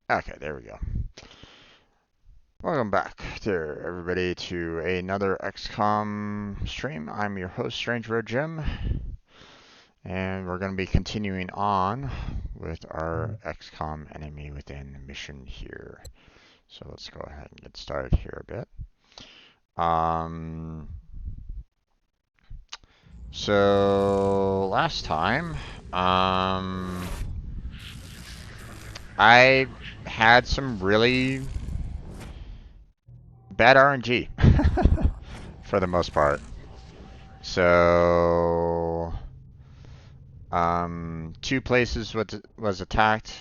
Okay, there we go. Welcome back there, everybody, to another XCOM stream. I'm your host, Strange Road Jim, and we're going to be continuing on with our XCOM Enemy Within mission here. So let's go ahead and get started here a bit. So last time, I had some really bad RNG for the most part. So, two places was attacked.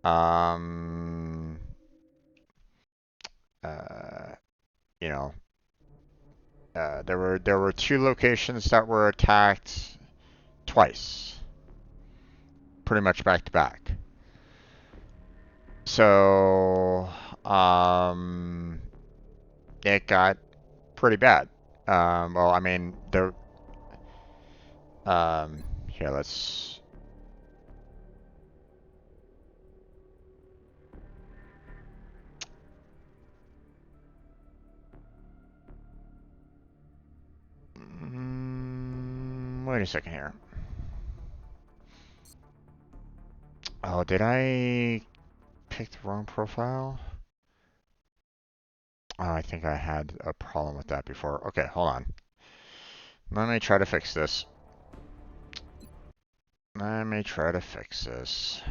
Um, uh, you know, there were two locations that were attacked twice, pretty much back to back. So, it got pretty bad. Well, I mean, here, let's. Wait a second here. Oh, did I pick the wrong profile? Oh, I think I had a problem with that before. Okay, hold on. Let me try to fix this. Let me try to fix this.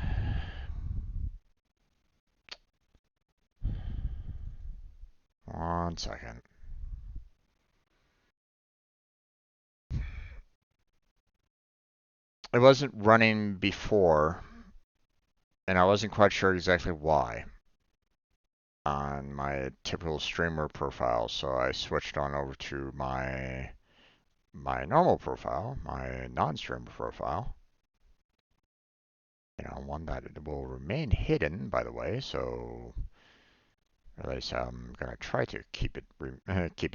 One second. It wasn't running before, and I wasn't quite sure exactly why on my typical streamer profile, so I switched on over to my normal profile, my non-streamer profile. You know, one that will remain hidden, by the way, so at least I'm gonna try to keep it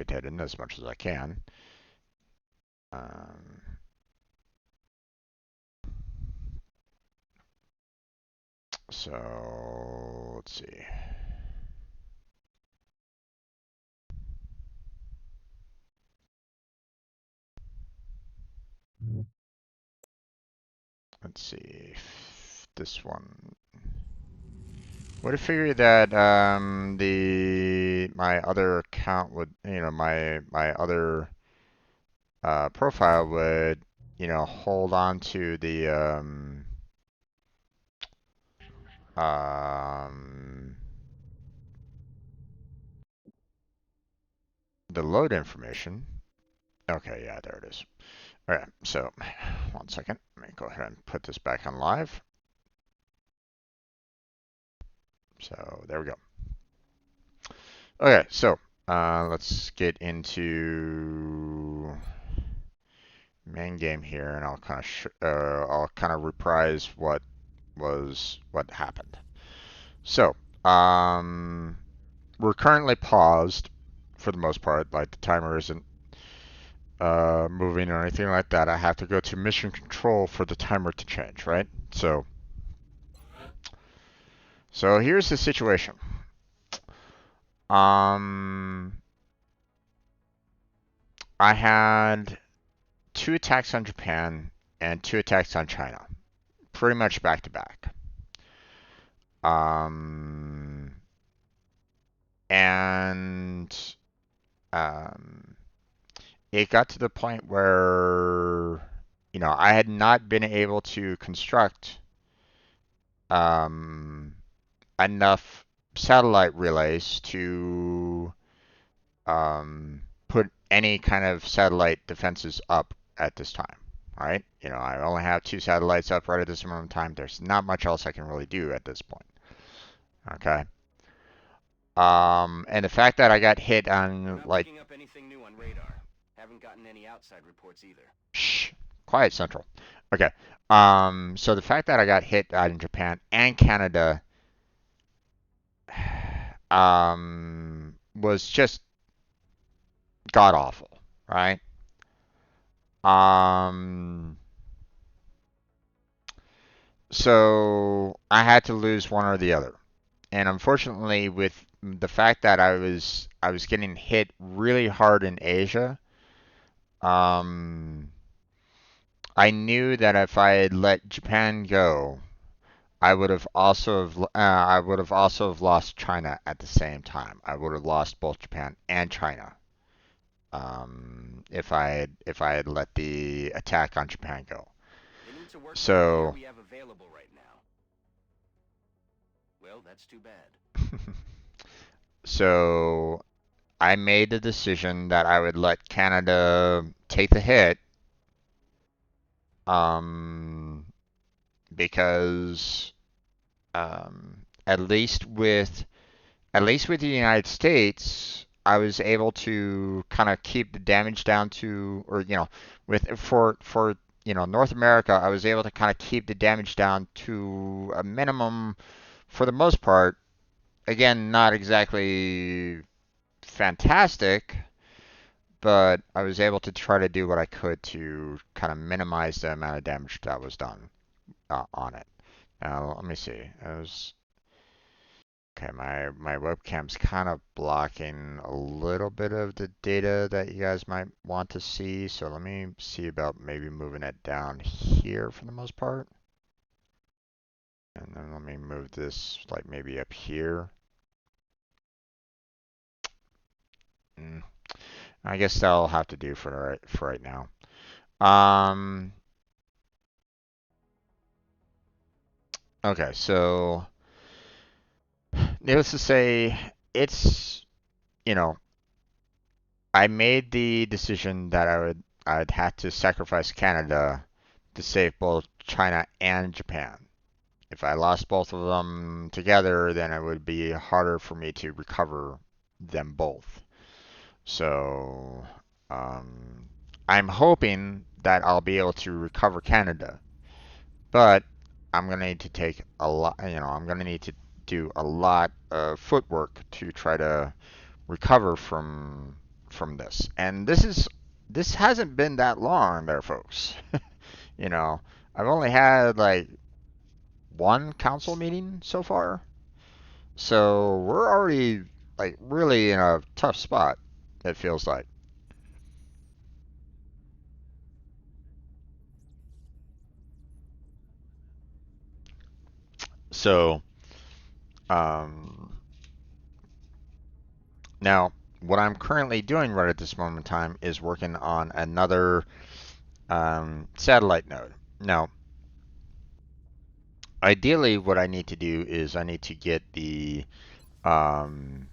hidden as much as I can. Um, so let's see. Let's see if this one. Would have figured that my other account would, my other profile would, hold on to um, the load information. Okay, yeah, there it is. All right, so 1 second. Let me go ahead and put this back on live. So there we go. Okay, so let's get into main game here, and I'll kind of reprise what happened. So we're currently paused for the most part. Like the timer isn't moving or anything like that. I have to go to mission control for the timer to change, right? So here's the situation. I had 2 attacks on Japan and 2 attacks on China, pretty much back to back. And it got to the point where, I had not been able to construct enough satellite relays to put any kind of satellite defenses up at this time. All right, I only have 2 satellites up right at this moment in time. There's not much else I can really do at this point. Okay. And the fact that I got hit on Not picking up anything new on radar. Haven't gotten any outside reports either. Shh, quiet central. Okay. So the fact that I got hit in Japan and Canada, was just god awful, right? Um, So I had to lose one or the other. And unfortunately, with the fact that I was getting hit really hard in Asia, um, I knew that if I had let Japan go, I would have also have lost China at the same time. I would have lost both Japan and China, if I had let the attack on Japan go. They need to work with the gear So we have available right now. Well, that's too bad. so I made the decision that I would let Canada take the hit, um, because at least with the United States, I was able to kind of keep the damage down to, or with for North America, I was able to kind of keep the damage down to a minimum for the most part. Again, not exactly fantastic, but I was able to try to do what I could to kind of minimize the amount of damage that was done on it. Now, let me see. It was Okay, my webcam's kind of blocking a little bit of the data that you guys might want to see, so let me see about maybe moving it down here for the most part. And then let me move this like maybe up here. Mm, I guess that'll have to do for right now. Okay, so needless to say, it's you know I made the decision that I'd have to sacrifice Canada to save both China and Japan. If I lost both of them together, then it would be harder for me to recover them both. So I'm hoping that I'll be able to recover Canada, but I'm gonna need to take a lot. I'm gonna need to do a lot of footwork to try to recover from this. And this hasn't been that long there, folks. You know, I've only had like one council meeting so far. So we're already like really in a tough spot, it feels like. So, um, now what I'm currently doing right at this moment in time is working on another satellite node. Now, ideally, what I need to do is I need to get the um,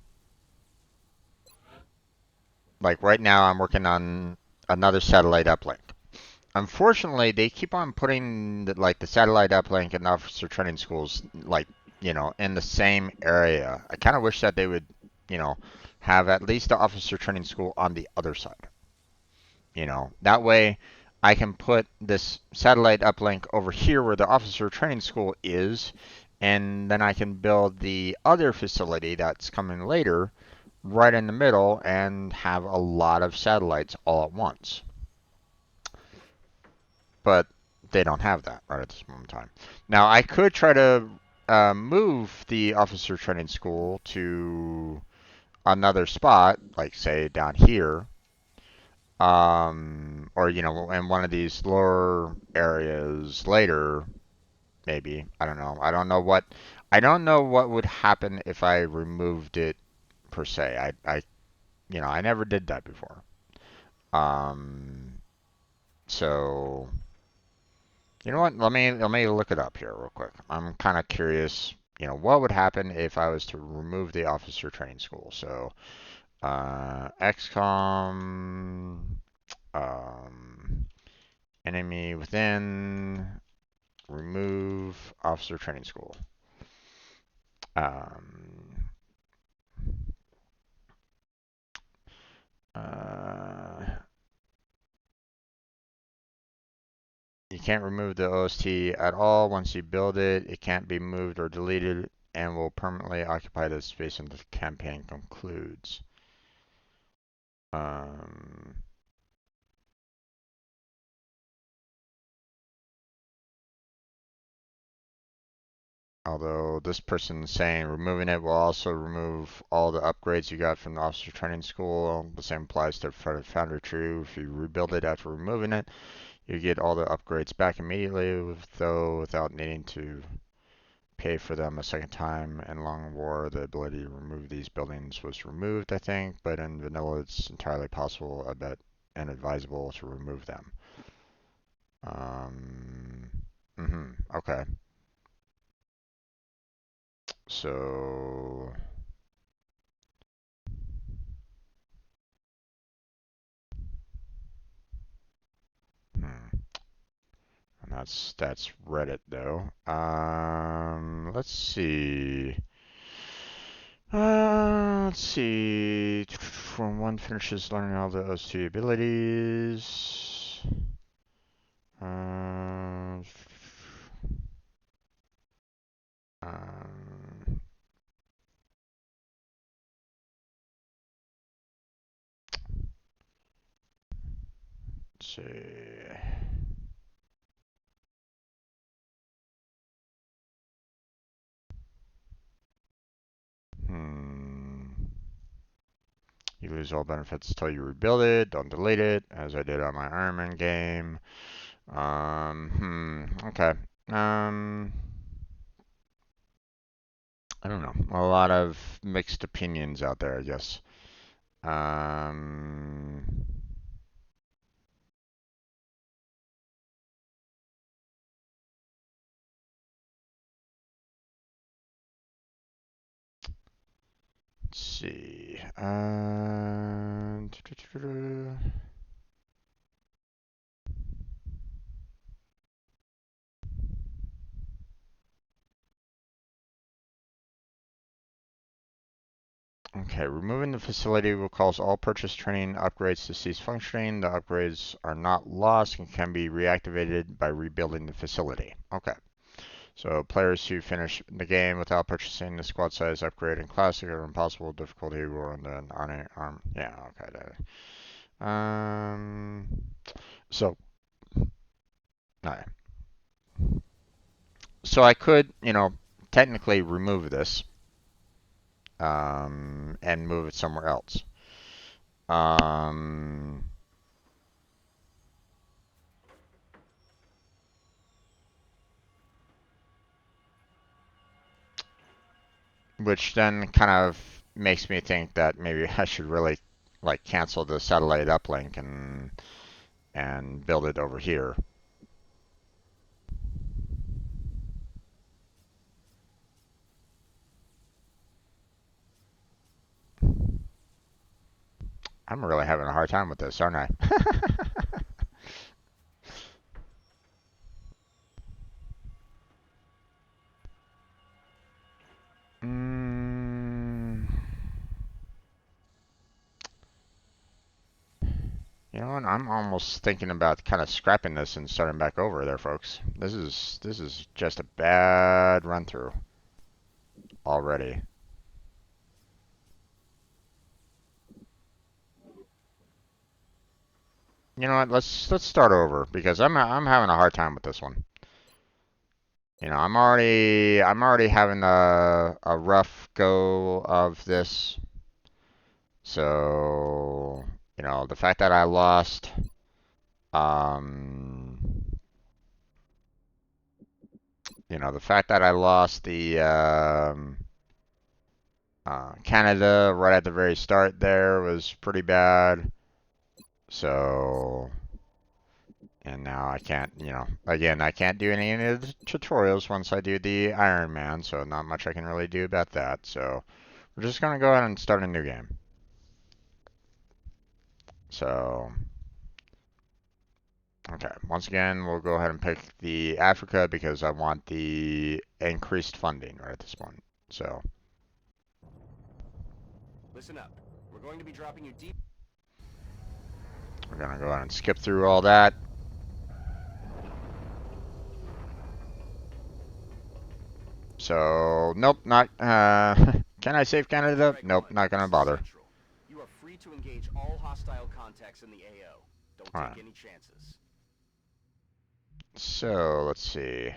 like right now I'm working on another satellite uplink. Unfortunately, they keep on putting the satellite uplink and officer training schools in the same area. I kind of wish that they would, you know, have at least the officer training school on the other side. That way I can put this satellite uplink over here where the officer training school is, and then I can build the other facility that's coming later right in the middle and have a lot of satellites all at once. But they don't have that right at this moment in time. Now, I could try to move the officer training school to another spot, like say down here, or in one of these lower areas later, maybe. I don't know. I don't know what would happen if I removed it per se. I never did that before. Um, so you know what? Let me look it up here real quick. I'm kind of curious. What would happen if I was to remove the officer training school? So, XCOM, um, enemy within, remove officer training school. Um, uh, you can't remove the OST at all. Once you build it, it can't be moved or deleted and will permanently occupy the space until the campaign concludes. Um, Although this person's saying removing it will also remove all the upgrades you got from the officer training school. The same applies to Foundry True. If you rebuild it after removing it, you get all the upgrades back immediately, though without needing to pay for them a second time. In Long War, the ability to remove these buildings was removed, I think, but in vanilla it's entirely possible, I bet, and advisable to remove them. Okay. So, and that's Reddit though. Let's see. Let's see. When one finishes learning all the OC abilities. Um, um, let's see. You lose all benefits until you rebuild it. Don't delete it, as I did on my Iron Man game. Okay. I don't know. A lot of mixed opinions out there, I guess. Um, let's see. Okay, removing the facility will cause all purchase training upgrades to cease functioning. The upgrades are not lost and can be reactivated by rebuilding the facility. Okay. So players who finish the game without purchasing the squad size upgrade in classic or impossible difficulty will run the arm. Yeah, okay. Um. So, alright. So I could, technically remove this, and move it somewhere else. Um. Which then kind of makes me think that maybe I should really like cancel the satellite uplink and build it over here. I'm really having a hard time with this, aren't I? mm, you know what? I'm almost thinking about kind of scrapping this and starting back over there, folks. This is just a bad run through already. You know what? Let's start over because I'm having a hard time with this one. I'm already having a rough go of this. So, the fact that I lost um the fact that I lost the Canada right at the very start there was pretty bad. So, and now I can't, again, I can't do any of the tutorials once I do the Iron Man, so not much I can really do about that. So, we're just going to go ahead and start a new game. So, okay, once again, we'll go ahead and pick the Africa because I want the increased funding right at this point. So, Listen up. We're going to be dropping you deep. we're going to go ahead and skip through all that. So, nope, not, can I save Canada? Nope, not going to bother. You are free to engage all hostile contacts in the AO. Don't All take right. any chances. So, let's see.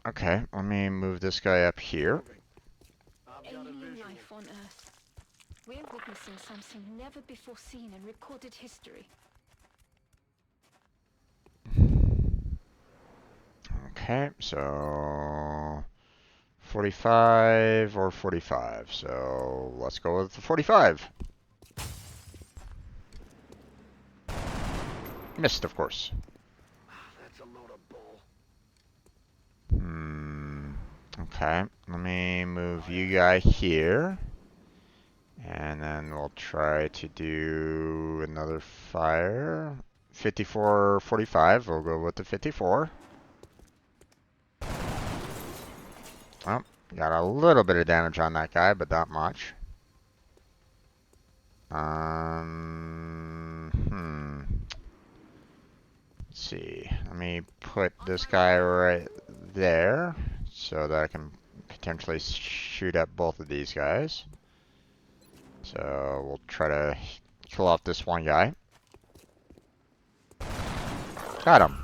Okay, let me move this guy up here. Alien life on Earth. We're witnessing something never before seen in recorded history. Okay, so 45 or 45. So let's go with the 45. Missed, of course. That's a load of bull. Okay, let me move you guy here. And then we'll try to do another fire. 54, 45. We'll go with the 54. Oh, got a little bit of damage on that guy, but not much. Let's see. Let me put this guy right there so that I can potentially shoot at both of these guys. So we'll try to kill off this one guy. Got him.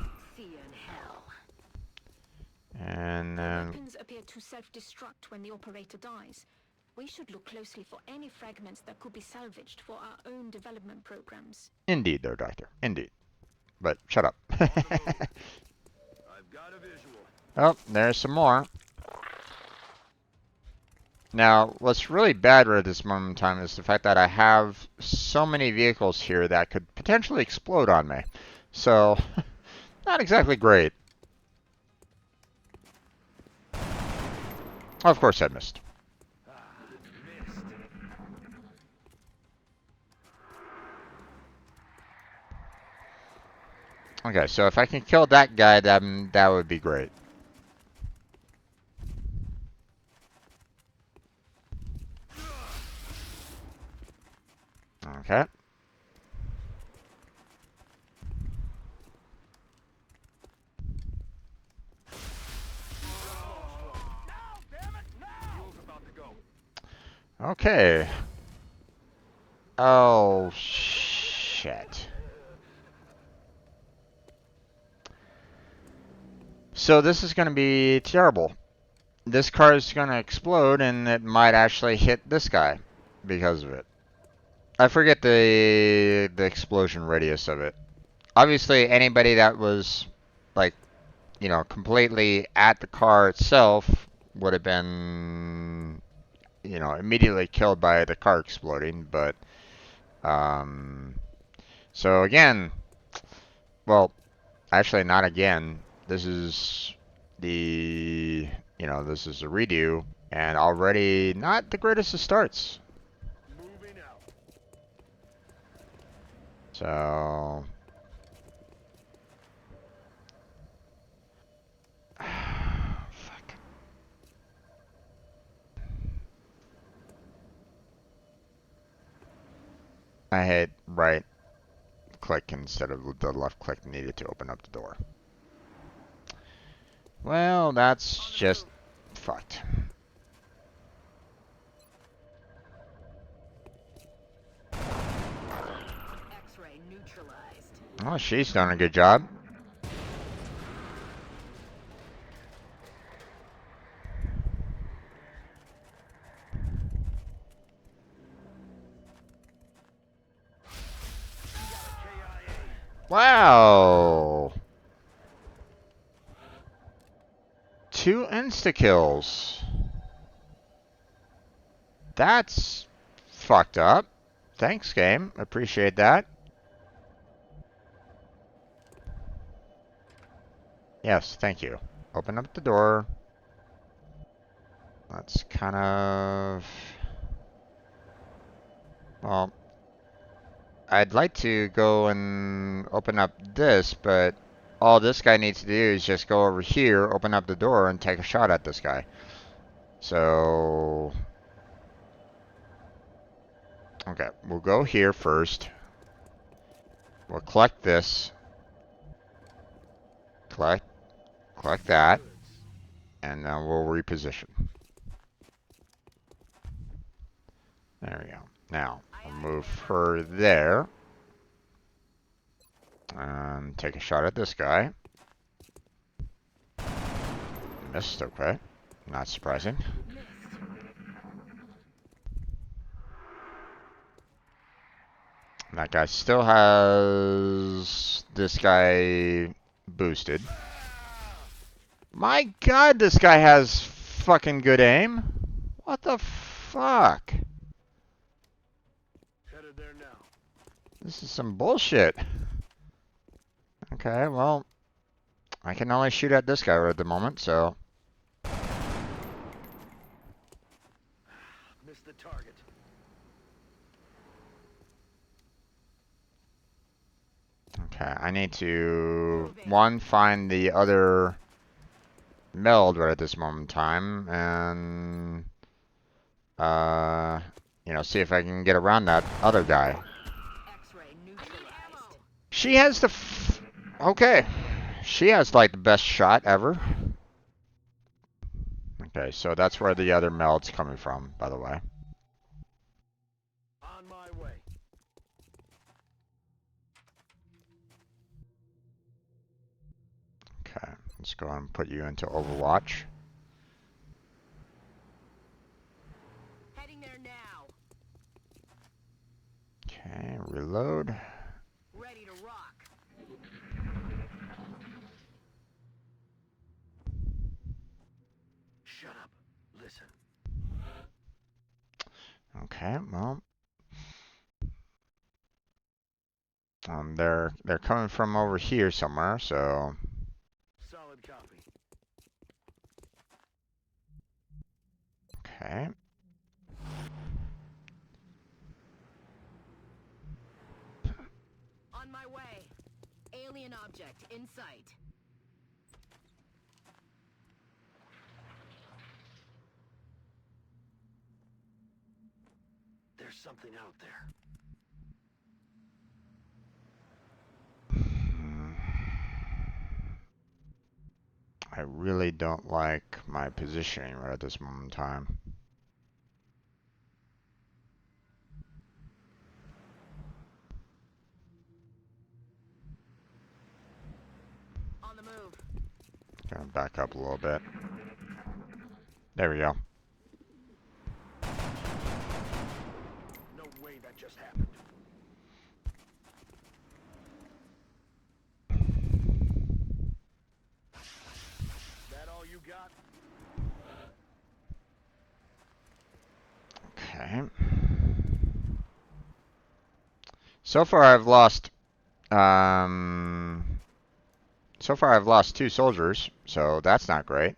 And then Weapons appear to self-destruct when the operator dies. We should look closely for any fragments that could be salvaged for our own development programs. indeed, there, Doctor. Indeed. But shut up. I've got a visual. Oh, there's some more. Now, what's really bad right at this moment in time is the fact that I have so many vehicles here that could potentially explode on me. So, not exactly great. Of course I missed. Okay, so if I can kill that guy, then that would be great. Okay. Okay. Oh, shit. So this is going to be terrible. This car is going to explode, and it might actually hit this guy because of it. I forget the explosion radius of it. Obviously, anybody that was, like, you know, completely at the car itself would have been, you know, immediately killed by the car exploding. But, so again, well, actually not again. This is the, you know, this is a redo, and already not the greatest of starts. Moving out. So, fuck. I hit right click instead of the left click needed to open up the door. Well, that's just fucked. X-ray neutralized. Oh, she's done a good job. Wow. 2 insta-kills. That's fucked up. Thanks, game. Appreciate that. Yes, thank you. Open up the door. That's kind of... Well, I'd like to go and open up this, but all this guy needs to do is just go over here, open up the door, and take a shot at this guy. So... Okay, we'll go here first. We'll collect this. Collect that. And then we'll reposition. There we go. Now, we'll move her there. And take a shot at this guy. Missed, okay. Not surprising. That guy still has this guy boosted. My god, this guy has fucking good aim. What the fuck? Headed there now. This is some bullshit. Okay, well, I can only shoot at this guy right at the moment, so. Missed the target. Okay, I need to, one, find the other meld right at this moment in time, and, you know, see if I can get around that other guy. X-ray neutralized. She has the okay. She has like the best shot ever. Okay, so that's where the other meld's coming from, by the way. On my way. Okay, let's go and put you into Overwatch. Heading there now. Okay, reload. Ready to rock. Shut up. Listen. Okay, well, they're coming from over here somewhere, so Solid copy. okay. On my way. Alien object in sight. There's something out there. I really don't like my positioning right at this moment in time. On the move. Gonna back up a little bit. There we go. No way that just happened. That all you got? Okay. So far I've lost so far I've lost 2 soldiers, so that's not great.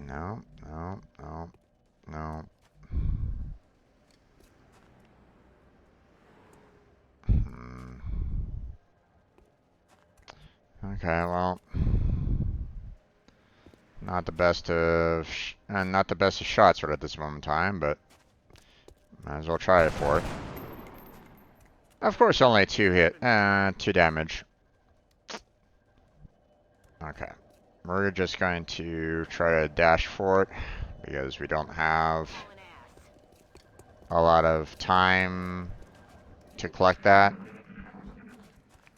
No, no, no, no. Okay, well, not the best of shots right at this moment in time, but might as well try it for it. Of course, only 2 damage. Okay, we're just going to try to dash for it because we don't have Hauling ass. a lot of time to collect that.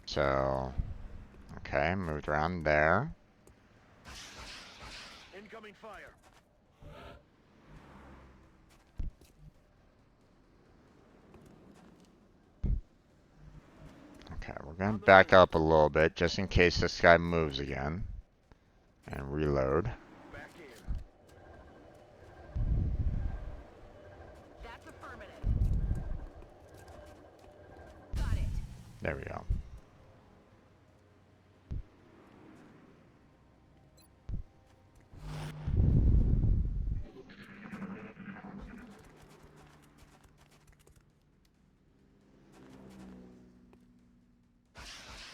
So, okay, moved around there. Incoming fire. Okay, we're gonna back up a little bit just in case this guy moves again. And reload. Back in. That's affirmative. Got it. There we go.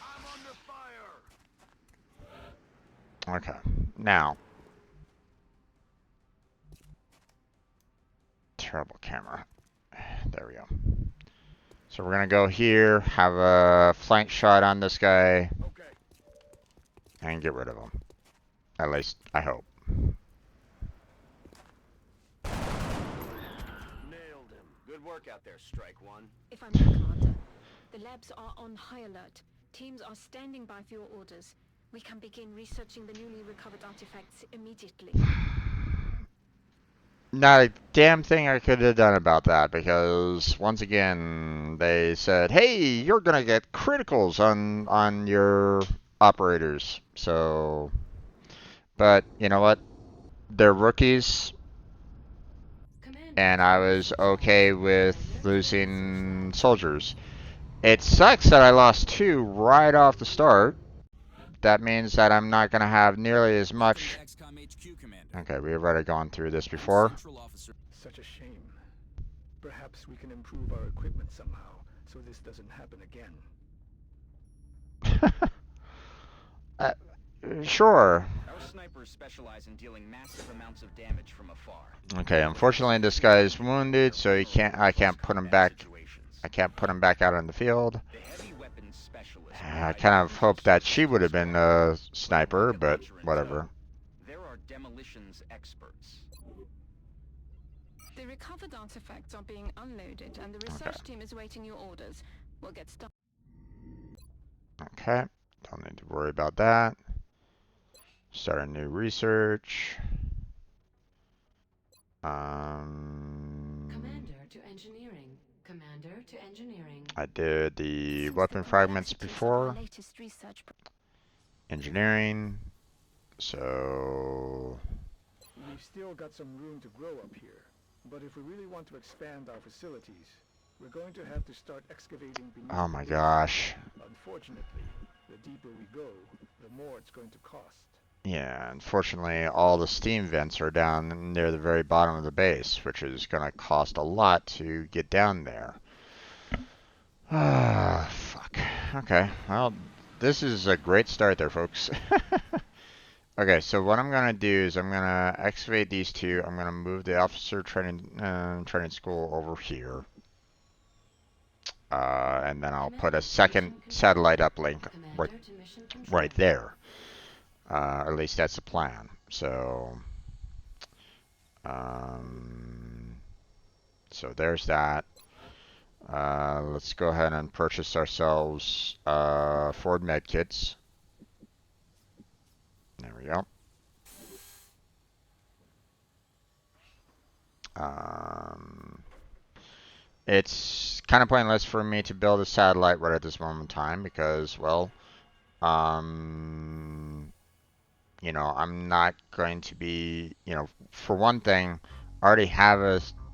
I'm under fire. Okay, now. Terrible camera. There we go. So we're gonna go here, have a flank shot on this guy, Okay. and get rid of him. At least, I hope. Nailed him. Good Good work out there, Strike One. If I may, Commander. The labs are on high alert. Teams are standing by for your orders. We can begin researching the newly recovered artifacts immediately. Not a damn thing I could have done about that because once again they said, "Hey, you're gonna get criticals on your operators." So, but you know what? They're rookies, and I was okay with losing soldiers. It sucks that I lost 2 right off the start. That means that I'm not gonna have nearly as much. XCOM HQ, Commander. Okay, we've already gone through this before. Central Officer. Such a shame. Perhaps we can improve our equipment somehow, so this doesn't happen again. Sure. Our snipers specialize in dealing massive amounts of damage from afar. Okay, unfortunately this guy is wounded, so I can't put him back. I can't put him back out on the field. The heavy weapons specialist. I kind of hoped that she would have been a sniper, but whatever. There are demolitions experts. The recovered artifacts are being unloaded, and the research team is waiting your orders. We'll get started. Okay, don't need to worry about that. Start a new research. Commander to engineering. Commander to engineering. I did the Since weapon the fragments complexities of our before. latest research Engineering. So We've still got some room to grow up here, but if we really want to expand our facilities, we're going to have to start excavating beneath oh the my roof. gosh. Unfortunately, the deeper we go, the more it's going to cost. Yeah, unfortunately, all the steam vents are down near the very bottom of the base, which is going to cost a lot to get down there. Ah, fuck. Okay, well, this is a great start there, folks. Okay, so what I'm going to do is I'm going to excavate these 2. I'm going to move the officer training school over here. And then I'll put a second satellite uplink right there. At least that's the plan. So, so there's that. Let's go ahead and purchase ourselves 4 medkits. There we go. It's kind of pointless for me to build a satellite right at this moment in time because, well, you know, I'm not going to be, you know, for one thing, I already have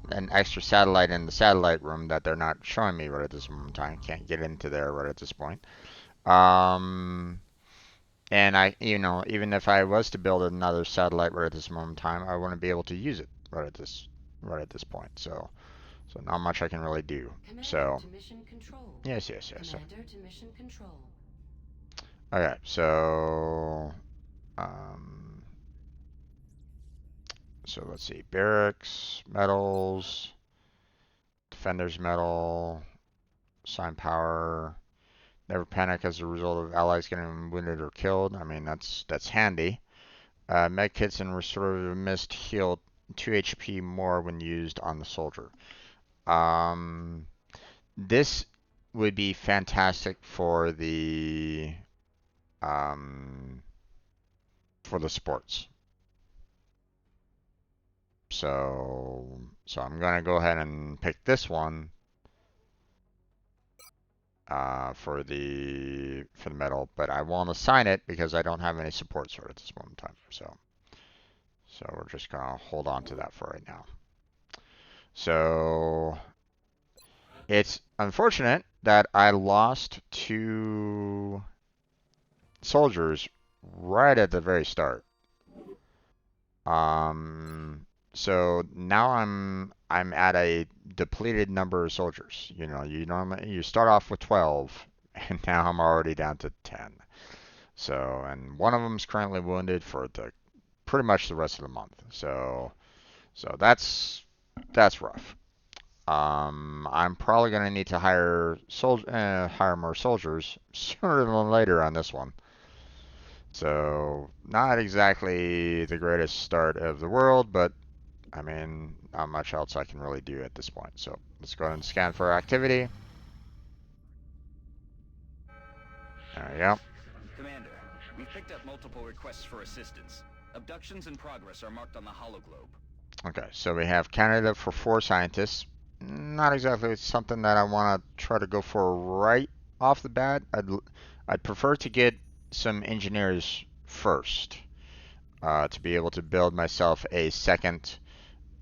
an extra satellite in the satellite room that they're not showing me right at this moment in time. Can't get into there right at this point. And you know, even if I was to build another satellite right at this moment in time, I wouldn't be able to use it right at this point. So not much I can really do. So yes. Okay, so so let's see, barracks, metals, defenders metal, sign power. Never panic as a result of allies getting wounded or killed. I mean, that's handy. Medkits and restorative mist heal 2 HP more when used on the soldier. This would be fantastic for the sports. So I'm gonna go ahead and pick this one for the metal, but I won't assign it because I don't have any support sword at this moment in time. So we're just gonna hold on to that for right now. So it's unfortunate that I lost 2 soldiers right at the very start. So now I'm at a depleted number of soldiers. You know, you start off with 12, and now I'm already down to 10. So, and one of them is currently wounded for pretty much the rest of the month. So that's rough. I'm probably gonna need to hire more soldiers sooner than later on this one. So not exactly the greatest start of the world, but I mean, not much else I can really do at this point. So let's go ahead and scan for activity. There we go. Commander, we've picked up multiple requests for assistance. Abductions in progress are marked on the hologlobe. Okay, so we have candidate for 4 scientists. Not exactly something that I want to try to go for right off the bat. I'd prefer to get some engineers first to be able to build myself a second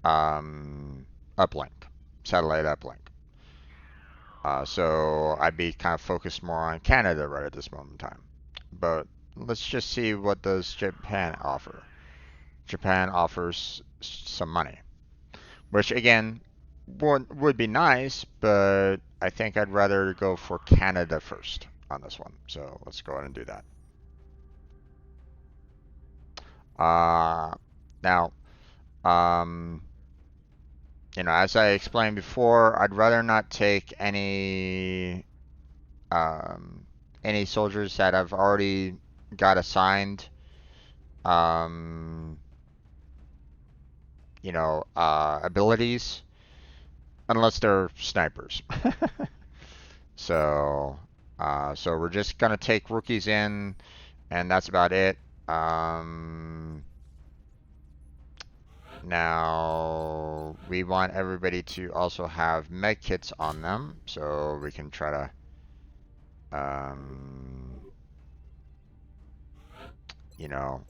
uplink, satellite uplink. So I'd be kind of focused more on Canada right at this moment in time. But let's just see what does Japan offer. Japan offers some money, which again would be nice, but I think I'd rather go for Canada first on this one. So let's go ahead and do that. Now, you know, as I explained before, I'd rather not take any soldiers that I've already got assigned, you know, abilities, unless they're snipers. So, so we're just gonna take rookies in, and that's about it. Now we want everybody to also have med kits on them, so we can try to, you know,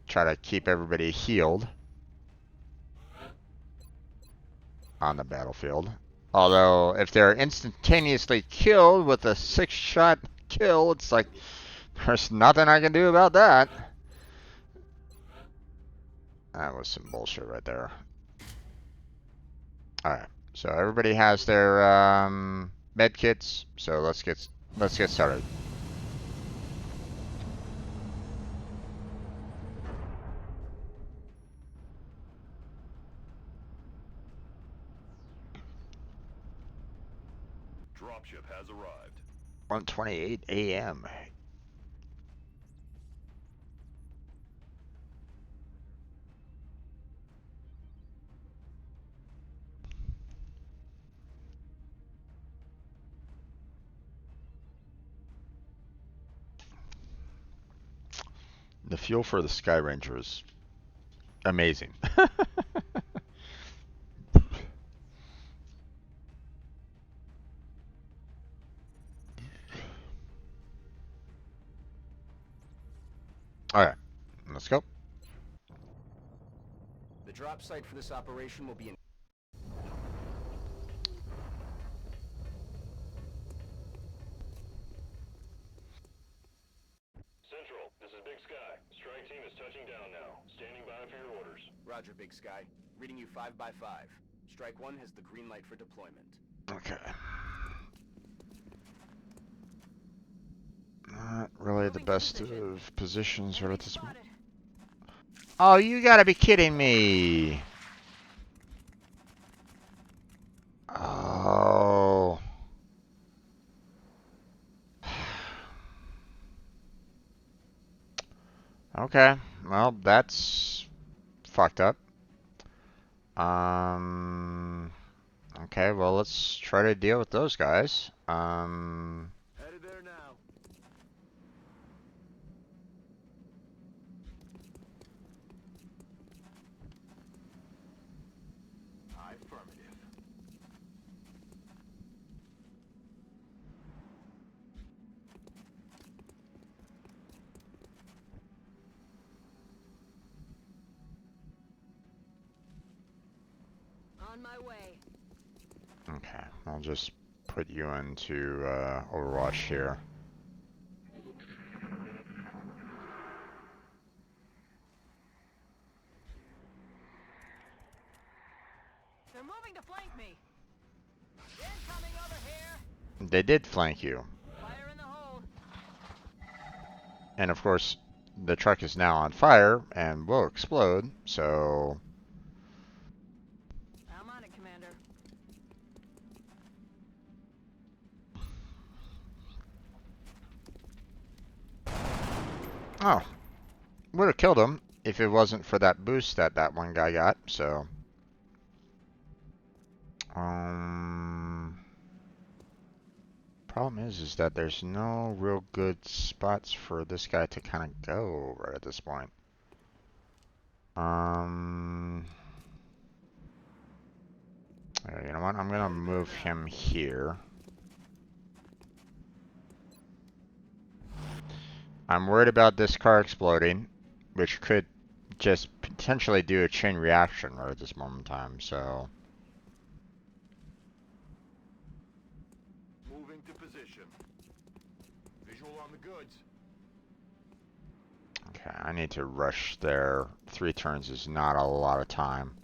try to keep everybody healed on the battlefield. Although, if they're instantaneously killed with a 6-shot kill, it's like, there's nothing I can do about that. That was some bullshit right there. Alright, so everybody has their med kits, so let's get started. Dropship has arrived. 1:28 a.m. The fuel for the Sky Ranger is amazing. Alright, let's go. The drop site for this operation will be in... Central, this is Big Sky. Strike team is touching down now. Standing by for your orders. Roger, Big Sky. Reading you 5 by 5. Strike 1 has the green light for deployment. Okay. Not really the best of positions right at this moment. Oh, you gotta be kidding me. Oh. Okay, well, that's fucked up. Okay, well, let's try to deal with those guys. Headed there now. Affirmative. On my way. Okay, I'll just put you into Overwatch here. They're moving to flank me. Incoming over here. They did flank you. Fire in the hole. And of course, the truck is now on fire and will explode, so... I'm on it, Commander. Oh, would have killed him if it wasn't for that boost that that one guy got. So, problem is that there's no real good spots for this guy to kind of go right at this point. You know what? I'm gonna move him here. I'm worried about this car exploding, which could just potentially do a chain reaction right at this moment in time, so. Moving to position. Visual on the goods. Okay, I need to rush there. 3 turns is not a lot of time.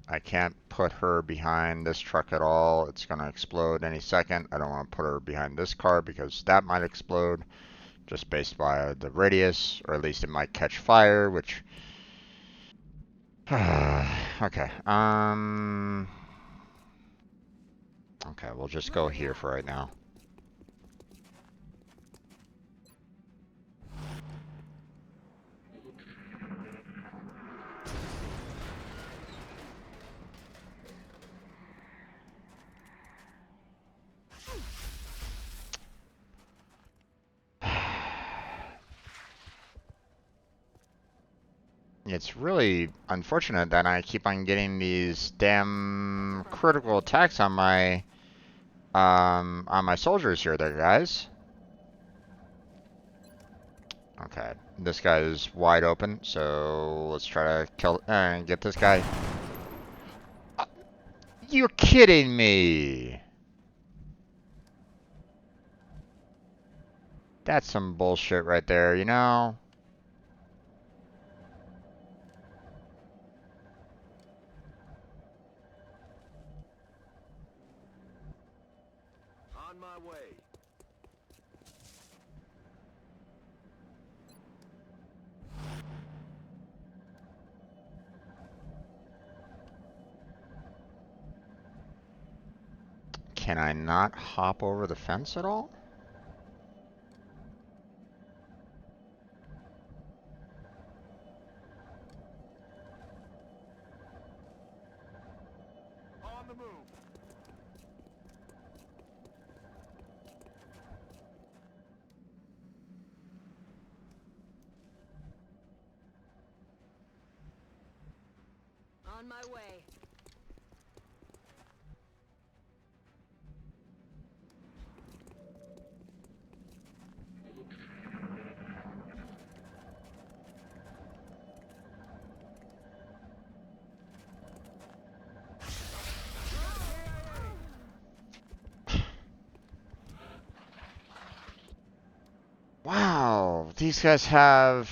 I can't put her behind this truck at all. It's going to explode any second. I don't want to put her behind this car because that might explode just based by the radius, or at least it might catch fire, which... Okay. Okay, we'll just go here for right now. It's really unfortunate that I keep on getting these damn critical attacks on my soldiers here there, guys. Okay, this guy is wide open, so let's try to kill and get this guy. You're kidding me. That's some bullshit right there, you know? On my way. Can I not hop over the fence at all? On the move. On my way. Wow, these guys have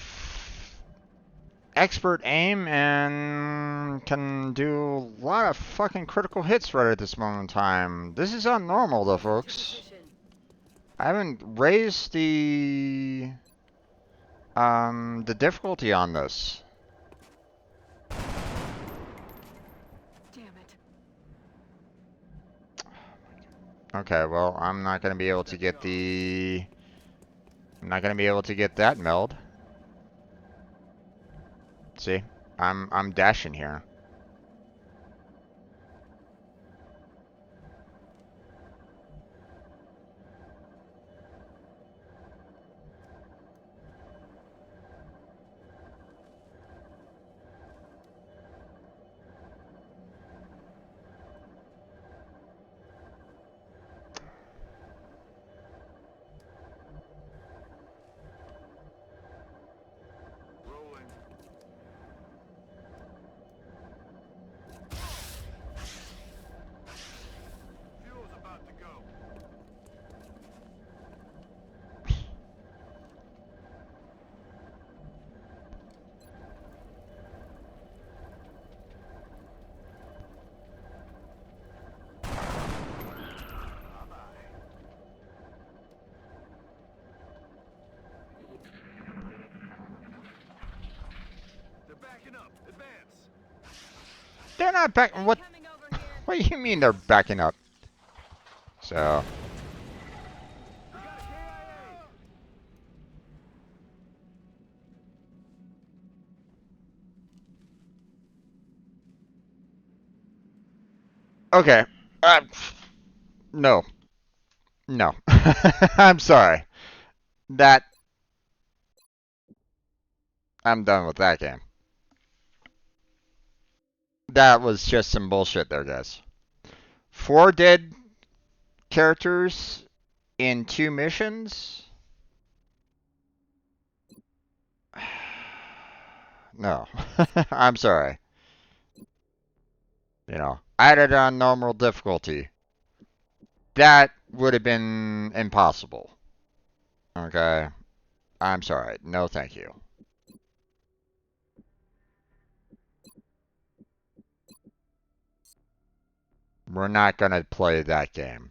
expert aim and can do a lot of fucking critical hits right at this moment in time. This is not normal though, folks. I haven't raised the difficulty on this. Damn it. Okay, well, I'm not gonna be able to get the... I'm not gonna be able to get that meld. See? I'm dashing here. Rolling. Fuel's about to go. They're backing up. Advance. They're not back. What? Coming over here. What do you mean they're backing up? So. Okay. No. No. I'm sorry. I'm done with that game. That was just some bullshit there, guys. 4 dead characters in 2 missions? No. I'm sorry. You know, I had it on normal difficulty. That would have been impossible. Okay? I'm sorry. No, thank you. We're not going to play that game.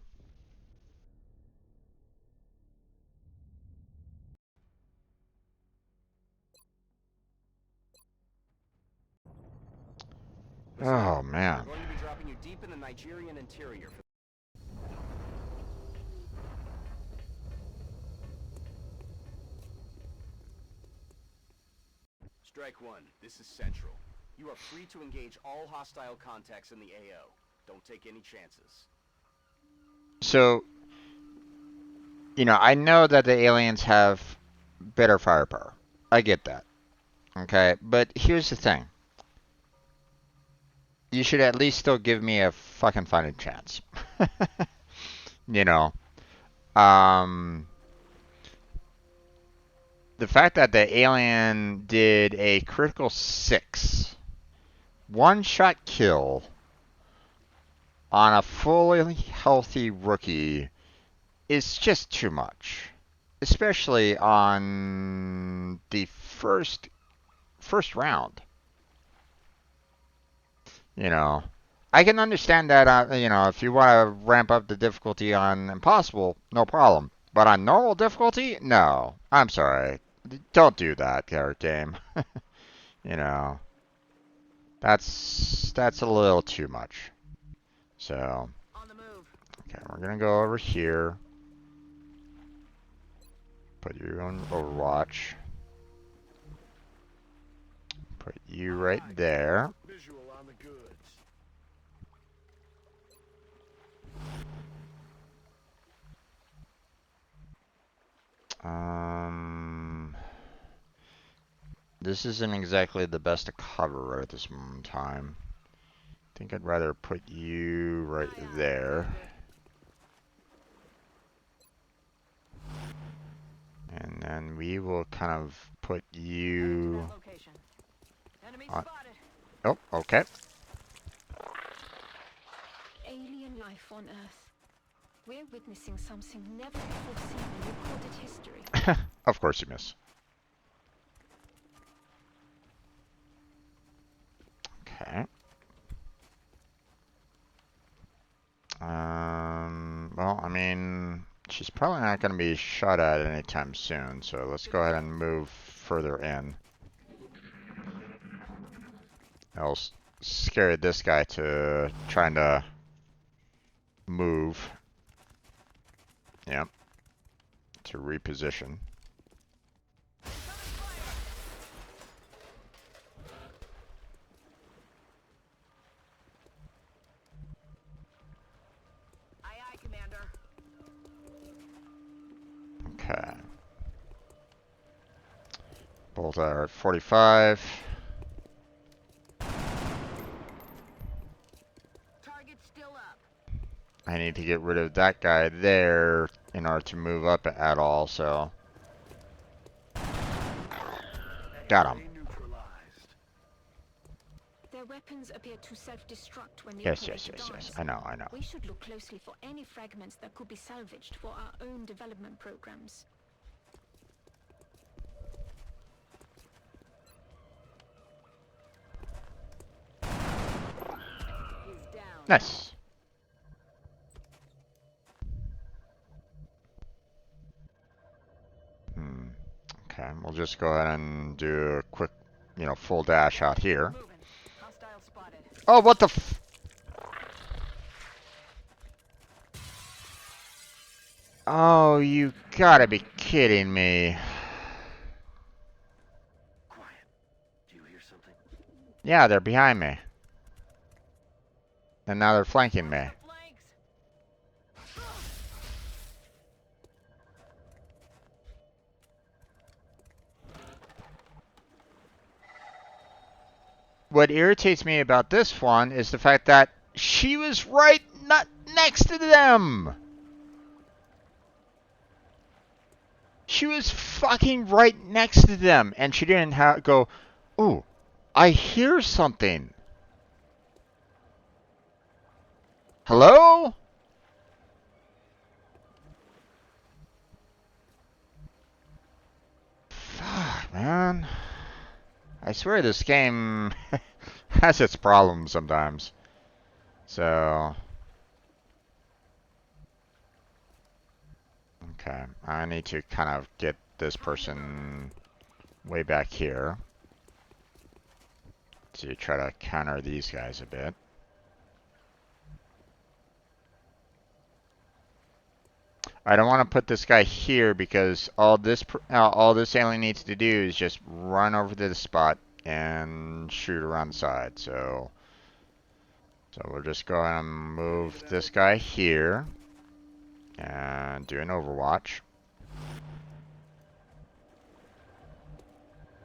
Oh, man. We're going to be dropping you deep in the Nigerian interior. Strike 1, this is Central. You are free to engage all hostile contacts in the AO. Don't take any chances. So, you know, I know that the aliens have better firepower. I get that. Okay, but here's the thing. You should at least still give me a fucking fighting chance. You know, the fact that the alien did a critical 6 one-shot kill on a fully healthy rookie is just too much, especially on the first round. You know, I can understand that, you know, if you want to ramp up the difficulty on impossible, no problem. But on normal difficulty, no. I'm sorry. Don't do that, character game. You know, that's a little too much. So, On the move. okay, we're gonna go over here. Put you on Overwatch. Put you right there. Visual on the goods. This isn't exactly the best to cover right at this moment in time. I think I'd rather put you right there. And then we will kind of put you Enemy on. spotted. Oh, okay. Alien life on Earth. We're witnessing something never before seen in recorded history. Of course you miss. Okay. Well, I mean, she's probably not going to be shot at anytime soon, so let's go ahead and move further in. I'll scare this guy to trying to move. Yep. To reposition. Aye, aye, Commander. Okay. Both are at 45. Target's still up. I need to get rid of that guy there in order to move up at all, so. Got him. Their weapons appear to self-destruct when the Yes, operator yes, yes, yes. dies. I know, I know. We should look closely for any fragments that could be salvaged for our own development programs. He's down. Nice. Okay, we'll just go ahead and do a quick, you know, full dash out here. Moving. Hostile spotted. Oh, what the f- Oh, you gotta be kidding me. Quiet. Do you hear something? Yeah, they're behind me. And now they're flanking me. The flanks. What irritates me about this one is the fact that she was right not next to them. She was fucking right next to them, and she didn't go, ooh, I hear something. Hello? Fuck, man. I swear this game has its problems sometimes. So... Okay, I need to kind of get this person way back here to try to counter these guys a bit. I don't want to put this guy here because all this alien needs to do is just run over to the spot and shoot around the side. So we'll just go ahead and move this guy here and do an overwatch.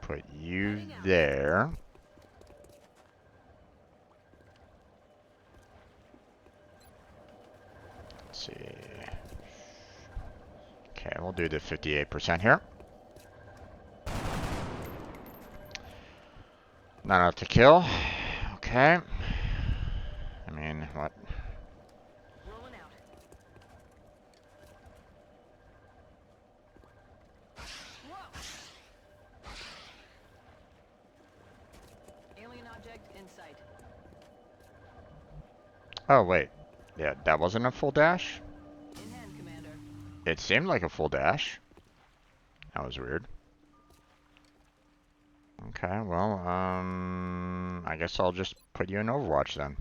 Put you there. Let's see. Okay, we'll do the 58% here. Not enough to kill. Okay. I mean, what? Rolling out. Whoa. Alien object in sight. Oh, wait. Yeah, that wasn't a full dash? In hand, Commander. It seemed like a full dash. That was weird. Okay, well, I guess I'll just put you in Overwatch then.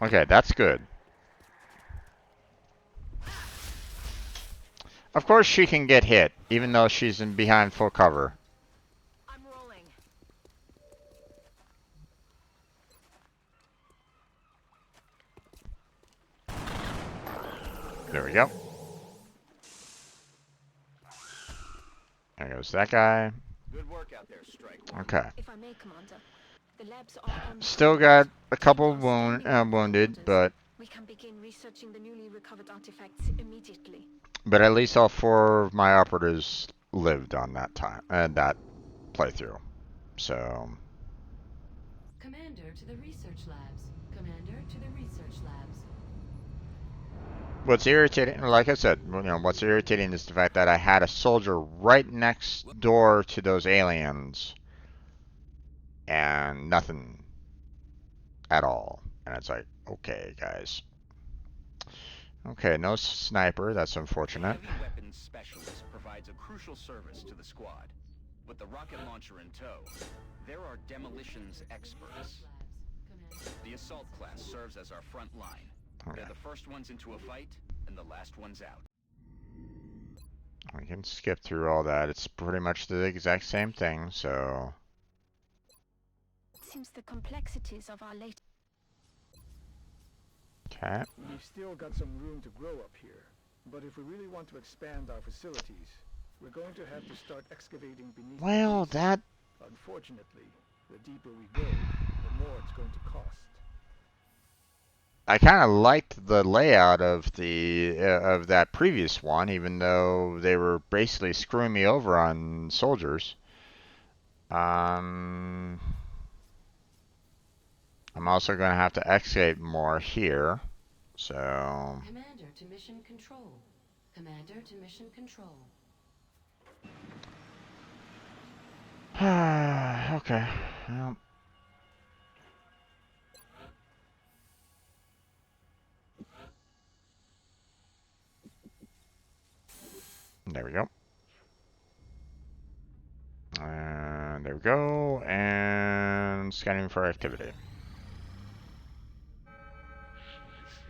Okay, that's good. Of course she can get hit, even though she's in behind full cover. I'm rolling. There we go. There goes that guy. Good work out there, Strike. Okay. If I may, Commander, the labs are on the Still got a couple wounded, but we can begin researching the newly recovered artifacts immediately. at least all 4 of my operatives lived on that time and that playthrough. So Commander to the research labs. Commander to the research labs. what's irritating, like I said, what's irritating is the fact that I had a soldier right next door to those aliens and nothing at all. And it's like, okay, guys. Okay, no sniper. That's unfortunate. The heavy weapons specialist provides a crucial service to the squad. With the rocket launcher in tow, there are demolitions experts. The assault class serves as our front line. Okay. They're the first ones into a fight and the last ones out. We can skip through all that. It's pretty much the exact same thing, so... It seems the complexities of our late... Okay. We've still got some room to grow up here. But if we really want to expand our facilities, we're going to have to start excavating beneath Well, the base. that... Unfortunately, the deeper we go, the more it's going to cost. I kind of liked the layout of the of that previous one, even though they were basically screwing me over on soldiers. I'm also going to have to excavate more here, so... Commander to mission control. Commander to mission control. Okay. Well. There we go. And And there we go. And scanning for activity.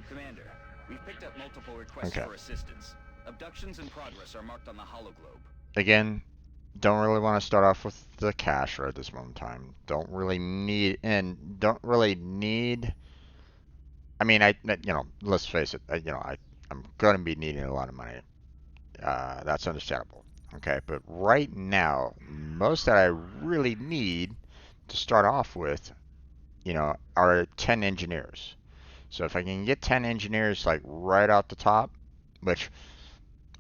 Commander, we've picked up multiple requests for assistance. Abductions in progress are marked on the hologlobe. Again, don't really want to start off with the cash right at this moment in time. Don't really need, I mean, let's face it, I'm going to be needing a lot of money. That's understandable. Okay, but right now, most that I really need to start off with, are 10 engineers. So if I can get 10 engineers like right out the top, which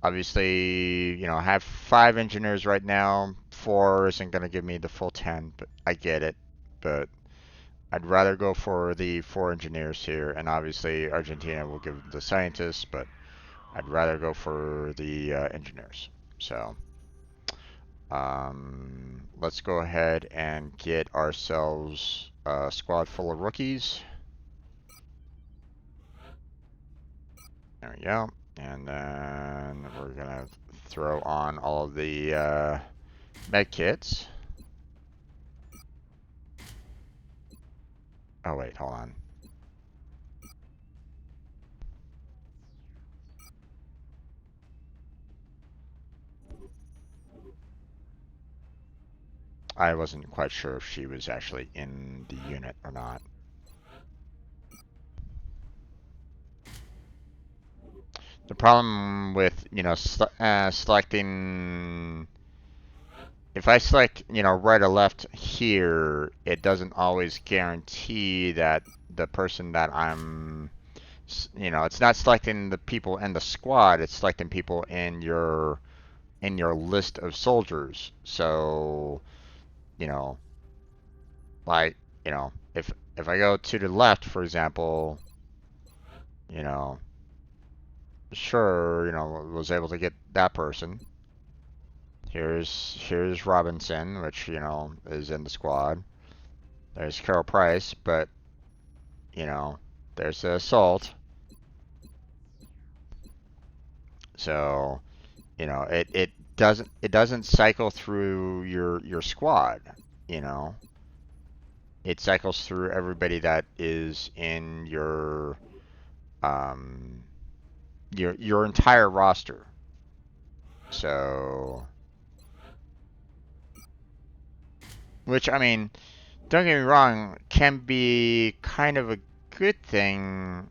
obviously, I have 5 engineers right now. 4 isn't going to give me the full 10, but I get it. But I'd rather go for the 4 engineers here, and obviously Argentina will give the scientists, but I'd rather go for the engineers. So let's go ahead and get ourselves a squad full of rookies. There we go. And then we're going to throw on all of the med kits. Oh, wait, hold on. I wasn't quite sure if she was actually in the unit or not. The problem with, selecting... If I select, right or left here, it doesn't always guarantee that the person that I'm... it's not selecting the people in the squad, it's selecting people in your list of soldiers. So, like, if I go to the left, for example, sure, was able to get that person. Here's Robinson, which, is in the squad. There's Carol Price, but, there's the assault. So, it doesn't cycle through your squad, It cycles through everybody that is in your entire roster. So, which, I mean, don't get me wrong, can be kind of a good thing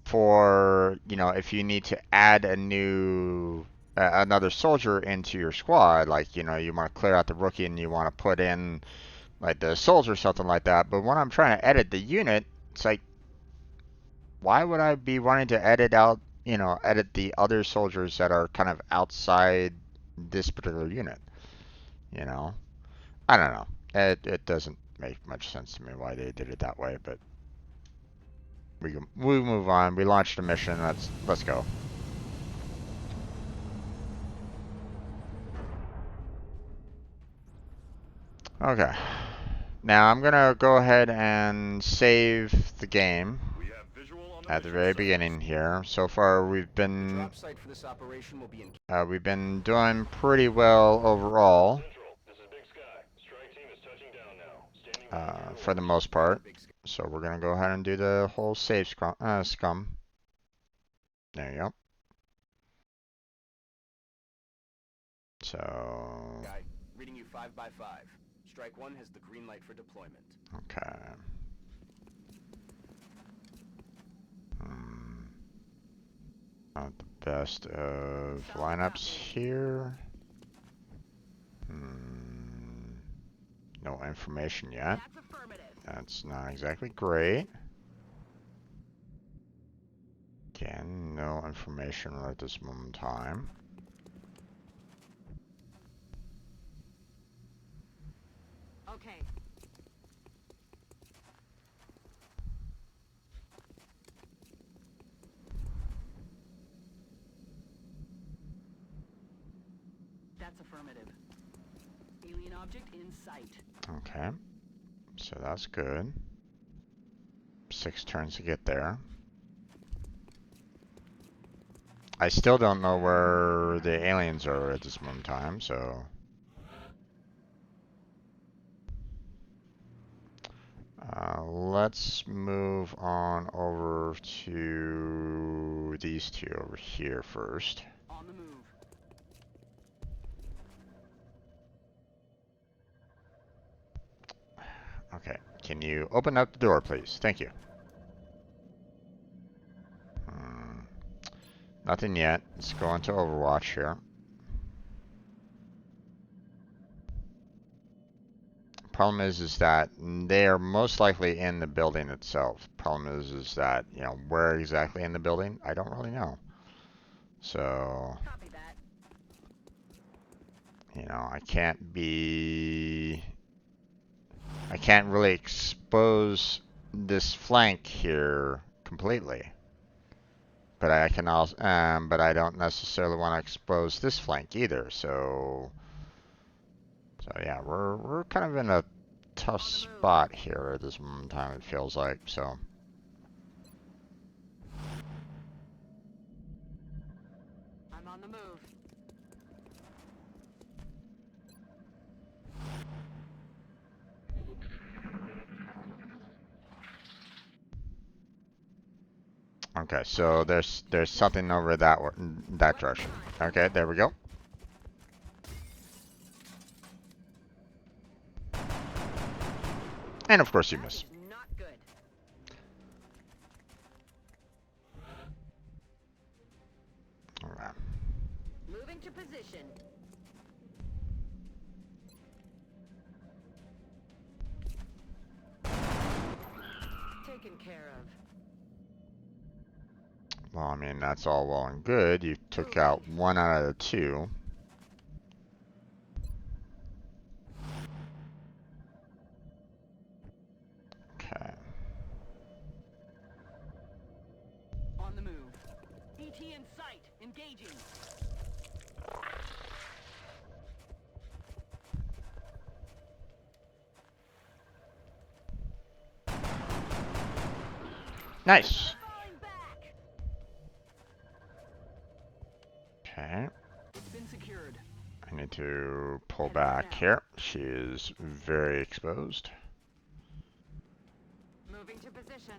for, if you need to add a new, another soldier into your squad, like, you want to clear out the rookie and you want to put in, like, the soldier or something like that. But when I'm trying to edit the unit, it's like, why would I be wanting to edit out, edit the other soldiers that are kind of outside this particular unit? I don't know. It doesn't make much sense to me why they did it that way, but we move on. We launched a mission. Let's go. Okay. Now I'm gonna go ahead and save the game at the very beginning here. So far we've been doing pretty well overall. For the most part. So we're gonna go ahead and do the whole save scum. There you go. So. Reading you 5 by 5. Strike 1 has the green light for deployment. Okay. Not the best of lineups here. No information yet. That's not exactly great. Again, no information right at this moment in time. Okay. That's affirmative. Alien object in sight. Okay. So that's good. 6 turns to get there. I still don't know where the aliens are at this moment in time, so... Let's move on over to these two over here first. On the move. Okay, can you open up the door, please? Thank you. Nothing yet. Let's go into Overwatch here. Problem is that they are most likely in the building itself. Problem is that, you know, where exactly in the building, I don't really know. So, Copy that. you know, I can't really expose this flank here completely. But I can also, but I don't necessarily want to expose this flank either. So yeah, we're kind of in a tough spot here at this moment in time. It feels like so. I'm on the move. Okay, so there's something over that direction. Okay, there we go. And of course you miss. That is not good. Alright. Moving to position. Taken care of. Well, I mean, that's all well and good. You took out one out of the two. Okay. On the move. ET in sight. Engaging. Nice. Falling back. Okay. It's been secured. I need to pull back here. She is very exposed. Moving to position.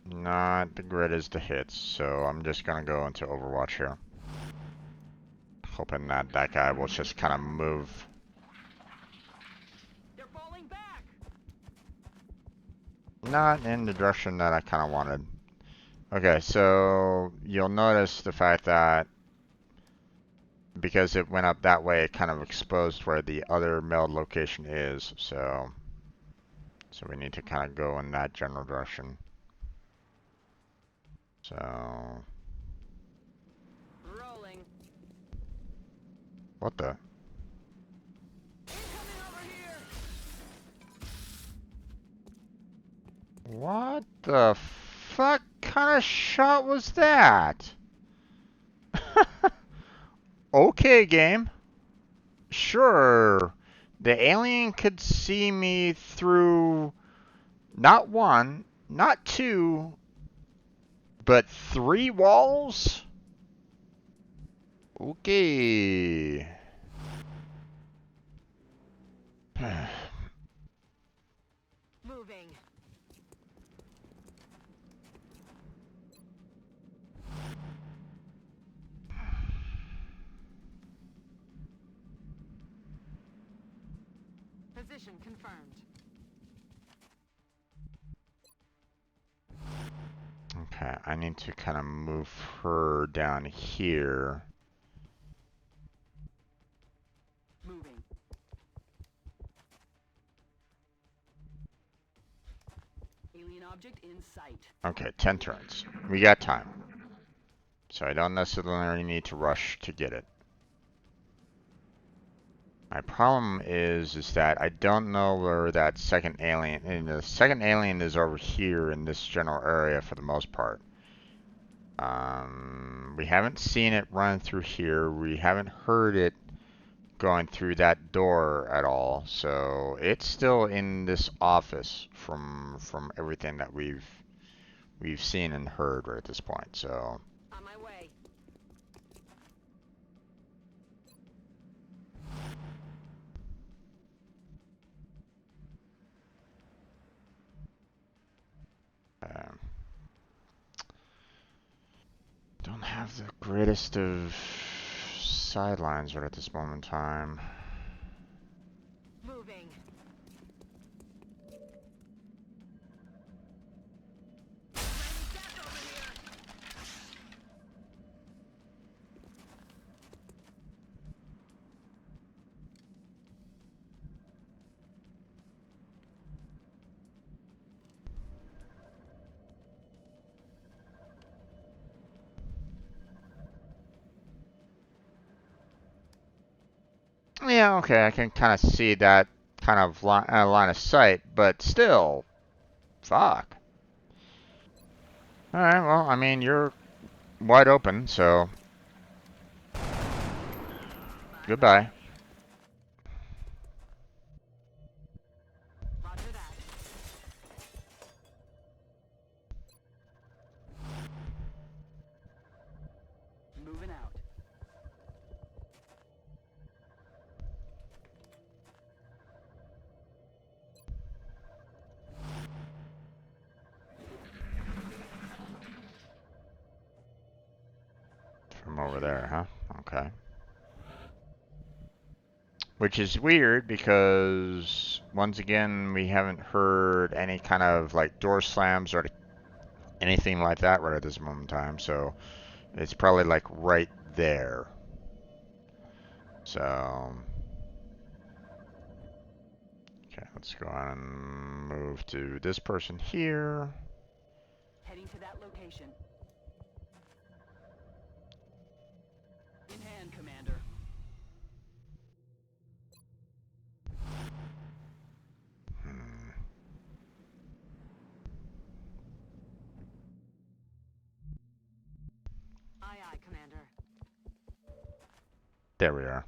Not the greatest of hits, so I'm just gonna go into Overwatch here. Hoping that that guy will just kind of move. They're falling back. Not in the direction that I kind of wanted. Okay, so you'll notice the fact that because it went up that way, it kind of exposed where the other meld location is, so we need to kind of go in that general direction. So Rolling. what the? Incoming over here. What the fuck kind of shot was that? Okay, game. Sure. The alien could see me through not one, not two, but 3 walls? Okay. Moving. Position confirmed. Okay, I need to kind of move her down here. Moving. Alien object in sight. Okay, 10 turns. We got time. So I don't necessarily need to rush to get it. My problem is that I don't know where that second alien, and the second alien is over here in this general area for the most part. We haven't seen it run through here. We haven't heard it going through that door at all. So it's still in this office from everything that we've seen and heard right at this point. So On my way. have the greatest of sidelines right at this moment in time. Moving. Raining death over here. Yeah, okay, I can kind of see that kind of line of sight, but still, fuck. Alright, well, I mean, you're wide open, so goodbye. Roger that. Moving out. From over there, huh? Okay. Which is weird because, once again, we haven't heard any kind of like door slams or anything like that right at this moment in time, so it's probably like right there. So, okay, let's go on and move to this person here. Heading to that location. In hand, Commander. Aye, aye, Commander. There we are.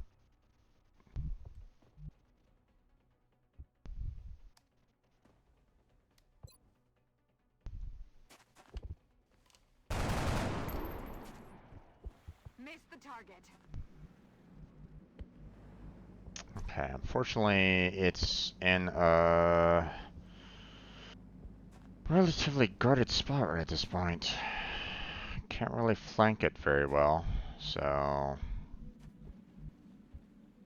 Missed the target. Okay, unfortunately, it's in a relatively guarded spot right at this point. Can't really flank it very well, so...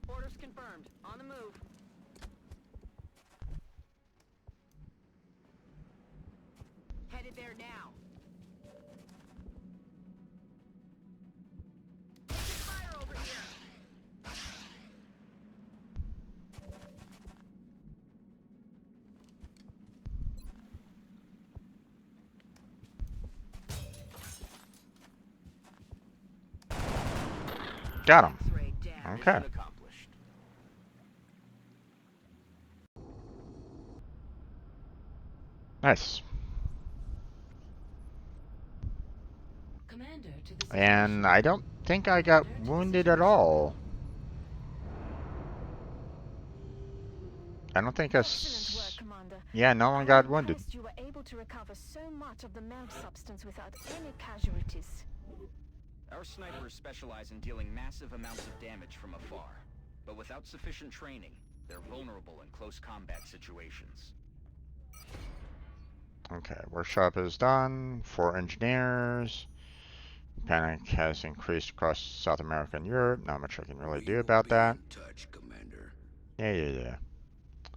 Orders confirmed. On the move. Headed there now. Taking fire over here. Got him. X-ray down. Okay. Mission accomplished. Nice. Commander to the And I don't think I got wounded at all. I don't think I... Excellent work, Commander. Yeah, no one I'm got wounded. impressed you were able to recover so much of the melt substance without any casualties. Our snipers specialize in dealing massive amounts of damage from afar. But without sufficient training, they're vulnerable in close combat situations. Okay, workshop is done. 4 engineers. Panic has increased across South America and Europe. Not much I can really do about that. Touch, Commander. Yeah.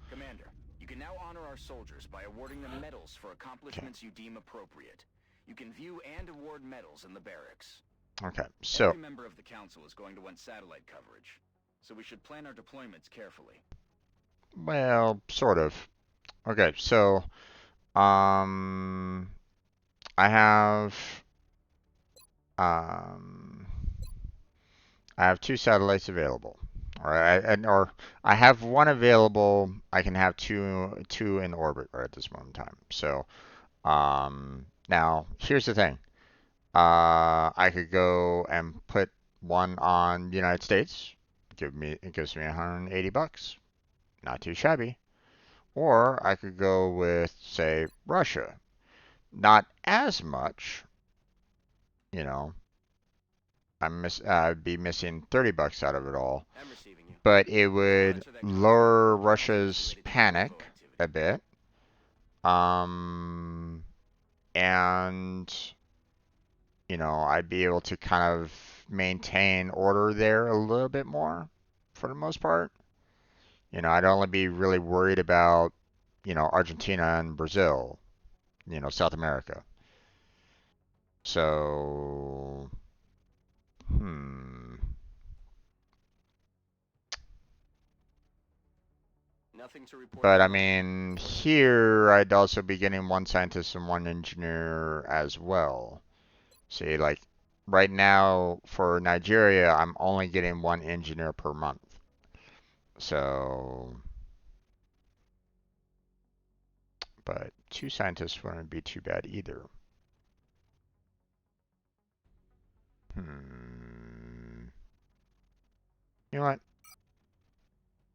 Commander, you can now honor our soldiers by awarding them medals for accomplishments you deem appropriate. You can view and award medals in the barracks. Okay, so... Every member of the council is going to want satellite coverage, so we should plan our deployments carefully. Well, sort of. Okay, so... I have... I have 2 satellites available. Or I have 1 available. I can have two in orbit right at this moment in time. So, now here's the thing. I could go and put 1 on the United States. It gives me $180. Not too shabby. Or I could go with, say, Russia. Not as much, you know. I'd be missing $30 out of it all. I'm receiving you. But it would lower Russia's panic a bit. And you know, I'd be able to kind of maintain order there a little bit more for the most part. You know, I'd only be really worried about, you know, Argentina and Brazil, you know, South America. So, hmm. Nothing to report But at I the moment. mean, here I'd also be getting one scientist and one engineer as well. See, like right now for Nigeria, I'm only getting one engineer per month. So, but two scientists wouldn't be too bad either. You know what?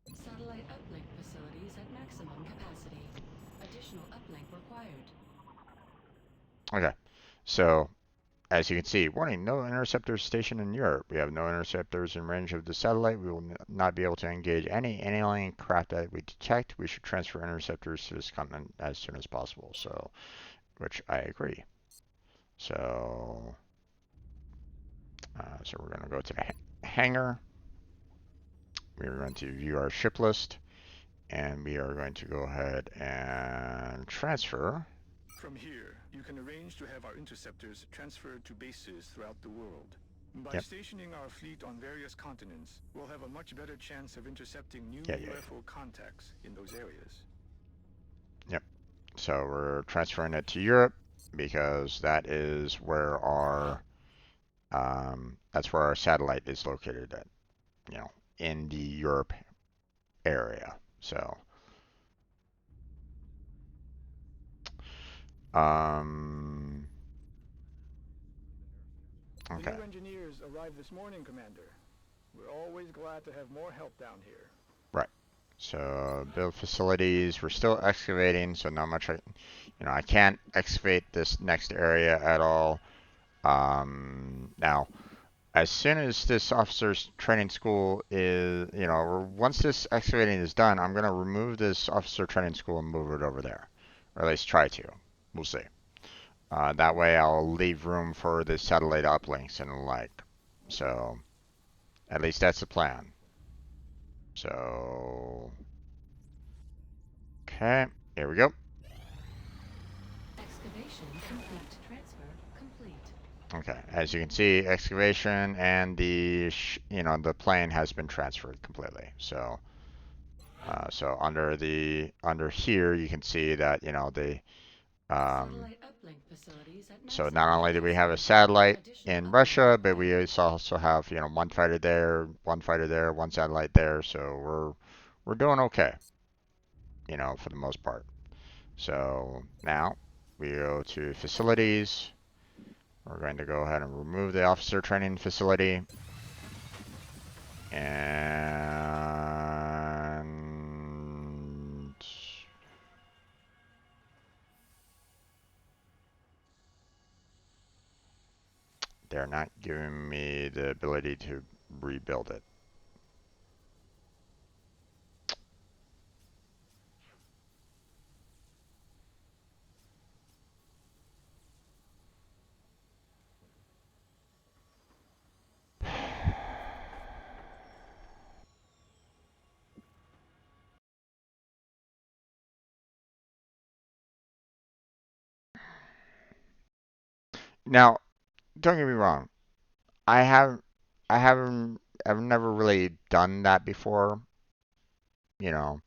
Satellite uplink facilities at maximum capacity. Additional uplink required. Okay. So, as you can see, warning, no interceptors stationed in Europe. We have no interceptors in range of the satellite. We will not be able to engage any alien craft that we detect. We should transfer interceptors to this continent as soon as possible. So, which I agree. So, so we're going to go to the hangar. We're going to view our ship list, and we are going to go ahead and transfer. From here, you can arrange to have our interceptors transferred to bases throughout the world. By Yep. stationing our fleet on various continents, we'll have a much better chance of intercepting new Yeah. UFO contacts in those areas. Yep. So we're transferring it to Europe because that is where our that's where our satellite is located at, you know, in the Europe area. So, The okay. new engineers arrived this morning, Commander. We're always glad to have more help down here. Right. So build facilities. We're still excavating, so not much. You know, I can't excavate this next area at all. Now, as soon as this officer's training school is, you know, or once this excavating is done, I'm going to remove this officer training school and move it over there. Or at least try to. We'll see. That way I'll leave room for the satellite uplinks and the like. So, at least that's the plan. So, okay, here we go. Excavation complete. Transfer complete. Okay, as you can see, excavation and the you know, the plane has been transferred completely. So, so under here you can see that, you know, the Satellite uplink facilities at so maximum not only do we have a capacity. satellite Additional in uplink Russia, but we required. also have, you know, one fighter there, one satellite there. So we're doing okay, you know, for the most part. So now we go to facilities. We're going to go ahead and remove the officer training facility. And they're not giving me the ability to rebuild it. Now, don't get me wrong. I have, I haven't, I've never really done that before, you know.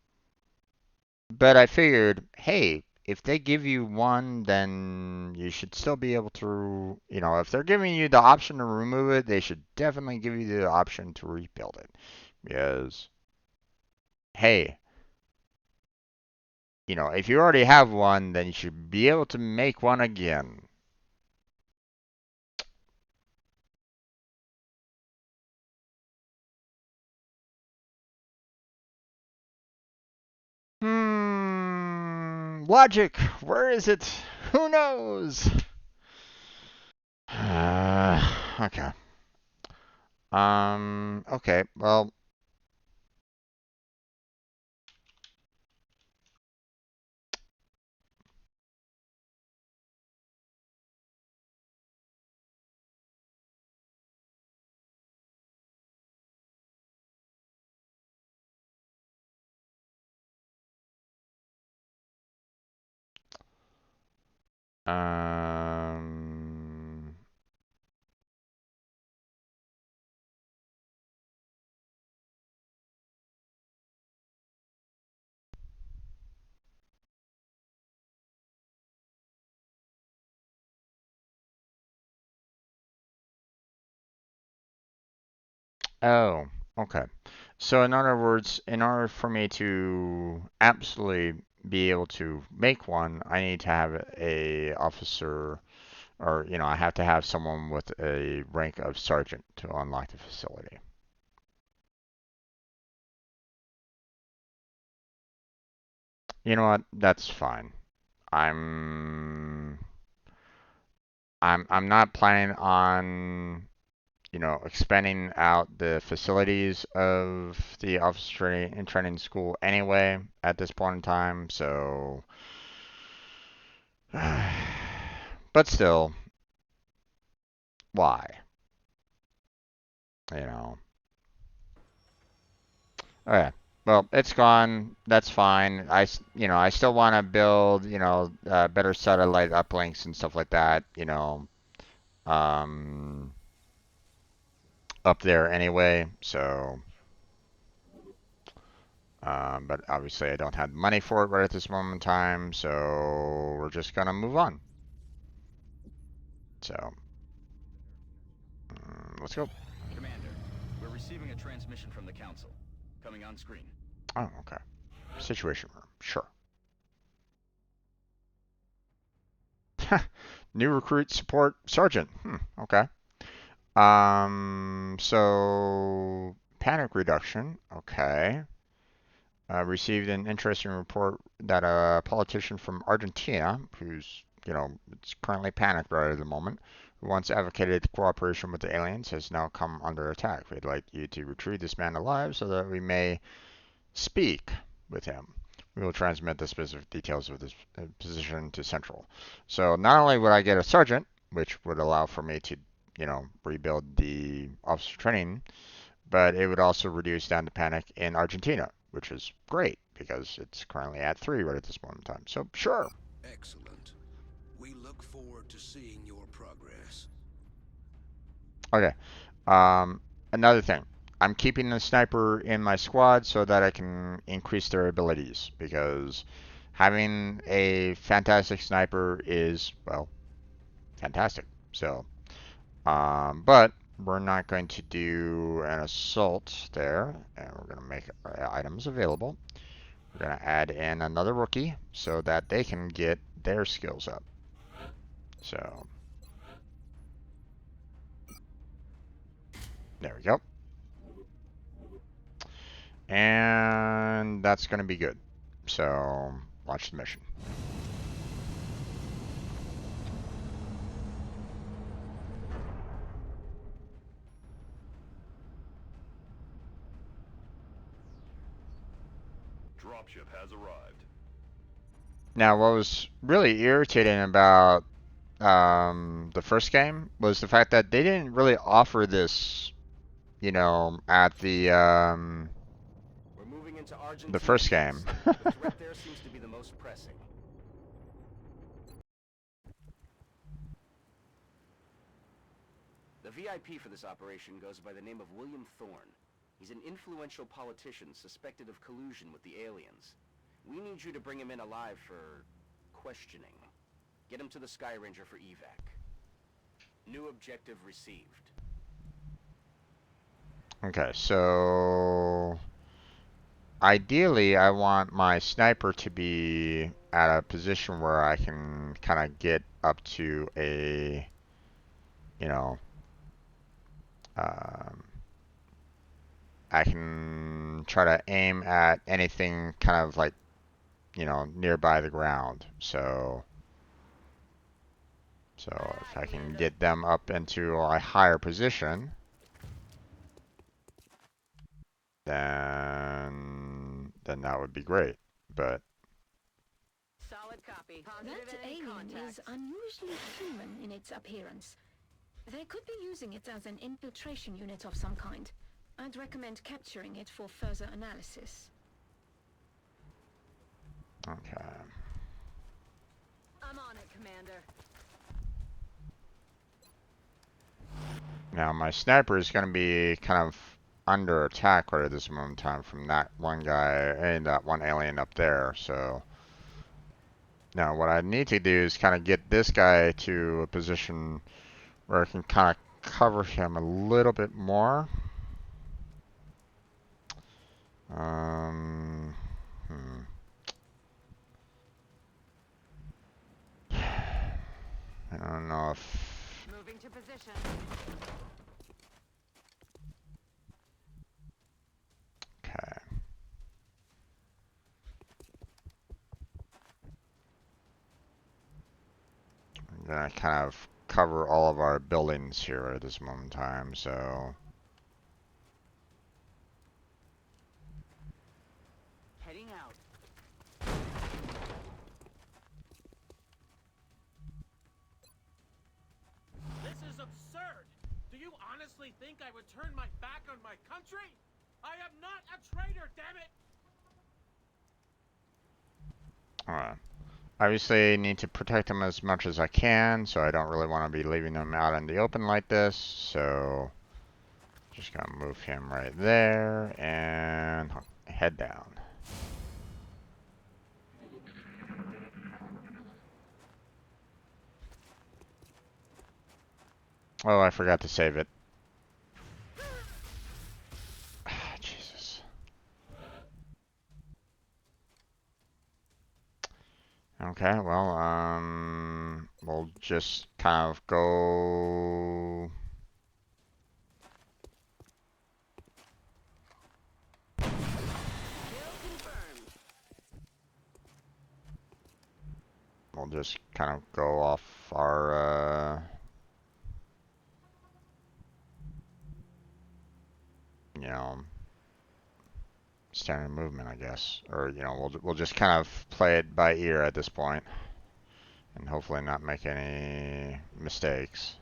But I figured, hey, if they give you one, then you should still be able to, you know, if they're giving you the option to remove it, they should definitely give you the option to rebuild it. Because, hey, you know, if you already have one, then you should be able to make one again. Logic, where is it? Who knows? Okay. Okay, well, Um, oh, okay. So in other words, in order for me to absolutely be able to make one, I need to have a officer, or I have to have someone with a rank of sergeant to unlock the facility. You know what? That's fine. I'm I'm not planning on expanding out the facilities of the officer training school anyway at this point in time. So, but still, why? You know. Okay. Well, it's gone. That's fine. I still want to build, better satellite uplinks and stuff like that, um, up there anyway. So, but obviously I don't have money for it right at this moment in time, so we're just gonna move on. So, let's go. Commander, we're receiving a transmission from the Council. Coming on screen. Oh, okay. Situation room. Sure. New recruit support sergeant. Okay. So panic reduction. Okay. Received an interesting report that a politician from Argentina, who's, it's currently panicked right at the moment, who once advocated cooperation with the aliens, has now come under attack. We'd like you to retrieve this man alive so that we may speak with him. We will transmit the specific details of this position to Central. So not only would I get a sergeant, which would allow for me to, rebuild the officer training, but it would also reduce down the panic in Argentina, which is great because it's currently at 3 right at this moment in time. So sure. Excellent. We look forward to seeing your progress. Okay. Another thing. I'm keeping the sniper in my squad so that I can increase their abilities because having a fantastic sniper is, well, fantastic. So, but we're not going to do an assault there, and we're going to make items available. We're going to add in another rookie so that they can get their skills up. So, there we go. And that's going to be good. So, launch the mission. Dropship has arrived. Now, what was really irritating about the first game was the fact that they didn't really offer this, at We're moving into Argentina. the first game. The threat there seems to be the most pressing. The VIP for this operation goes by the name of William Thorne. He's an influential politician suspected of collusion with the aliens. We need you to bring him in alive for questioning. Get him to the Sky Ranger for evac. New objective received. Okay, so ideally I want my sniper to be at a position where I can kind of get up to a, I can try to aim at anything kind of like, nearby the ground. So if I can get them up into a higher position, then that would be great. But Solid copy. That alien is unusually human in its appearance. They could be using it as an infiltration unit of some kind. I'd recommend capturing it for further analysis. okay. I'm on it, Commander. Now my sniper is going to be kind of under attack right at this moment in time from that one guy and that one alien up there. So now what I need to do is kind of get this guy to a position where I can kind of cover him a little bit more. Hmm. I don't know if... Moving to position. Okay. I'm gonna kind of cover all of our buildings here at this moment in time, so... Heading out. This is absurd! Do you honestly think I would turn my back on my country? I am not a traitor, damn it! Alright. Obviously, need to protect them as much as I can, so I don't really want to be leaving them out in the open like this, so... Just gonna move him right there, and head down. Oh, I forgot to save it. Jesus. Okay, well, we'll just kind of go... We'll just kind of go off our, you know, standard movement, I guess. Or, you know, we'll just kind of play it by ear at this point. And hopefully not make any mistakes.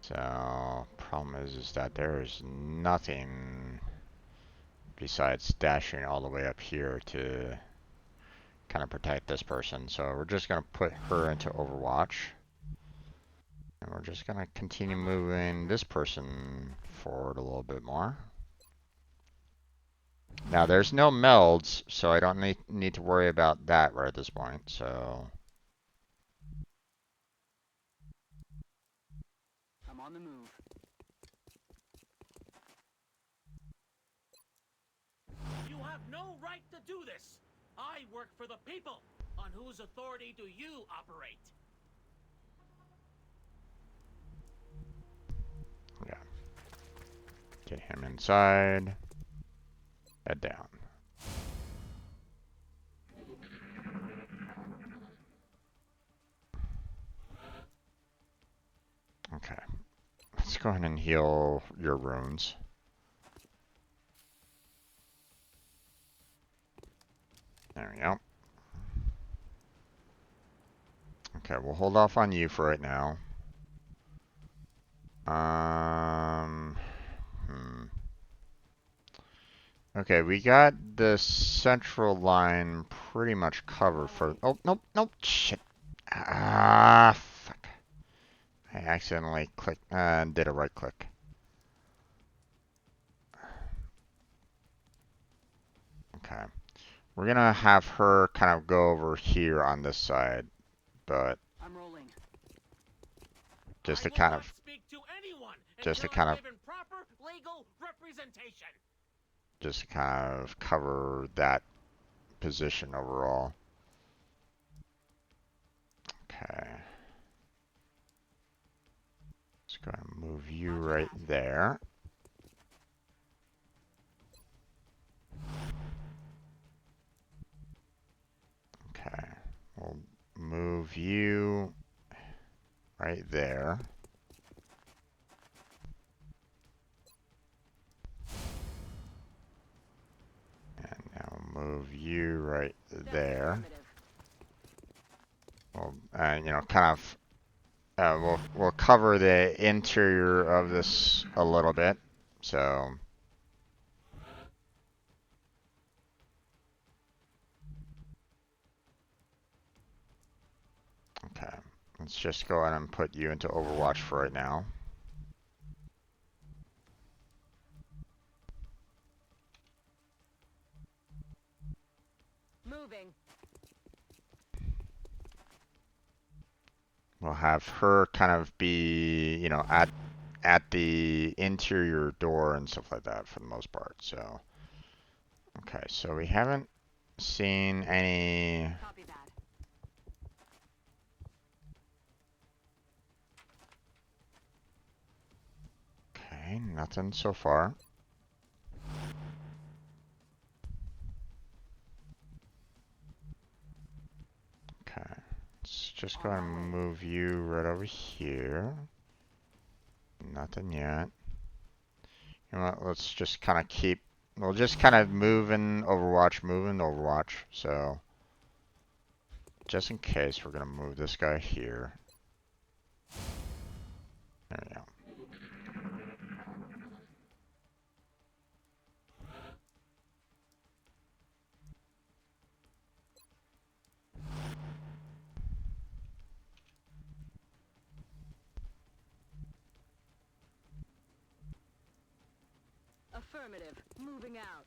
So, problem is that there is nothing besides dashing all the way up here to kind of protect this person. So we're just going to put her into Overwatch. And we're just going to continue moving this person forward a little bit more. Now there's no melds, so I don't need to worry about that right at this point, so... I'm on the move. You have no right to do this! I work for the people! On whose authority do you operate? Yeah. Get him inside. Head down. Okay. Let's go ahead and heal your wounds. There we go. Okay, we'll hold off on you for right now. Okay, we got the central line pretty much covered for... Oh, nope, nope, shit. Ah, fuck. I accidentally clicked, did a right click. Okay. We're gonna have her kind of go over here on this side, but... I'm rolling. Just to kind of... Speak to anyone Just to until kind I'm of... given proper legal representation. Just to kind of cover that position overall. Okay. Let's go ahead and move you right there. Okay. We'll move you right there. And now move you right there. Well, you know, kind of, we'll cover the interior of this a little bit. So, Okay, let's just go ahead and put you into Overwatch for right now. Moving. We'll have her kind of be, you know, at the interior door and stuff like that for the most part. So, okay, so we haven't seen any. Copy that. Okay, nothing so far. Okay, let's just go ahead and move you right over here. Nothing yet. You know what, let's just kind of keep, we'll just kind of moving Overwatch. So, just in case, we're going to move this guy here. There we go. Affirmative. Moving out.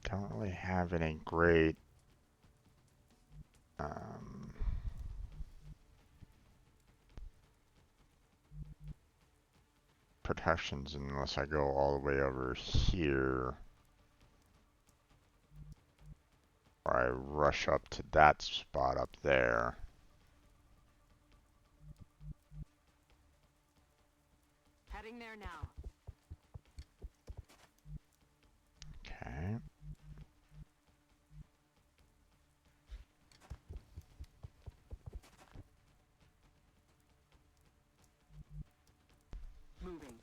Don't really have any great protections unless I go all the way over here. Or I rush up to that spot up there. Heading there now. Okay. Moving.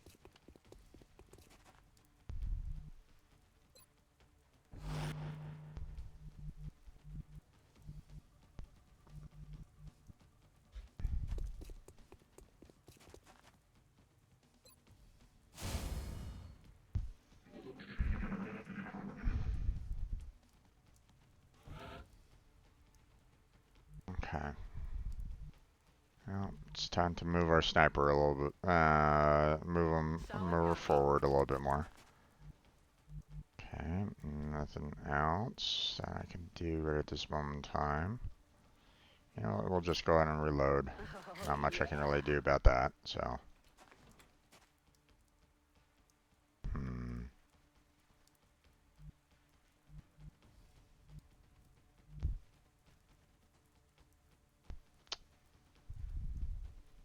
Okay. Well, it's time to move our sniper a little bit. Move her forward a little bit more. Okay, nothing else that I can do right at this moment in time. You know, we'll just go ahead and reload. Not much I can really do about that, so.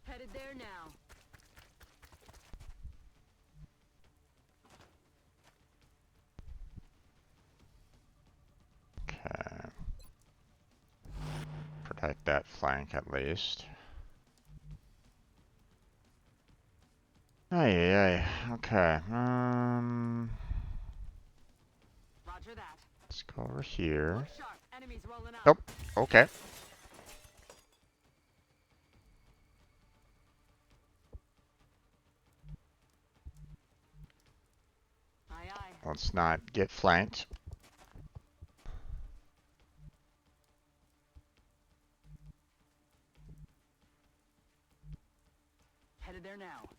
Headed there now. Okay. Protect that flank at least. Ay. Okay. Roger that. Let's go over here. Look sharp. Enemies rolling out. Nope. Okay. Aye, aye. Let's not get flanked. Headed there now.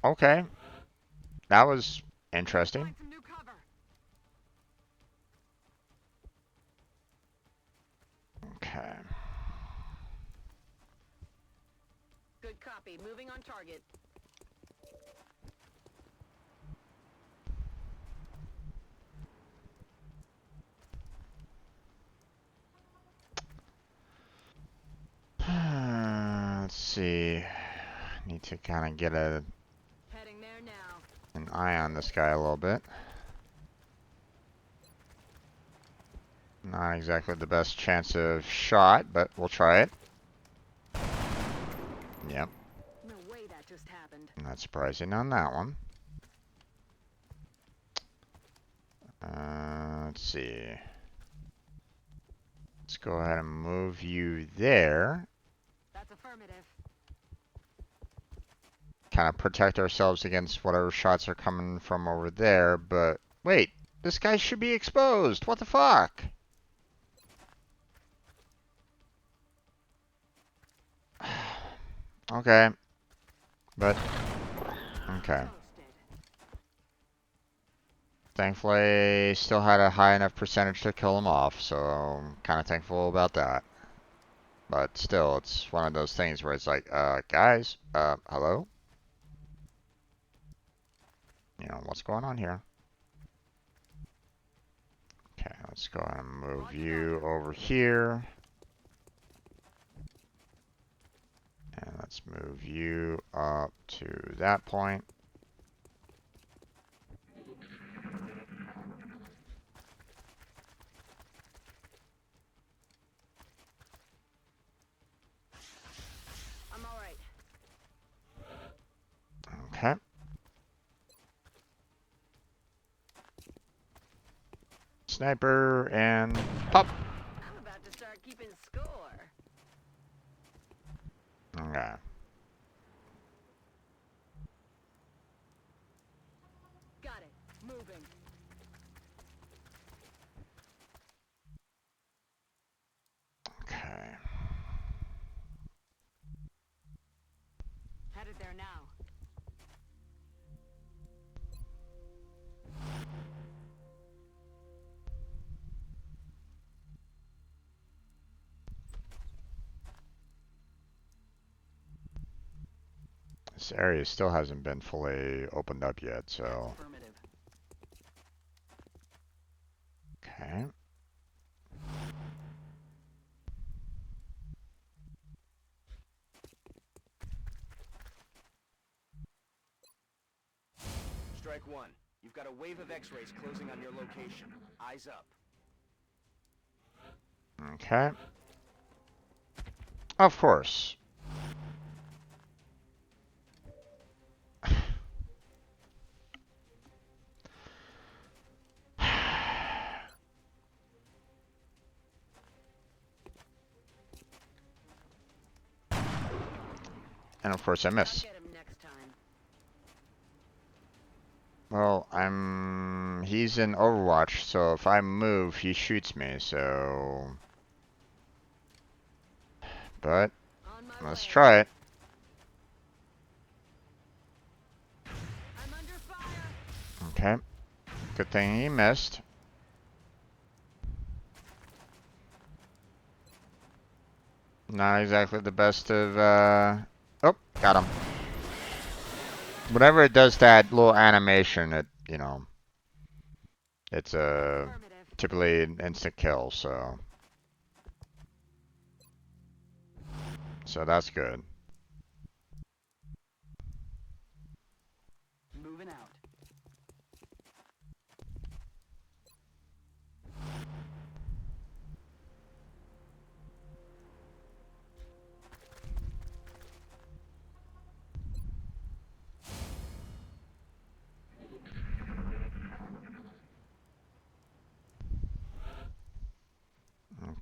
Okay. That was interesting. Find some new cover. Okay. Good copy. Moving on target. see. Need to kind of get Heading there now. an eye on this guy a little bit. Not exactly the best chance of shot, but we'll try it. Yep. No way that just happened. Not surprising on that one. Let's see. Let's go ahead and move you there. That's affirmative. Kind of protect ourselves against whatever shots are coming from over there, but wait, this guy should be exposed. What the fuck? Okay. But, okay. Thankfully, still had a high enough percentage to kill him off, so I'm kind of thankful about that. But still, it's one of those things where it's like, guys, hello? You know, what's going on here? Okay, let's go ahead and move you over here. And let's move you up to that point. I'm all right. Okay. Sniper and pop. I'm about to start keeping score. Okay. Got it. Moving. Okay. Headed there now. This area still hasn't been fully opened up yet, so. Affirmative. Okay. Strike one. You've got a wave of X-rays closing on your location. Eyes up. Okay. Of course. And of course I miss. Get him next time. Well, he's in Overwatch, so if I move, he shoots me, so. But, On my let's way. try it. I'm under fire. Okay. Good thing he missed. Not exactly the best of, oh, got him. Whenever it does that little animation, it, you know, it's typically an instant kill, so. So that's good. Moving out.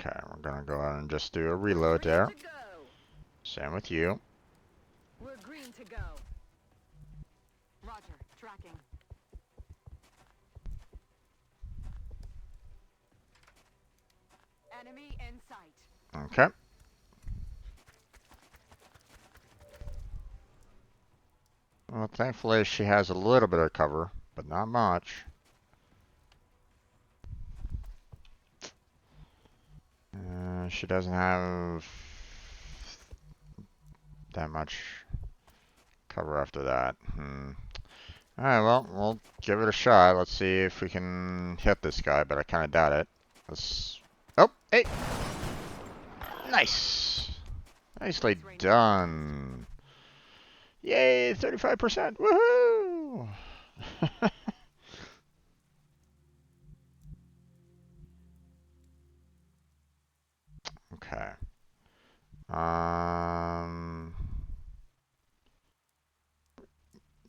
Okay, we're gonna go ahead and just do a reload there. Green to go. Same with you. We're green to go. Roger. Tracking. Enemy in sight. Okay. Well, thankfully she has a little bit of cover, but not much. She doesn't have that much cover after that. Alright, well, we'll give it a shot. Let's see if we can hit this guy, but I kind of doubt it. Let's... Oh, hey! Nice! Nicely done. Yay, 35%. Woohoo! Okay.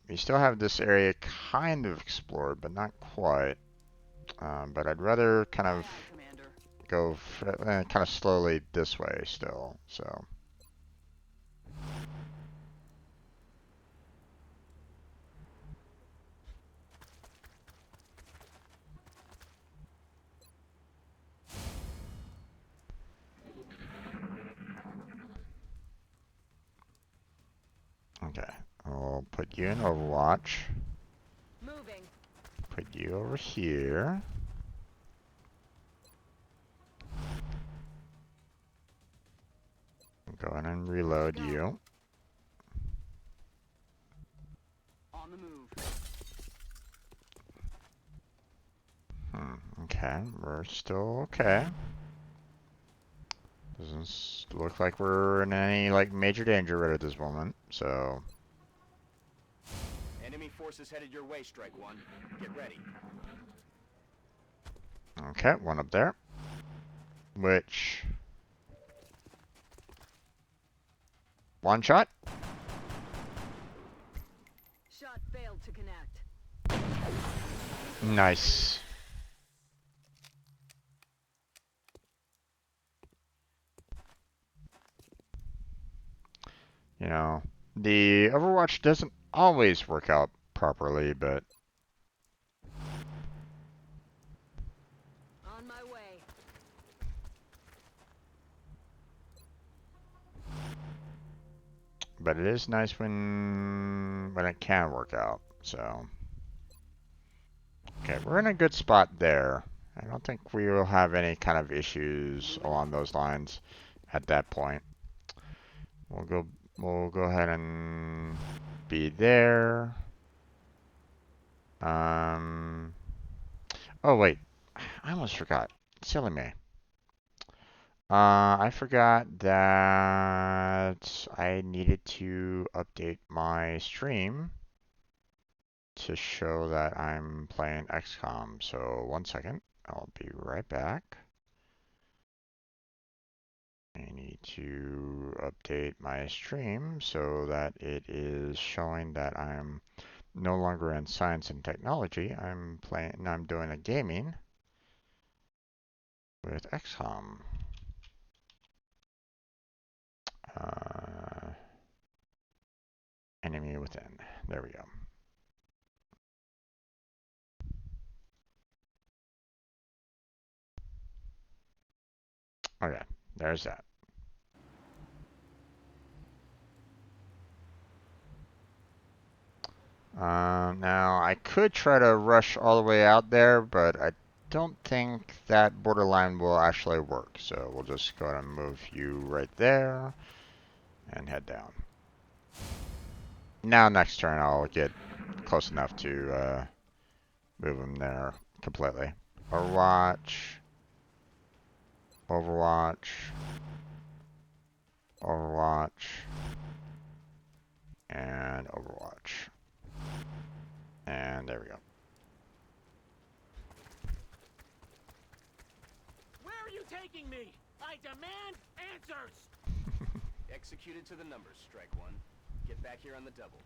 We still have this area kind of explored, but not quite. But I'd rather kind of go kind of slowly this way still, so. Okay, I'll put you in Overwatch. Moving. Put you over here. Go ahead and reload you. On the move. Okay, we're still okay. Doesn't look like we're in any like major danger right at this moment, so. Enemy forces headed your way, Strike One. Get ready. Okay, one up there. Which. One shot. Shot failed to connect. Nice. You know, the Overwatch doesn't always work out properly, but. On my way. But it is nice when it can work out, so. Okay, we're in a good spot there. I don't think we will have any kind of issues along those lines at that point. We'll go ahead and be there. Oh wait, I almost forgot. Silly me. I forgot that I needed to update my stream to show that I'm playing XCOM. So 1 second, I'll be right back. I need to update my stream so that it is showing that I'm no longer in science and technology. I'm doing a gaming with XCOM. Enemy within. There we go. Okay, there's that. Now, I could try to rush all the way out there, but I don't think that borderline will actually work. So we'll just go ahead and move you right there and head down. Now, next turn, I'll get close enough to move him there completely. Overwatch. Overwatch. Overwatch. And Overwatch. And there we go. Where are you taking me? I demand answers! Executed to the numbers, Strike One. Get back here on the double.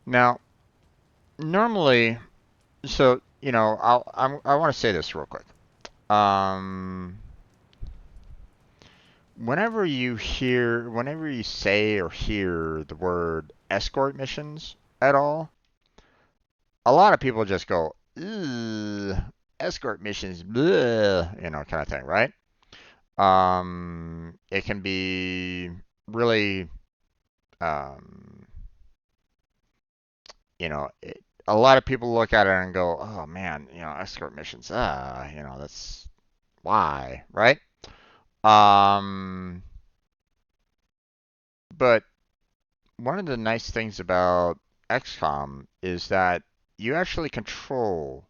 Now, normally, so, you know, I want to say this real quick. Whenever you say or hear the word escort missions at all, a lot of people just go, "Ugh, escort missions, bleh," you know, kind of thing, right? It can be really, you know, a lot of people look at it and go, "Oh man, you know, escort missions, you know, that's why, right?" But one of the nice things about XCOM is that you actually control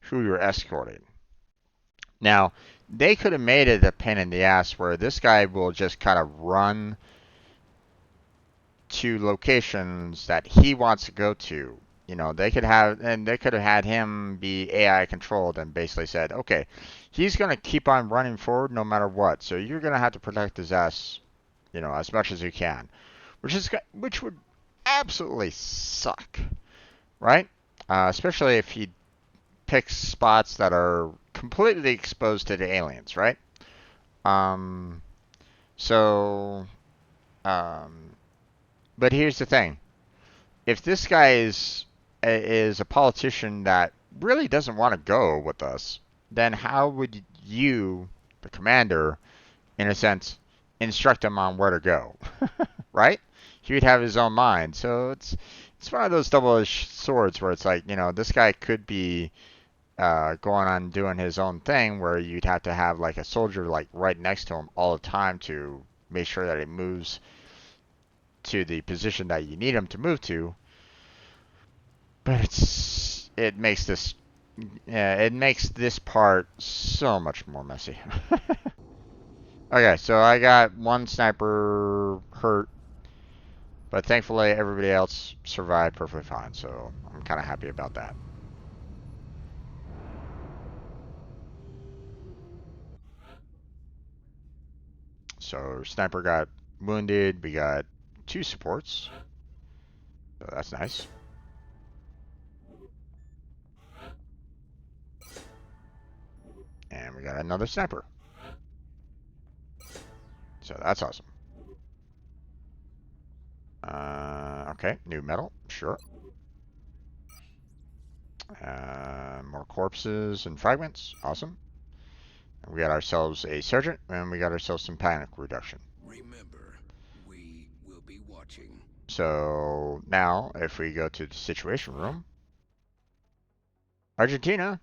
who you're escorting. Now, they could have made it a pain in the ass where this guy will just kind of run to locations that he wants to go to. You know, they could have had him be AI controlled and basically said, okay, he's going to keep on running forward no matter what. So you're going to have to protect his ass, you know, as much as you can, which would absolutely suck, right? Especially if he picks spots that are completely exposed to the aliens, right? Um, so, um, but here's the thing: if this guy is a politician that really doesn't want to go with us, then how would you, the commander, in a sense, instruct him on where to go, right? He would have his own mind. So it's one of those double-edged swords where it's like, you know, this guy could be going on doing his own thing, where you'd have to have like a soldier like right next to him all the time to make sure that he moves to the position that you need him to move to. But it makes this part so much more messy. Okay, so I got one sniper hurt, but thankfully everybody else survived perfectly fine, so I'm kind of happy about that. So sniper got wounded. We got 2 supports, so that's nice. And we got another sniper. So that's awesome. Okay, new medal, sure. More corpses and fragments, awesome. And we got ourselves a sergeant, and we got ourselves some panic reduction. Remember, we will be watching. So now, if we go to the situation room, Argentina,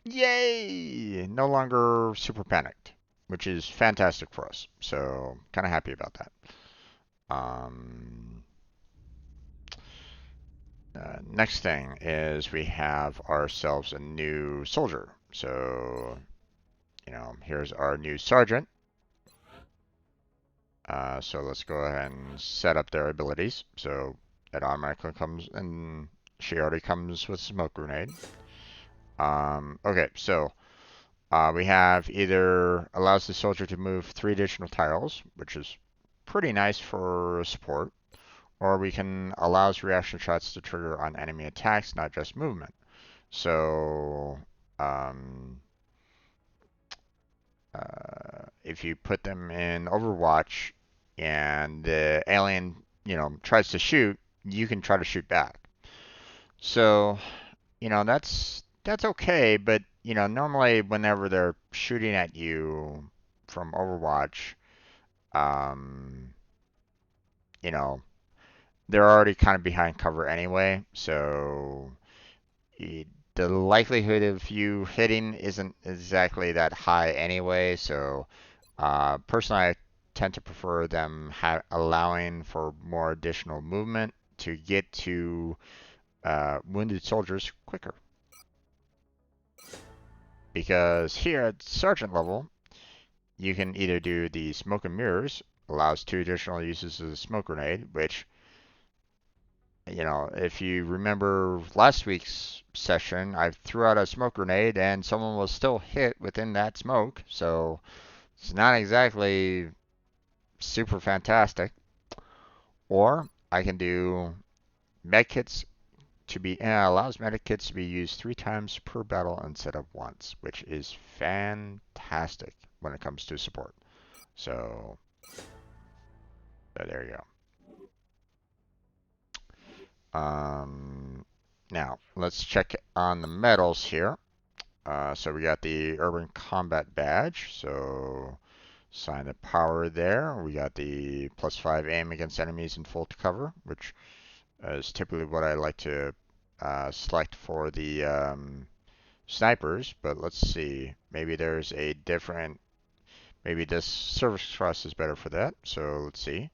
yay! No longer super panicked, which is fantastic for us. So kind of happy about that. Next thing is we have ourselves a new soldier. So, you know, here's our new sergeant. So let's go ahead and set up their abilities. So it automatically comes, and she already comes with smoke grenade. Okay, so we have either allows the soldier to move 3 additional tiles, which is pretty nice for support, or we can allows reaction shots to trigger on enemy attacks, not just movement. So if you put them in Overwatch and the alien, you know, tries to shoot, you can try to shoot back. So, you know, that's okay, but you know, normally whenever they're shooting at you from Overwatch, you know, they're already kind of behind cover anyway, so the likelihood of you hitting isn't exactly that high anyway. So personally, I tend to prefer them allowing for more additional movement to get to wounded soldiers quicker. Because here at sergeant level, you can either do the smoke and mirrors, allows 2 additional uses of the smoke grenade, which, you know, if you remember last week's session, I threw out a smoke grenade and someone was still hit within that smoke, so it's not exactly super fantastic. Or I can do medkits allows medkits to be used 3 times per battle instead of once, which is fantastic when it comes to support. So there you go. Now, let's check on the medals here. So we got the Urban Combat Badge, so sign the power there. We got the +5 aim against enemies in full cover, which is typically what I like to select for the snipers, but let's see. Maybe there's a different, maybe this service cross is better for that, so let's see.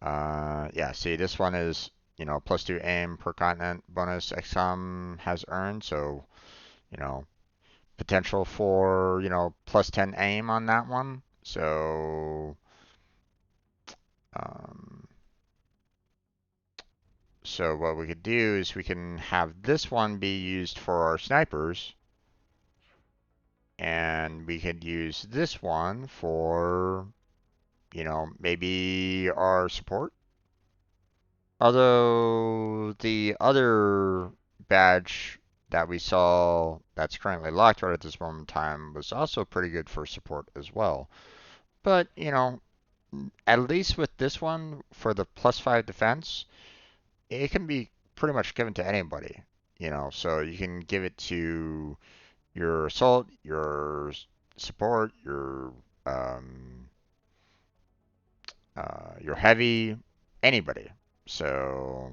Yeah, see, this one is, you know, +2 aim per continent bonus XCOM has earned, so, you know, potential for, you know, plus 10 aim on that one. So, um, so what we could do is we can have this one be used for our snipers, and we could use this one for, you know, maybe our support. Although the other badge that we saw that's currently locked right at this moment in time was also pretty good for support as well. But, you know, at least with this one for the +5 defense, it can be pretty much given to anybody, you know, so you can give it to your assault, your support, um, your heavy, anybody. So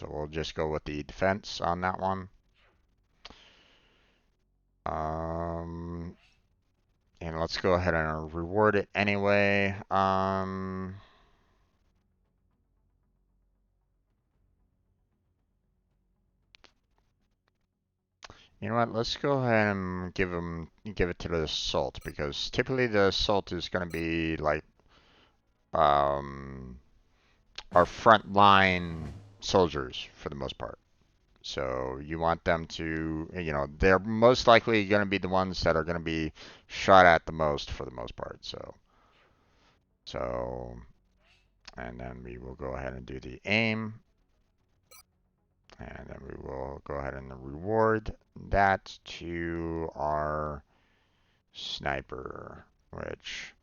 we'll just go with the defense on that one. And let's go ahead and reward it anyway. You know what? Let's go ahead and give it to the assault, because typically the assault is going to be like our front line soldiers for the most part. So you want them to, you know, they're most likely going to be the ones that are going to be shot at the most for the most part. So, and then we will go ahead and do the aim. And then we will go ahead and reward that to our sniper, which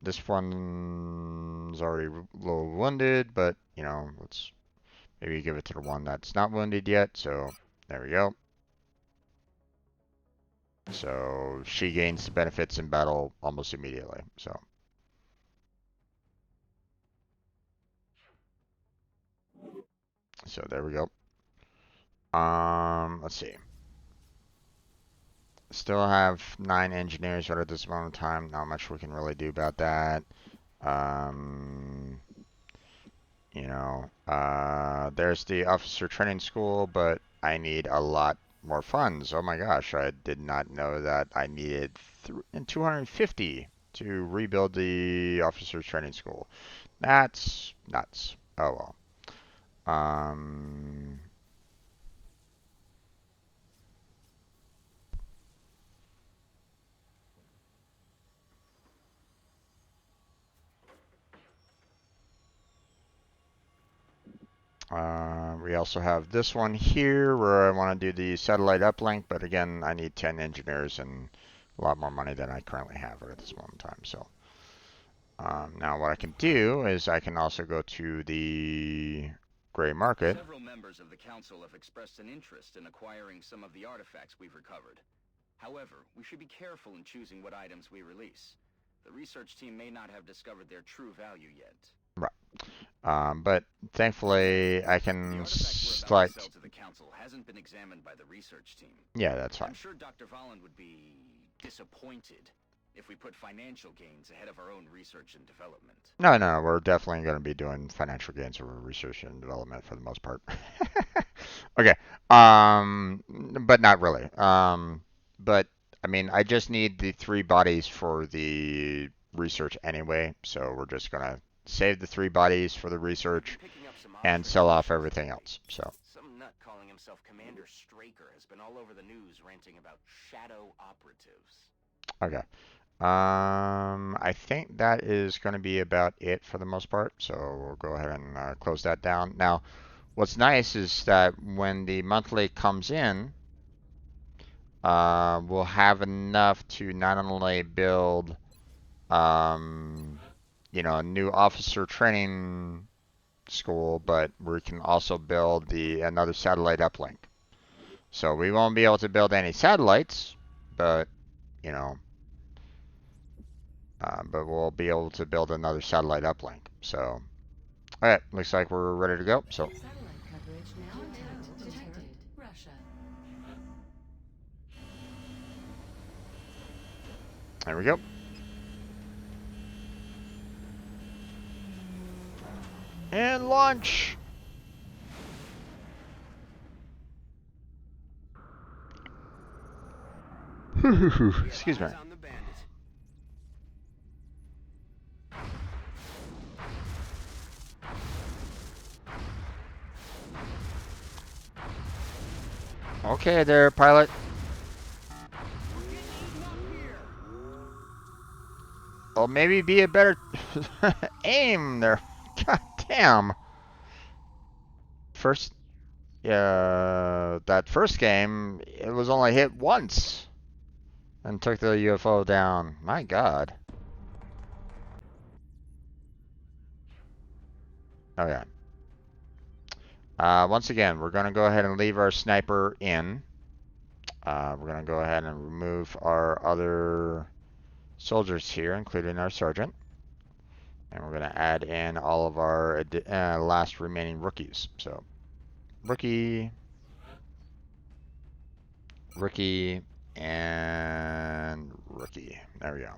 this one's already low wounded, but you know, let's maybe give it to the one that's not wounded yet. So there we go. So she gains the benefits in battle almost immediately. So there we go. Let's see. Still have 9 engineers right at this moment in time. Not much we can really do about that. You know, there's the officer training school, but I need a lot more funds. Oh my gosh, I did not know that I needed 250 to rebuild the officer training school. That's nuts. Oh well. We also have this one here where I want to do the satellite uplink, but again, I need 10 engineers and a lot more money than I currently have at this moment in time. So now what I can do is I can also go to the gray market. Several members of the council have expressed an interest in acquiring some of the artifacts we've recovered. However, we should be careful in choosing what items we release. The research team may not have discovered their true value yet. Right. But thankfully, I can select. The artifact we're about to sell to the council hasn't been examined by the research team. Yeah, that's fine. I'm sure Dr. Volland would be disappointed if we put financial gains ahead of our own research and development. No, we're definitely going to be doing financial gains over research and development for the most part. Okay. But not really. But I mean, I just need the 3 bodies for the research anyway, so we're just gonna save the 3 bodies for the research and sell off everything else. So. Some nut calling himself Commander Straker has been all over the news ranting about shadow operatives. Okay. I think that is going to be about it for the most part, so we'll go ahead and close that down. Now, what's nice is that when the monthly comes in, we'll have enough to not only build, you know, a new officer training school, but we can also build another satellite uplink. So we won't be able to build any satellites, but you know. But we'll be able to build another satellite uplink. So, alright, looks like we're ready to go. So, Satellite coverage now detected. Russia. there we go. And launch! Excuse me. On the bandit. Okay there, pilot. Well, maybe be a better aim there. God damn. First, that first game, it was only hit once and took the UFO down. My God. Okay. Once again, we're going to go ahead and leave our sniper in. We're going to go ahead and remove our other soldiers here, including our sergeant. And we're going to add in all of our last remaining rookies. So, rookie, rookie, and rookie. There we go.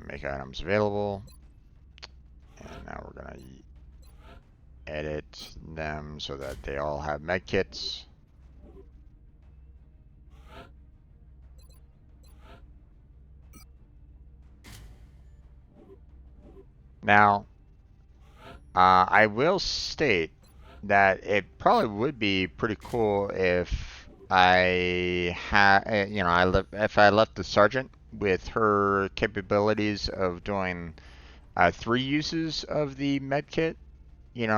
Make items available. And now we're going to edit them so that they all have medkits. Now, I will state that it probably would be pretty cool if I had, if I left the sergeant with her capabilities of doing 3 uses of the medkit, in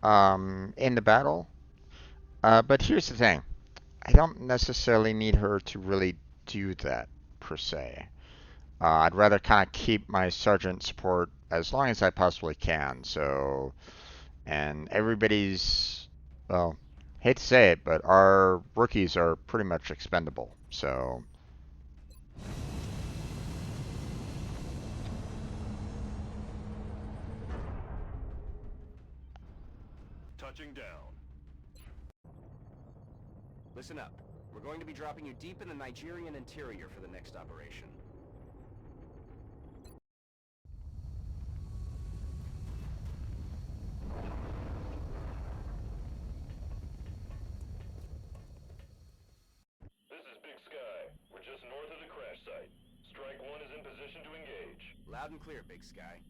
the battle. But here's the thing. I don't necessarily need her to really do that, per se. I'd rather kind of keep my sergeant support as long as I possibly can. So, and everybody's, well, hate to say it, but our rookies are pretty much expendable. So, Touching down. Listen up. We're going to be dropping you deep in the Nigerian interior for the next operation. This is Big Sky. We're just north of the crash site. Strike 1 is in position to engage. Loud and clear, Big Sky.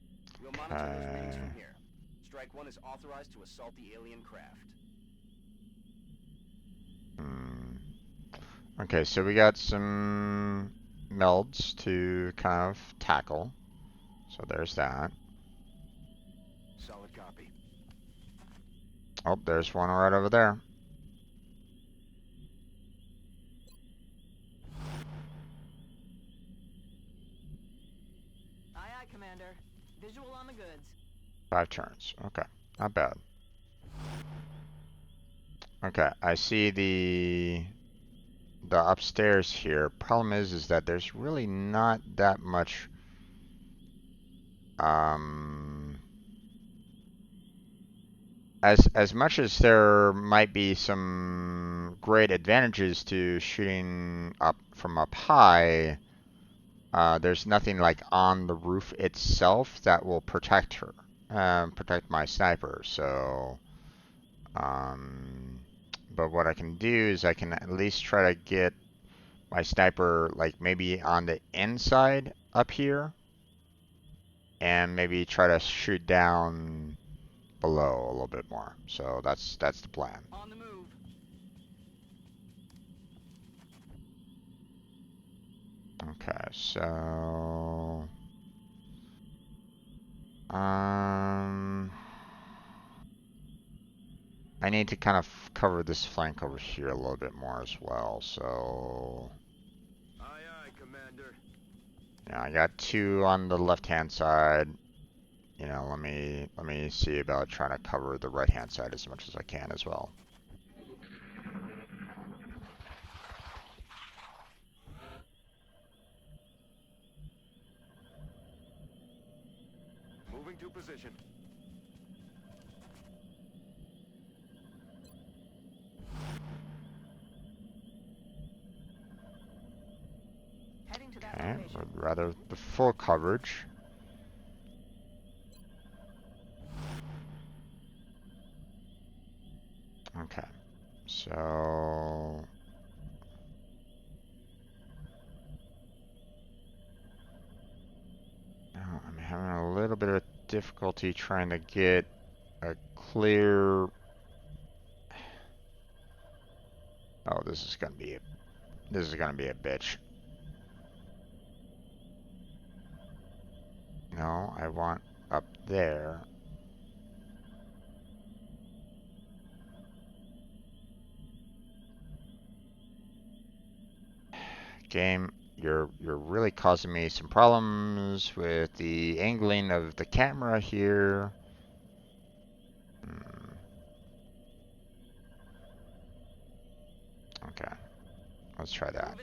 We'll monitor those readings from here. Strike 1 is authorized to assault the alien craft. Okay, so we got some melds to kind of tackle. So there's that. Solid copy. Oh, there's one right over there. Aye, aye, Commander. Visual on the goods. 5 turns. Okay, not bad. Okay, I see the upstairs here. Problem is that there's really not that much as much as there might be some great advantages to shooting up from up high, there's nothing like on the roof itself that will protect her, protect my sniper. So, but what I can do is I can at least try to get my sniper like maybe on the inside up here, and maybe try to shoot down below a little bit more. So that's the plan. On the move. Okay, so I need to kind of cover this flank over here a little bit more as well. So Aye, aye, Commander. yeah, I got 2 on the left-hand side. Let me see about trying to cover the right-hand side as much as I can as well. Moving to position. Heading to that Okay, location. or rather the full coverage. Okay, so difficulty trying to get a clear. Oh, this is gonna be a bitch. No, I want up there. Game, you're really causing me some problems with the angling of the camera here. Okay, let's try that.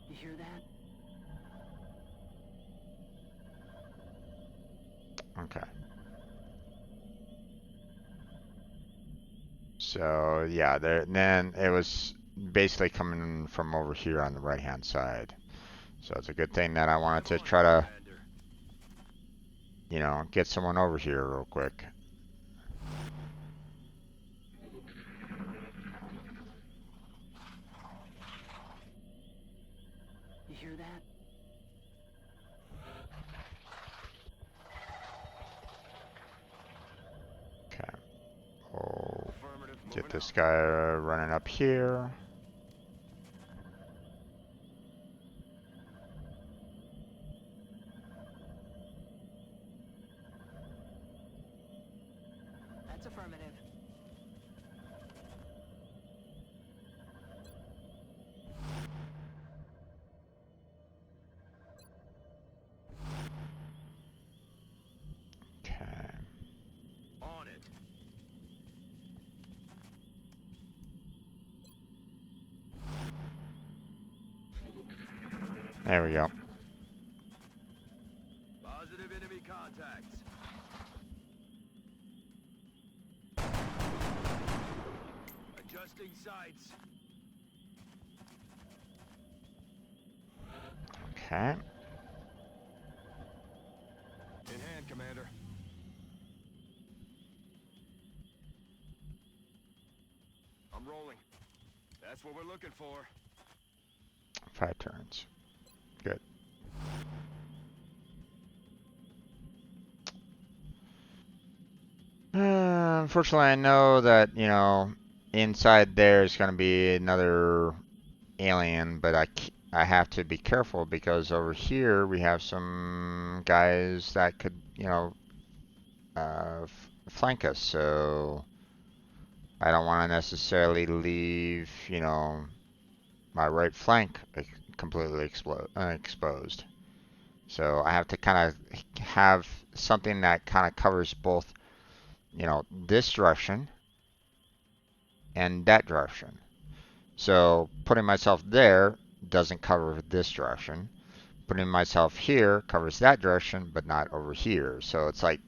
You hear that? Okay. So yeah, then it was basically coming from over here on the right hand side. So it's a good thing that I wanted to try to, you know, get someone over here real quick. You hear that? Okay. We'll get this guy running up here. That's affirmative. Okay. On it. There we go. Positive enemy contacts. Adjusting sights. Okay. In hand, Commander. I'm rolling. That's what we're looking for. 5 turns. Good. Unfortunately, I know that, you know, inside there is going to be another alien, but I have to be careful because over here we have some guys that could, you know, flank us. So I don't want to necessarily leave, you know, my right flank completely exposed. So I have to kind of have something that kind of covers both, you know, this direction and that direction. So putting myself there doesn't cover this direction. Putting myself here covers that direction, but not over here. So it's like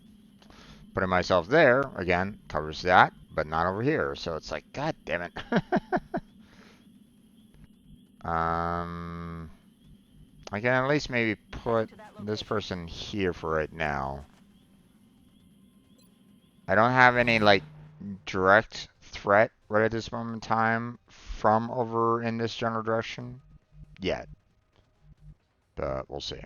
putting myself there, again, covers that, but not over here. So it's like, God damn it. I can at least maybe put this person here for right now. I don't have any, like, direct threat right at this moment in time from over in this general direction yet. But we'll see.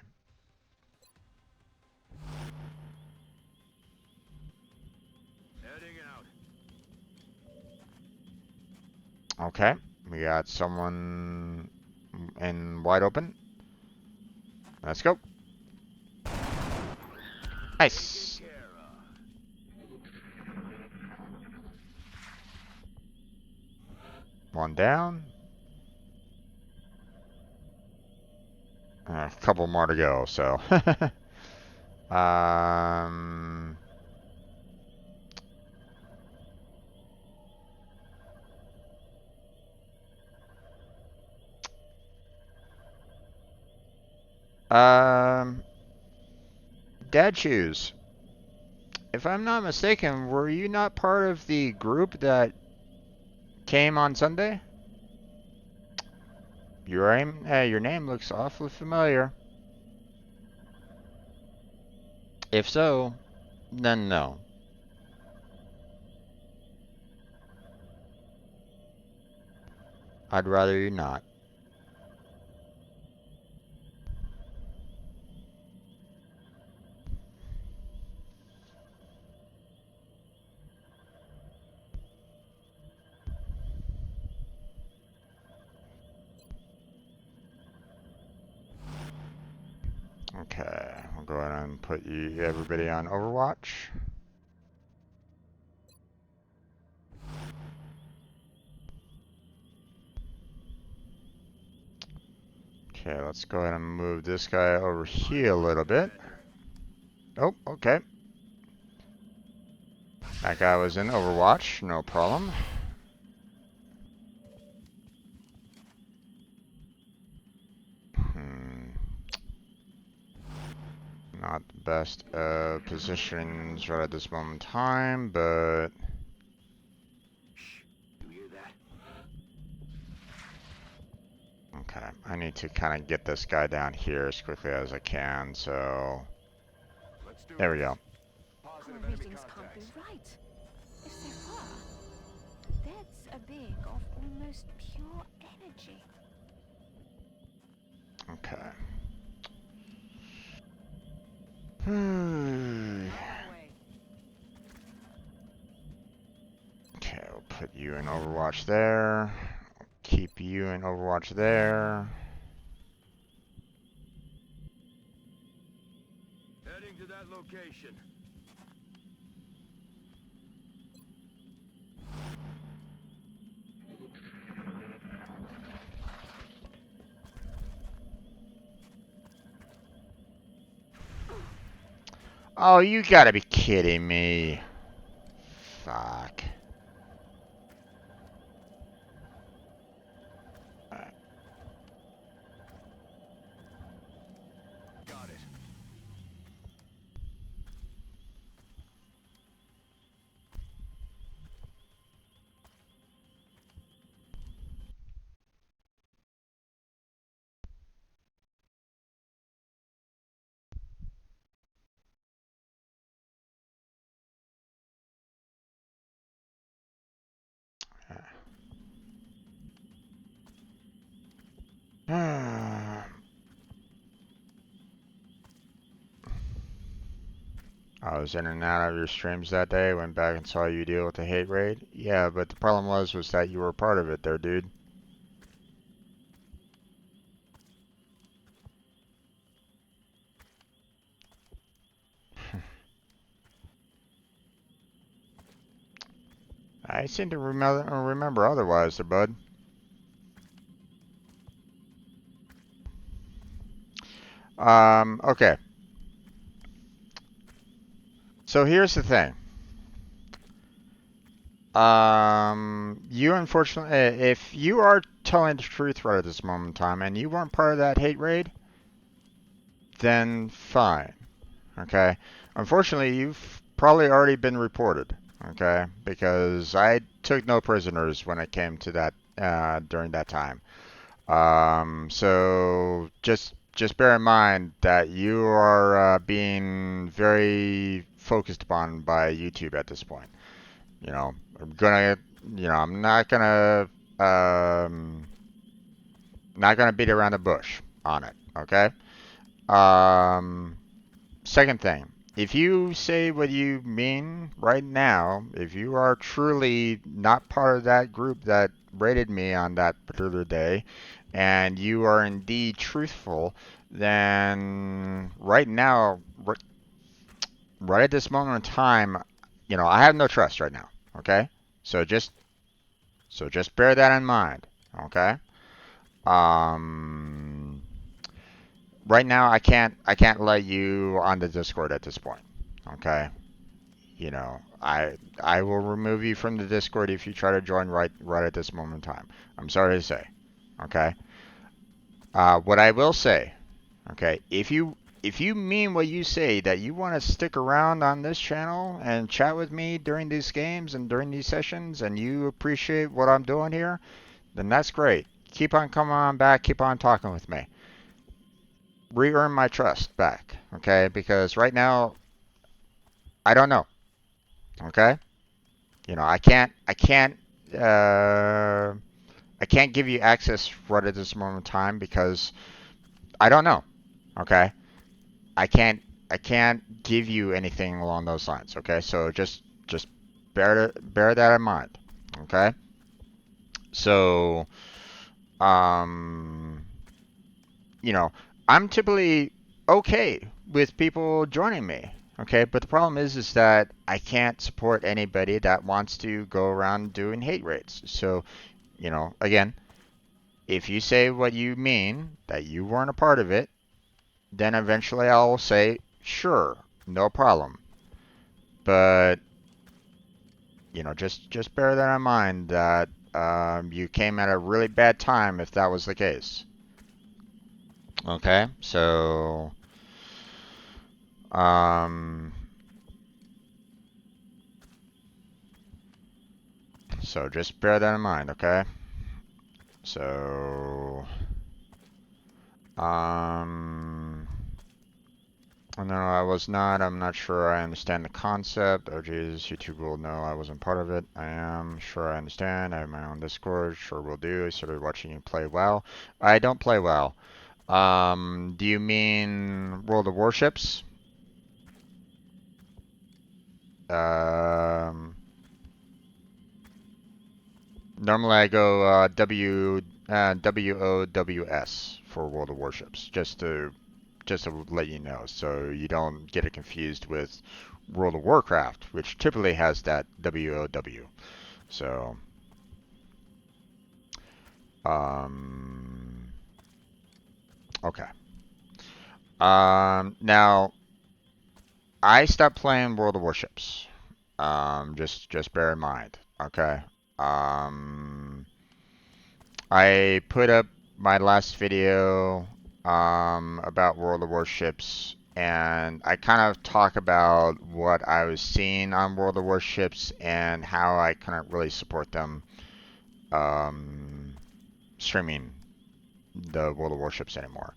Heading out. Okay, we got someone in wide open. Let's go. Nice. One down. A couple more to go, so. um, Dad Shoes. If I'm not mistaken, were you not part of the group that came on Sunday? Your name looks awfully familiar. If so, then no. I'd rather you not. Okay, we'll go ahead and put everybody on Overwatch. Okay, let's go ahead and move this guy over here a little bit. Oh, okay. That guy was in Overwatch, no problem. Not the best positions right at this moment in time, but... You hear that? Okay, I need to kind of get this guy down here as quickly as I can, so... There we go. Our readings can't be right. If they were, that's a being of almost pure energy. Okay. Okay, we'll put you in Overwatch there. Keep you in Overwatch there. Heading to that location. Oh, you gotta be kidding me. Fuck. Got it. I was in and out of your streams that day, went back and saw you deal with the hate raid. Yeah, but the problem was that you were part of it there, dude. I seem to remember otherwise there, bud. Okay. So here's the thing. You unfortunately, if you are telling the truth right at this moment in time and you weren't part of that hate raid, then fine. Okay. Unfortunately, you've probably already been reported. Okay, because I took no prisoners when it came to that during that time. So just bear in mind that you are being very focused upon by YouTube at this point. You know, I'm not gonna beat around the bush on it. Okay. Second thing, if you say what you mean right now, if you are truly not part of that group that rated me on that particular day, and you are indeed truthful, then right now, right at this moment in time, I have no trust right now. Okay, so just bear that in mind. Okay. Um, right now I can't let you on the Discord at this point. Okay. I will remove you from the Discord if you try to join right at this moment in time. I'm sorry to say. Okay. What I will say, okay, if you mean what you say, that you want to stick around on this channel and chat with me during these games and during these sessions, and you appreciate what I'm doing here, then that's great. Keep on coming on back. Keep on talking with me. Re-earn my trust back, okay? Because right now, I don't know, okay? I can't I can't give you access right at this moment in time because I don't know. Okay, I can't give you anything along those lines. Okay, so just bear that in mind. Okay, so you know, I'm typically okay with people joining me. Okay, but the problem is that I can't support anybody that wants to go around doing hate raids. So, again, if you say what you mean, that you weren't a part of it, then eventually I'll say, sure, no problem. But, just bear that in mind that you came at a really bad time if that was the case. Okay, so so just bear that in mind, okay? So no, I was not. I'm not sure I understand the concept. Oh, Jesus, YouTube will know I wasn't part of it. I am sure I understand. I have my own Discord. Sure will do. I started watching you play WoW. I don't play WoW. Do you mean World of Warships? Normally I go WOWS for World of Warships, just to let you know, so you don't get it confused with World of Warcraft, which typically has that WOW. So, okay. Now I stopped playing World of Warships. Just bear in mind, okay. I put up my last video about World of Warships, and I kind of talk about what I was seeing on World of Warships and how I couldn't really support them streaming the World of Warships anymore.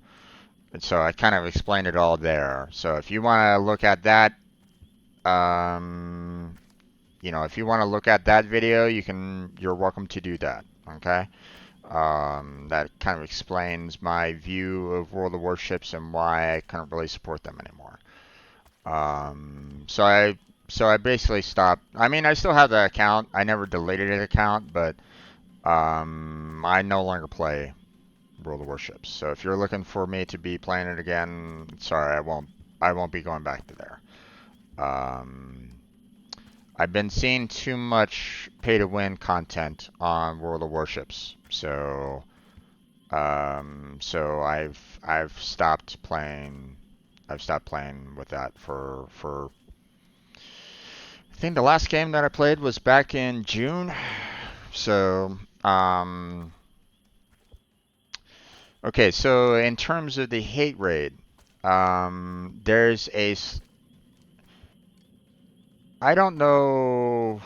And so I kind of explained it all there. So if you want to look at that, if you want to look at that video, you're welcome to do that. Okay. That kind of explains my view of World of Warships and why I can't really support them anymore. So I basically stopped. I mean, I still have the account. I never deleted the account, but I no longer play World of Warships. So if you're looking for me to be playing it again, sorry, I won't be going back to there. I've been seeing too much pay-to-win content on World of Warships, so I've stopped playing. I've stopped playing with that for. I think the last game that I played was back in June. So okay. So in terms of the hate raid, there's a. I don't know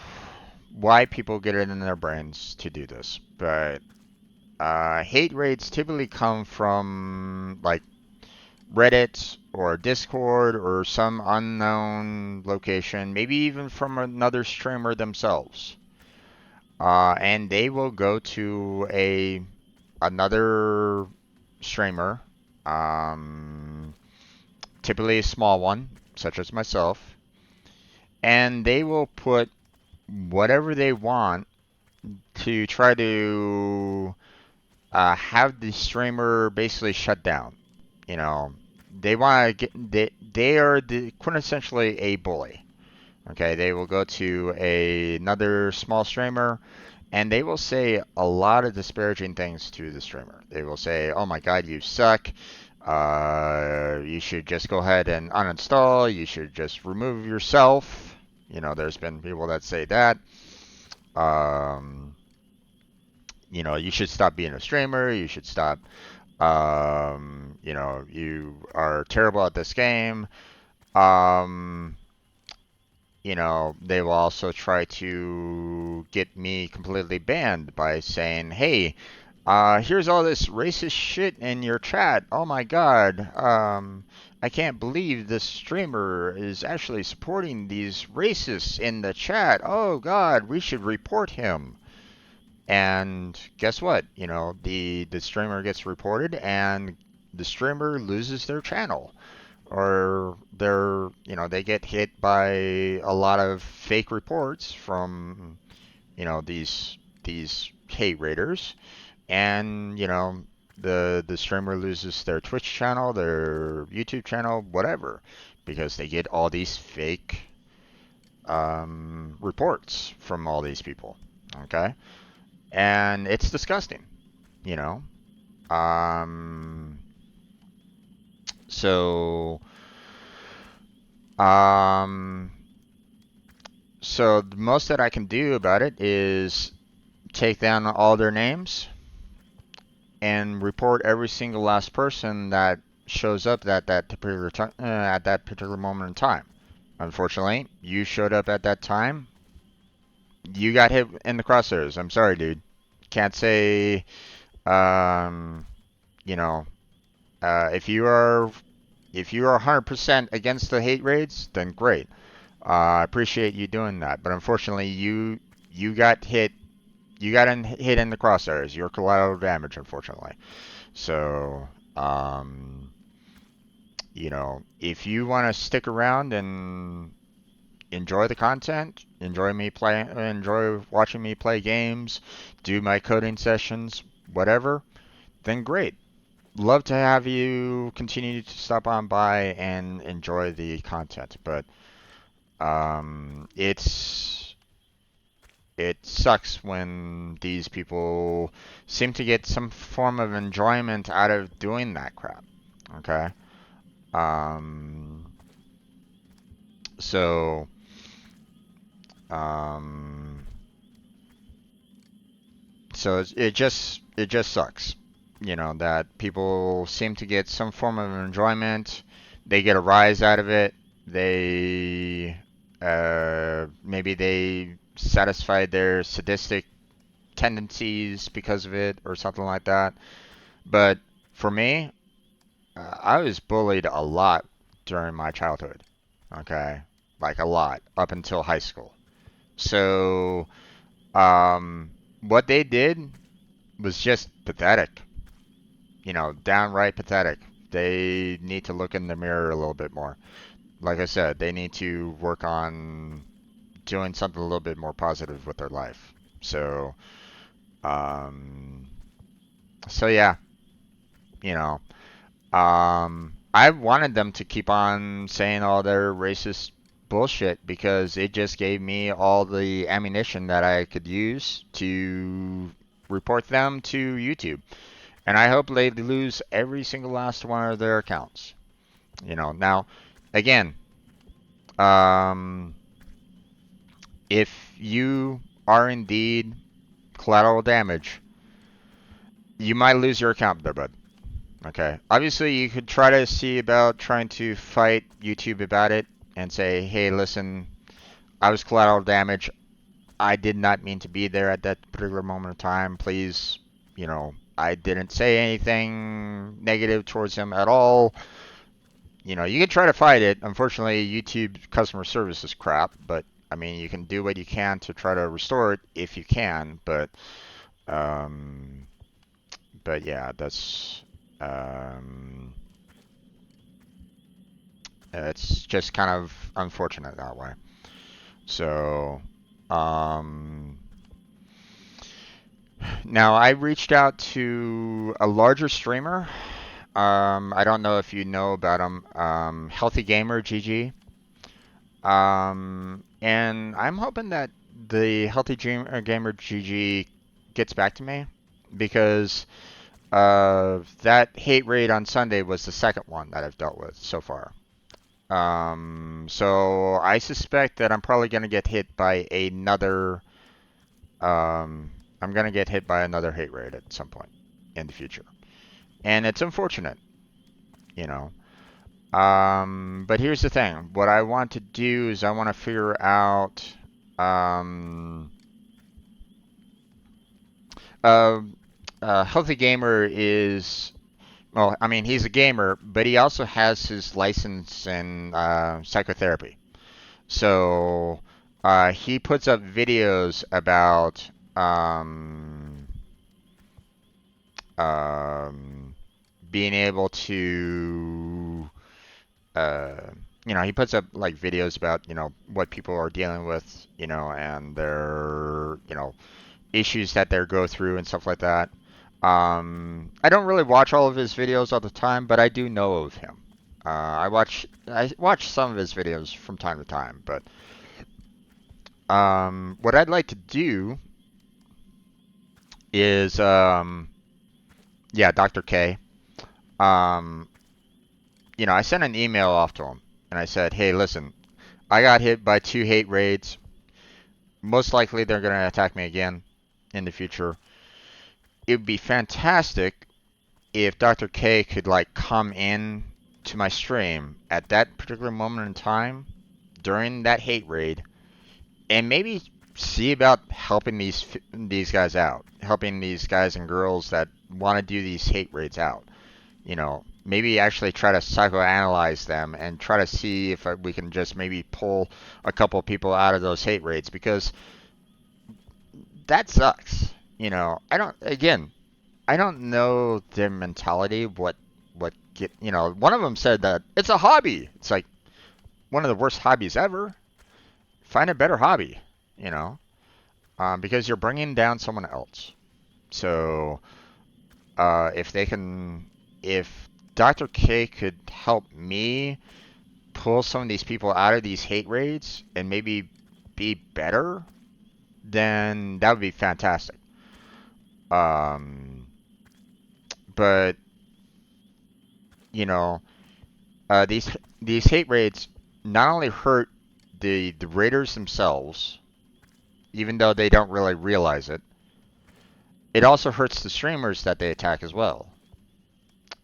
why people get it in their brains to do this, but hate raids typically come from like Reddit or Discord or some unknown location, maybe even from another streamer themselves. And they will go to another streamer, typically a small one, such as myself, and they will put whatever they want to try to have the streamer basically shut down. They want to get they are quintessentially a bully. Okay, they will go to another small streamer and they will say a lot of disparaging things to the streamer. They will say, "Oh my God, you suck. You should just go ahead and uninstall. You should just remove yourself." There's been people that say that. You should stop being a streamer. You should stop. You are terrible at this game. They will also try to get me completely banned by saying, "Hey, here's all this racist shit in your chat. Oh my God. I can't believe this streamer is actually supporting these racists in the chat. Oh God, we should report him." And guess what? You know, the streamer gets reported and the streamer loses their channel, or they get hit by a lot of fake reports from, these hate raiders, and the streamer loses their Twitch channel, their YouTube channel, whatever, because they get all these fake reports from all these people. Okay, and it's disgusting, you know. Um, so, um, so the most that I can do about it is take down all their names and report every single last person that shows up at that particular time, at that particular moment in time. Unfortunately, you showed up at that time. You got hit in the crosshairs. I'm sorry, dude. Can't say, um, you know, if you are 100% against the hate raids, then great. I appreciate you doing that. But unfortunately, you got hit. You got hit in the crosshairs. You're collateral damage, unfortunately. So, if you want to stick around and enjoy the content, enjoy watching me play games, do my coding sessions, whatever, then great. Love to have you continue to stop on by and enjoy the content, but it sucks when these people seem to get some form of enjoyment out of doing that crap. Okay? Um, so, um, it just sucks, that people seem to get some form of enjoyment. They get a rise out of it. Maybe they satisfy their sadistic tendencies because of it or something like that. But for me, I was bullied a lot during my childhood. Okay, like a lot up until high school. So, what they did was just pathetic. Downright pathetic. They need to look in the mirror a little bit more. Like I said, they need to work on doing something a little bit more positive with their life. So, um, so yeah, you know, I wanted them to keep on saying all their racist bullshit because it just gave me all the ammunition that I could use to report them to YouTube. And I hope they lose every single last one of their accounts. Now, again, if you are indeed collateral damage, you might lose your account there, bud. Okay. Obviously, you could try to see about trying to fight YouTube about it and say, hey, listen, I was collateral damage. I did not mean to be there at that particular moment of time. Please, I didn't say anything negative towards him at all. You can try to fight it. Unfortunately, YouTube customer service is crap, but I mean, you can do what you can to try to restore it if you can, um, but yeah, it's just kind of unfortunate that way. So, now I reached out to a larger streamer. I don't know if you know about him, Healthy Gamer GG. And I'm hoping that the Gamer GG gets back to me because that hate raid on Sunday was the second one that I've dealt with so far. So I suspect that I'm probably going to get hit by another. I'm going to get hit by another hate raid at some point in the future, and it's unfortunate, you know. But here's the thing. What I want to do is I want to figure out. Healthy Gamer is. Well, I mean, he's a gamer, but he also has his license in psychotherapy. So he puts up videos about um, being able to, uh, he puts up like videos about, what people are dealing with, and their, issues that they go through and stuff like that. I don't really watch all of his videos all the time, but I do know of him. I watch some of his videos from time to time, but what I'd like to do is, yeah, Dr. K. Um, I sent an email off to him, and I said, hey, listen, I got hit by 2 hate raids. Most likely they're going to attack me again in the future. It would be fantastic if Dr. K could, like, come in to my stream at that particular moment in time during that hate raid and maybe see about helping these guys out, helping these guys and girls that want to do these hate raids out. Maybe actually try to psychoanalyze them and try to see if we can just maybe pull a couple of people out of those hate raids, because that sucks. I don't know their mentality, one of them said that it's a hobby. It's like one of the worst hobbies ever. Find a better hobby, because you're bringing down someone else. So, if Dr. K could help me pull some of these people out of these hate raids and maybe be better, then that would be fantastic. But these hate raids not only hurt the raiders themselves, even though they don't really realize it. It also hurts the streamers that they attack as well.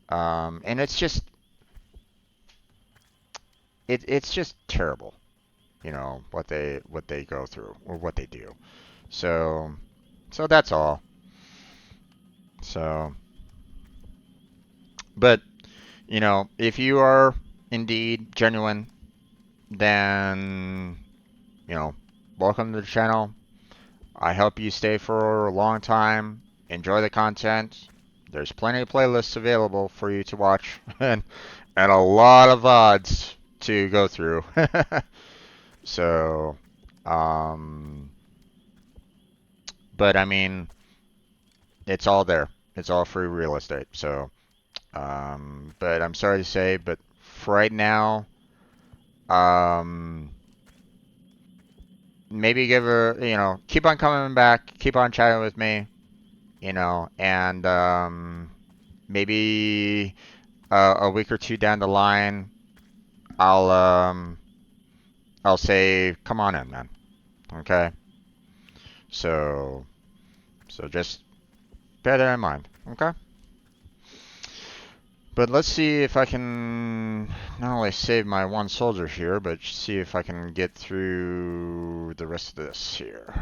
And it's just terrible, what they go through or what they do. So that's all. So, but if you are indeed genuine, then welcome to the channel. I hope you stay for a long time. Enjoy the content. There's plenty of playlists available for you to watch, and a lot of VODs to go through. So, but I mean, it's all there. It's all free real estate. So, but I'm sorry to say, but for right now, maybe keep on coming back, keep on chatting with me, and maybe a week or two down the line, I'll say, come on in, man. Okay? So just bear that in mind. Okay? But let's see if I can not only save my one soldier here, but see if I can get through the rest of this here.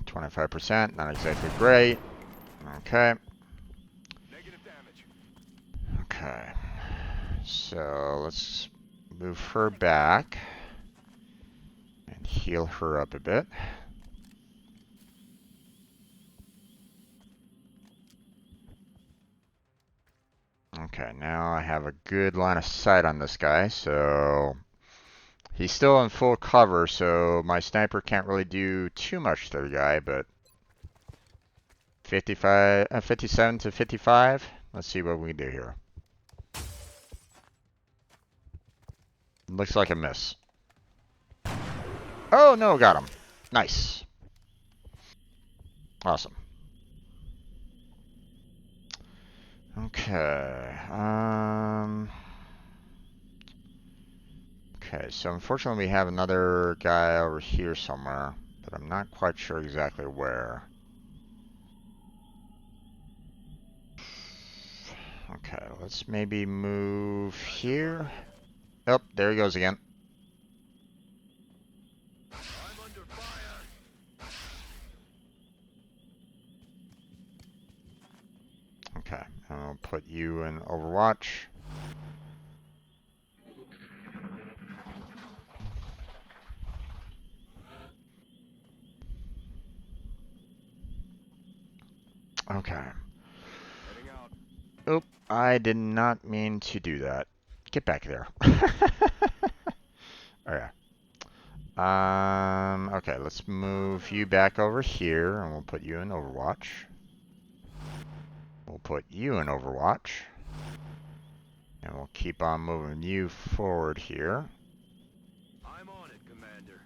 25%, not exactly great. Okay. Okay. So let's move her back and heal her up a bit. Okay, now I have a good line of sight on this guy, so he's still in full cover, so my sniper can't really do too much to the guy, but 57 to 55. Let's see what we can do here. Looks like a miss. Oh, no, got him. Nice. Awesome. Okay. Okay, so unfortunately we have another guy over here somewhere, but I'm not quite sure exactly where. Okay, let's maybe move here. Oh, there he goes again. Okay, I'll put you in Overwatch. Okay. Heading out. Oop, I did not mean to do that. Get back there. Okay. Okay, let's move you back over here, and we'll put you in Overwatch. We'll put you in Overwatch. And we'll keep on moving you forward here. I'm on it, Commander.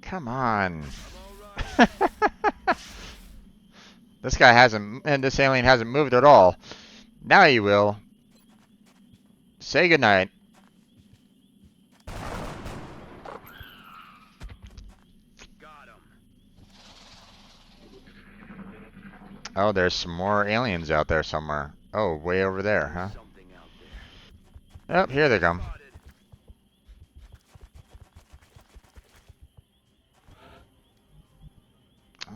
Come on. I'm all right. This guy hasn't, and this alien hasn't moved at all. Now you will. Say goodnight. Got him. Oh, there's some more aliens out there somewhere. Oh, way over there, huh? Something out there. Oh, here they come. Spotted.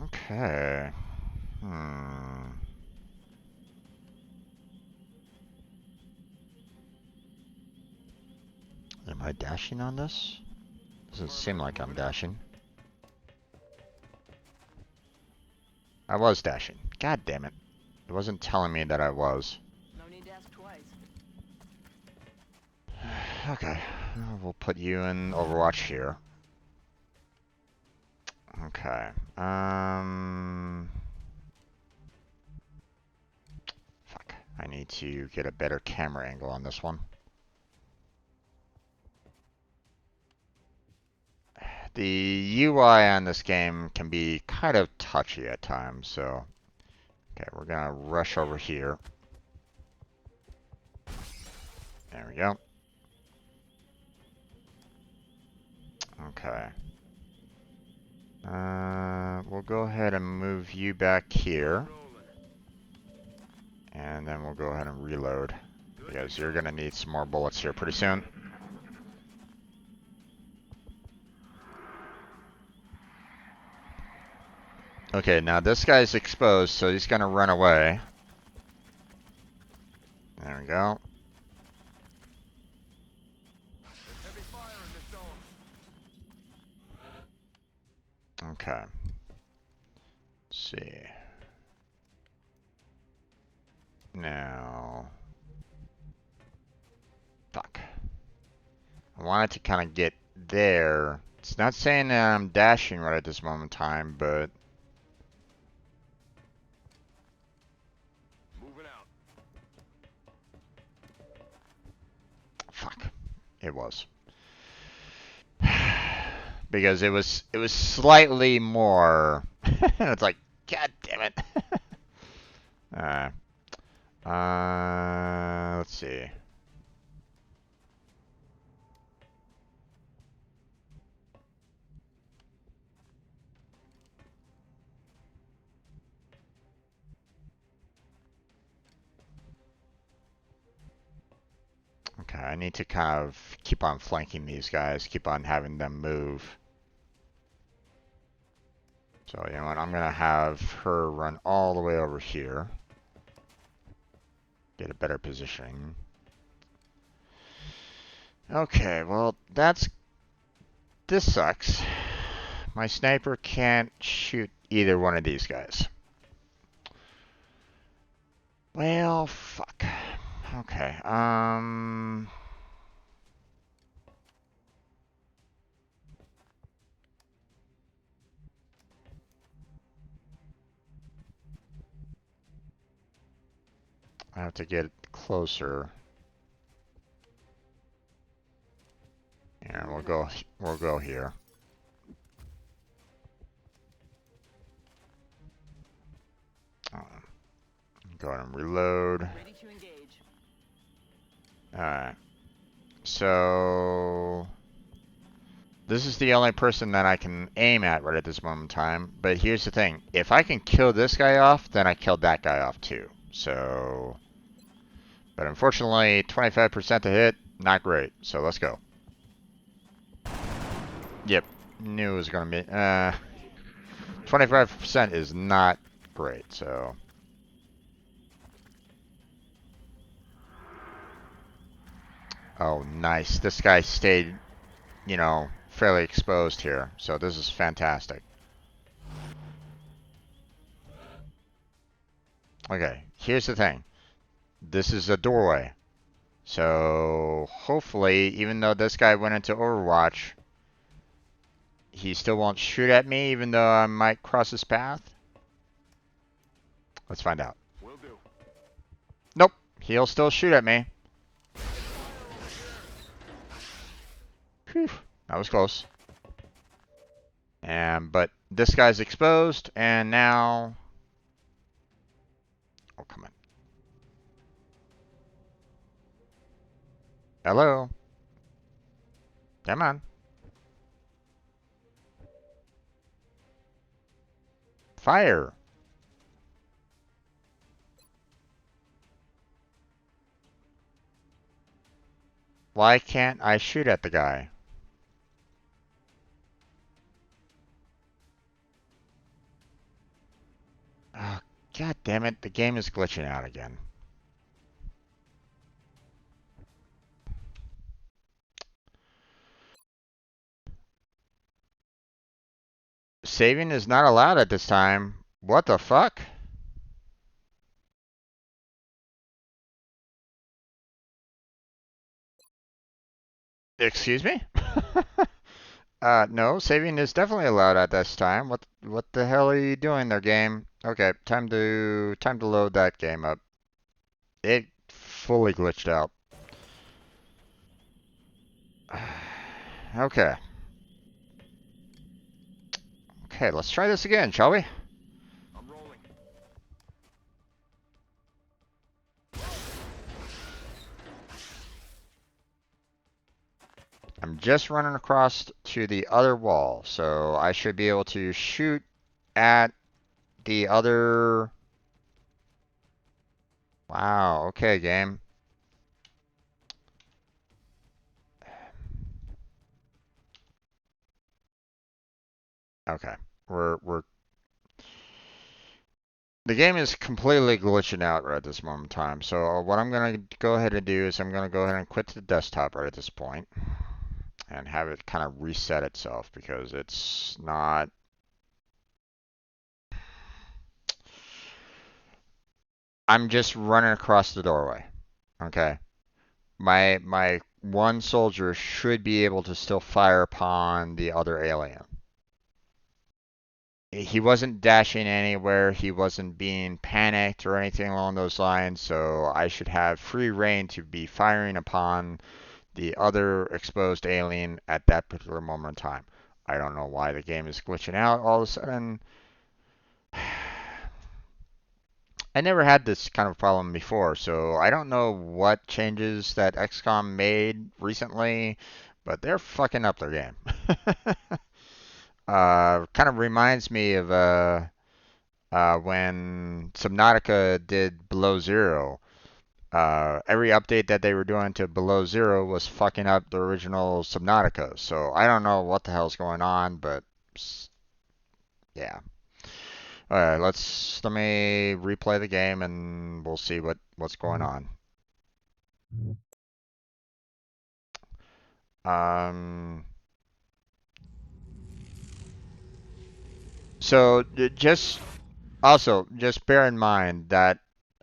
Okay. Am I dashing on this? Doesn't seem like I'm dashing. I was dashing. God damn it. It wasn't telling me that I was. No need to ask twice. Okay. We'll put you in Overwatch here. Okay. Fuck. I need to get a better camera angle on this one. The UI on this game can be kind of touchy at times, so... Okay, we're gonna rush over here. There we go. Okay. We'll go ahead and move you back here. And then we'll go ahead and reload. Because you're gonna need some more bullets here pretty soon. Okay, now this guy's exposed, so he's gonna run away. There we go. There's heavy fire in this zone. Okay. Let's see. Now. Fuck. I wanted to kind of get there. It's not saying that I'm dashing right at this moment in time, but... Moving out. Fuck. It was. Because it was slightly more. It's like, god damn it. Let's see. Okay, I need to kind of keep on flanking these guys, keep on having them move. So, you know what, I'm gonna have her run all the way over here. Get a better positioning. Okay, well, this sucks. My sniper can't shoot either one of these guys. Well, fuck. Okay, I have to get closer. And we'll go here. Go ahead and reload. Ready to engage. Alright. So... This is the only person that I can aim at right at this moment in time. But here's the thing. If I can kill this guy off, then I killed that guy off too. So... But unfortunately, 25% to hit, not great. So let's go. Yep. Knew it was going to be... 25% is not great, so... Oh, nice. This guy stayed, you know, fairly exposed here. So this is fantastic. Okay, here's the thing. This is a doorway. So hopefully, even though this guy went into Overwatch, he still won't shoot at me, even though I might cross his path. Let's find out. Will do. Nope, he'll still shoot at me. Whew, that was close. But this guy's exposed, and now... Oh, come on. Hello? Come on. Fire. Why can't I shoot at the guy? Oh, God damn it, the game is glitching out again. Saving is not allowed at this time. What the fuck? Excuse me? No, saving is definitely allowed at this time. What the hell are you doing there, game? Okay, time to load that game up. It fully glitched out. Okay. Okay, let's try this again, shall we? I'm rolling. I'm just running across to the other wall, so I should be able to shoot at the other... Wow, okay, game. Okay, we're... The game is completely glitching out right at this moment in time, so what I'm going to go ahead and do is I'm going to go ahead and quit the desktop right at this point and have it kind of reset itself because it's not... I'm just running across the doorway, okay? My one soldier should be able to still fire upon the other alien. He wasn't dashing anywhere, he wasn't being panicked or anything along those lines, so I should have free reign to be firing upon the other exposed alien at that particular moment in time. I don't know why the game is glitching out all of a sudden. I never had this kind of problem before, so I don't know what changes that XCOM made recently, but they're fucking up their game. Kind of reminds me of when Subnautica did Below Zero. Every update that they were doing to Below Zero was fucking up the original Subnautica. So I don't know what the hell's going on, but yeah. Alright, let me replay the game and we'll see what's going on. So just bear in mind that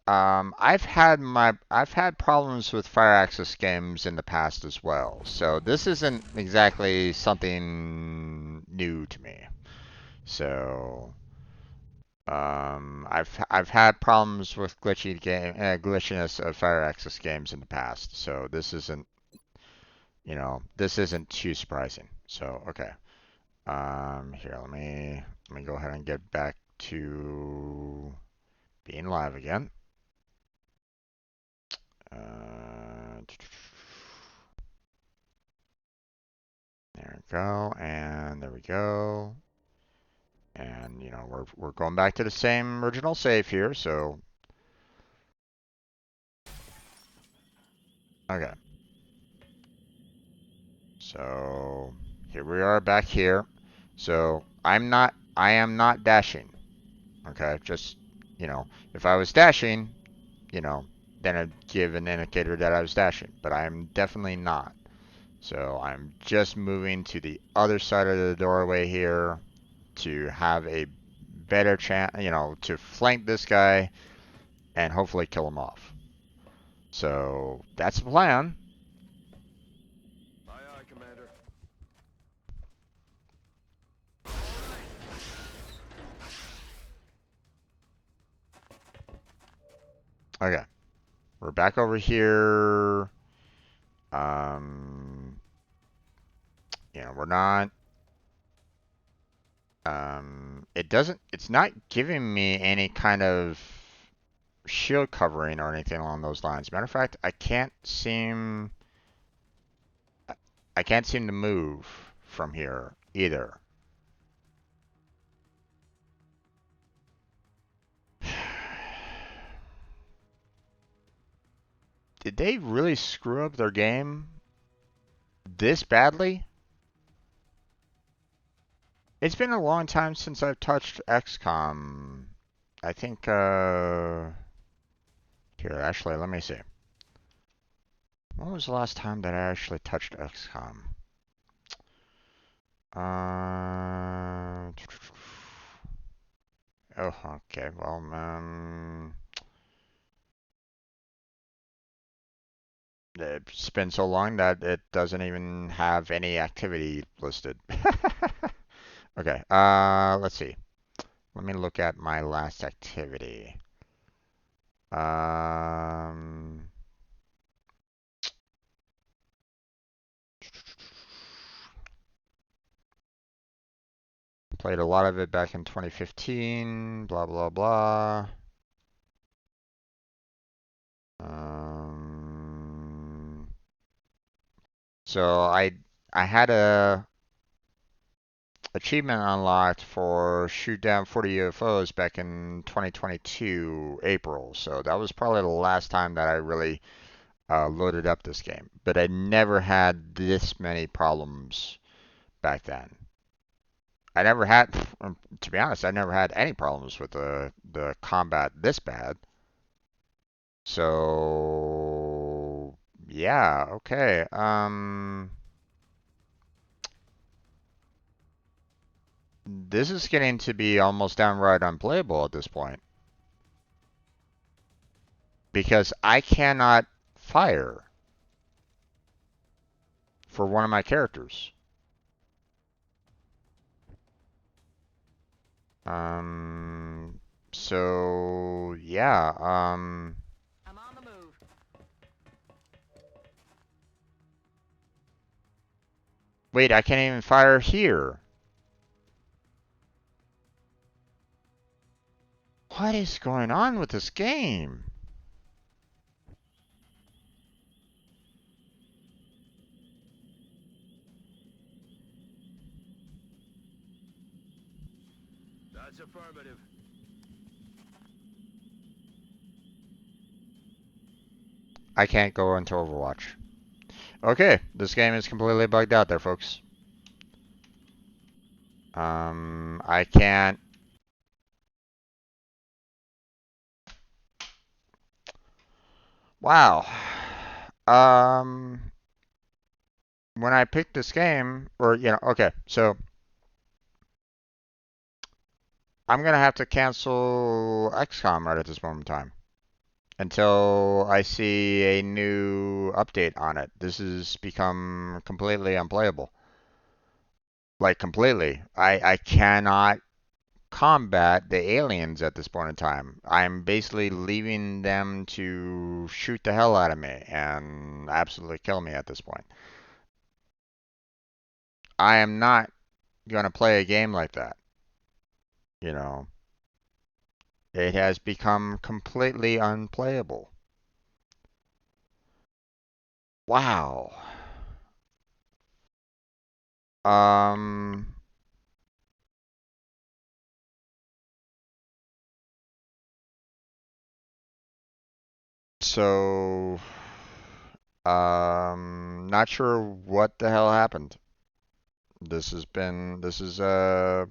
I've had problems with fire access games in the past as well. So this isn't exactly something new to me. So I've had problems with glitchiness of fire access games in the past. So this isn't too surprising. So okay. Here, let me go ahead and get back to being live again. There we go, and there we go. And we're going back to the same original save here, so okay. So here we are back here. So I am not dashing. Okay, just if I was dashing, then it'd give an indicator that I was dashing, but I'm definitely not. So I'm just moving to the other side of the doorway here to have a better chance, to flank this guy and hopefully kill them off. So that's the plan. Aye, aye, Commander. Okay, we're back over here. We're not. It's not giving me any kind of shield covering or anything along those lines. Matter of fact, I can't seem to move from here either. Did they really screw up their game this badly? It's been a long time since I've touched XCOM. I think, here, actually, let me see. When was the last time that I actually touched XCOM? Oh, okay, well, it's been so long that it doesn't even have any activity listed. Okay, let's see. Let me look at my last activity. Played a lot of it back in 2015, blah, blah, blah. So I had a achievement unlocked for shoot down 40 UFOs back in 2022 April. So that was probably the last time that I really loaded up this game. But I never had this many problems back then. I never had, to be honest, I never had any problems with the combat this bad. So yeah, okay. This is getting to be almost downright unplayable at this point. Because I cannot fire for one of my characters. So yeah, I'm on the move. wait, I can't even fire here. What is going on with this game? That's affirmative. I can't go into Overwatch. Okay, this game is completely bugged out there, folks. I can't. Wow. When I picked this game, or, okay, so I'm gonna have to cancel XCOM right at this moment in time until I see a new update on it. This has become completely unplayable. Like, completely. I cannot combat the aliens at this point in time. I'm basically leaving them to shoot the hell out of me and absolutely kill me at this point. I am not gonna play a game like that. You know, it has become completely unplayable. Wow. So, not sure what the hell happened. This is, I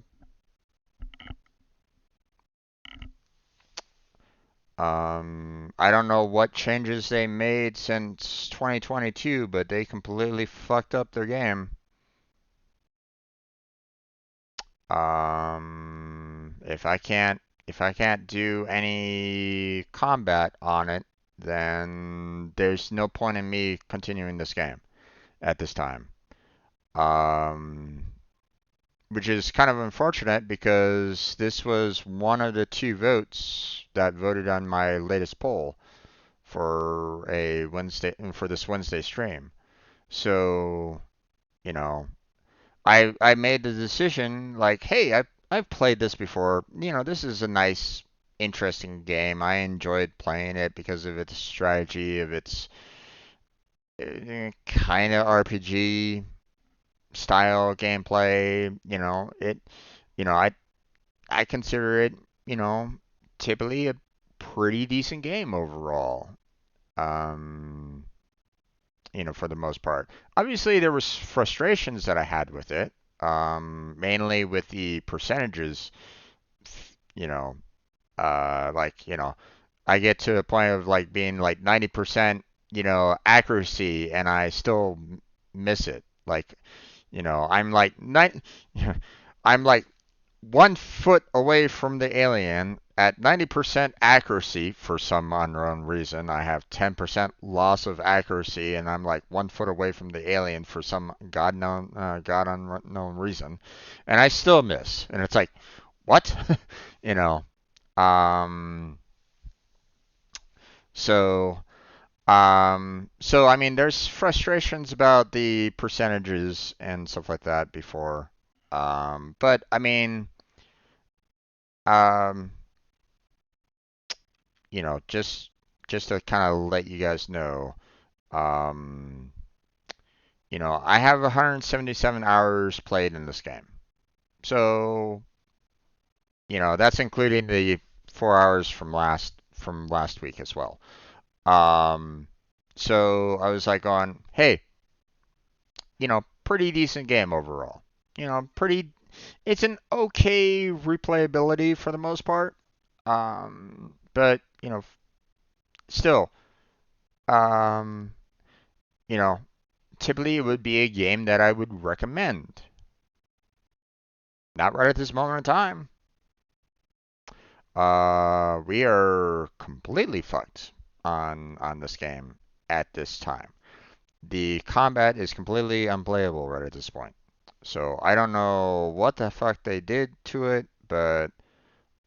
don't know what changes they made since 2022, but they completely fucked up their game. If I can't if I can't do any combat on it, then there's no point in me continuing this game at this time. Which is kind of unfortunate because this was one of the 2 votes that voted on my latest poll for this Wednesday stream. So, you know, I made the decision like, hey, I've played this before. You know, this is a nice, interesting game. I enjoyed playing it because of its strategy, of its kind of RPG style gameplay. You know, I consider it, you know, typically a pretty decent game overall. Um, for the most part. Obviously, there was frustrations that I had with it, mainly with the percentages. You know, like I get to a point of like being like 90%, accuracy, and I still miss it. Like, I'm like I'm like 1 foot away from the alien at 90% accuracy for some unknown reason. I have 10% loss of accuracy, and I'm like 1 foot away from the alien for some God unknown reason, and I still miss. And it's like, what? you know. Um. So. So I mean, there's frustrations about the percentages and stuff like that before. But I mean, um, just to kind of let you guys know, um, I have 177 hours played in this game. So, that's including the 4 hours from last week as well. Um, so I was like going, hey, pretty decent game overall. It's an okay replayability for the most part. But, still, um, you know, typically it would be a game that I would recommend. Not right at this moment in time. We are completely fucked on this game at this time. The combat is completely unplayable right at this point. So I don't know what the fuck they did to it, but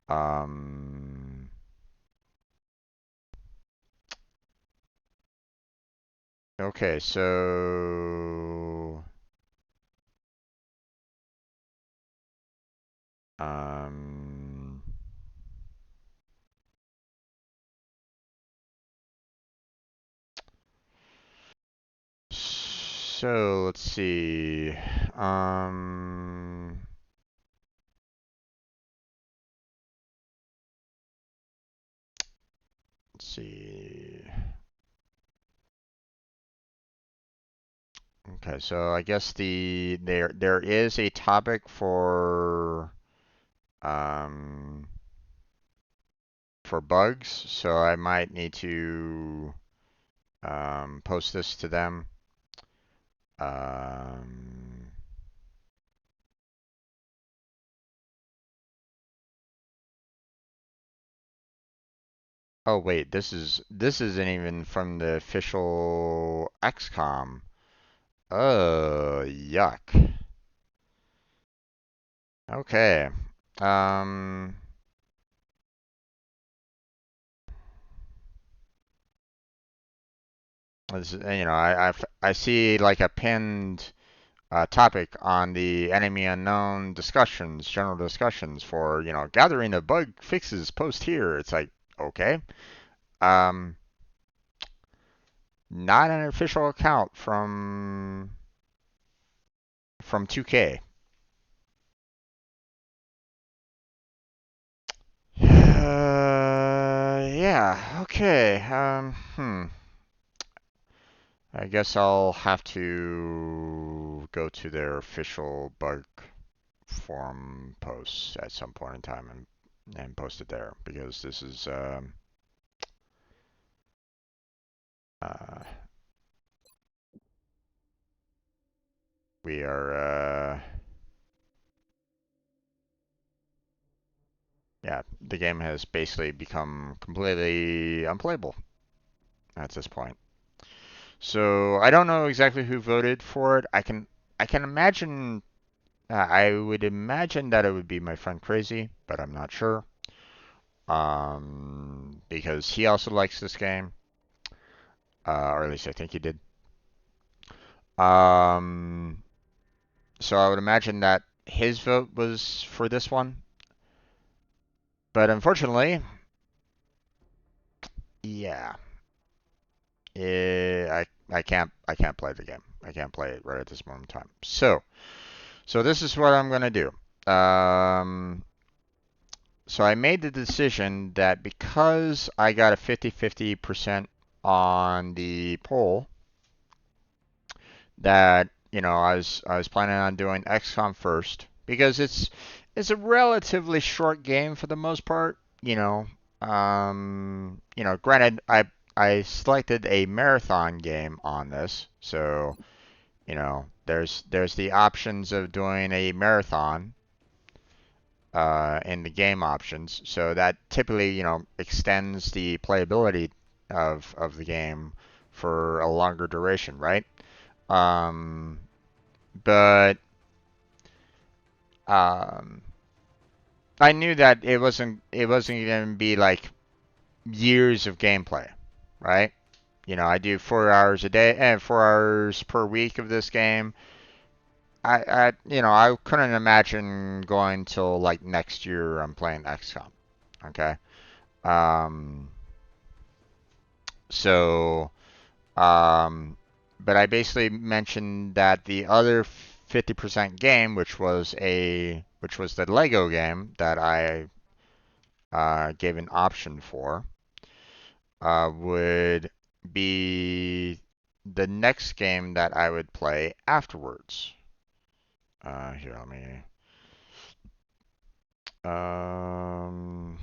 um okay, so um so let's see. Um let's see. Okay, so I guess there is a topic um for bugs, so I might need to post this to them. Um, oh wait, this isn't even from the official XCOM. Oh, yuck. Okay. Um, I see like a pinned topic on the enemy unknown discussions, general discussions for, gathering of bug fixes post here. It's like, okay. Um, not an official account from 2K. Yeah, okay. I guess I'll have to go to their official bug forum posts at some point in time and post it there because this is uh we are yeah, the game has basically become completely unplayable at this point. So I don't know exactly who voted for it. I can imagine I would imagine that it would be my friend Crazy, but I'm not sure. Because he also likes this game, or at least I think he did. Um, so I would imagine that his vote was for this one. But unfortunately, yeah, I can't play the game. I can't play it right at this moment in time. So this is what I'm gonna do. So I made the decision that because I got a 50-50% on the poll, that I was planning on doing XCOM first because it's a relatively short game for the most part. Granted, I selected a marathon game on this, so there's the options of doing a marathon in the game options, so that typically extends the playability of the game for a longer duration, right? Um, but um, I knew that it wasn't going to be like years of gameplay, right? I do 4 hours a day and 4 hours per week of this game. I couldn't imagine going till like next year I'm playing XCOM. Okay. Um, so, um, but I basically mentioned that the other 50% game, which was the Lego game that I gave an option for, would be the next game that I would play afterwards. Here, let me. Um,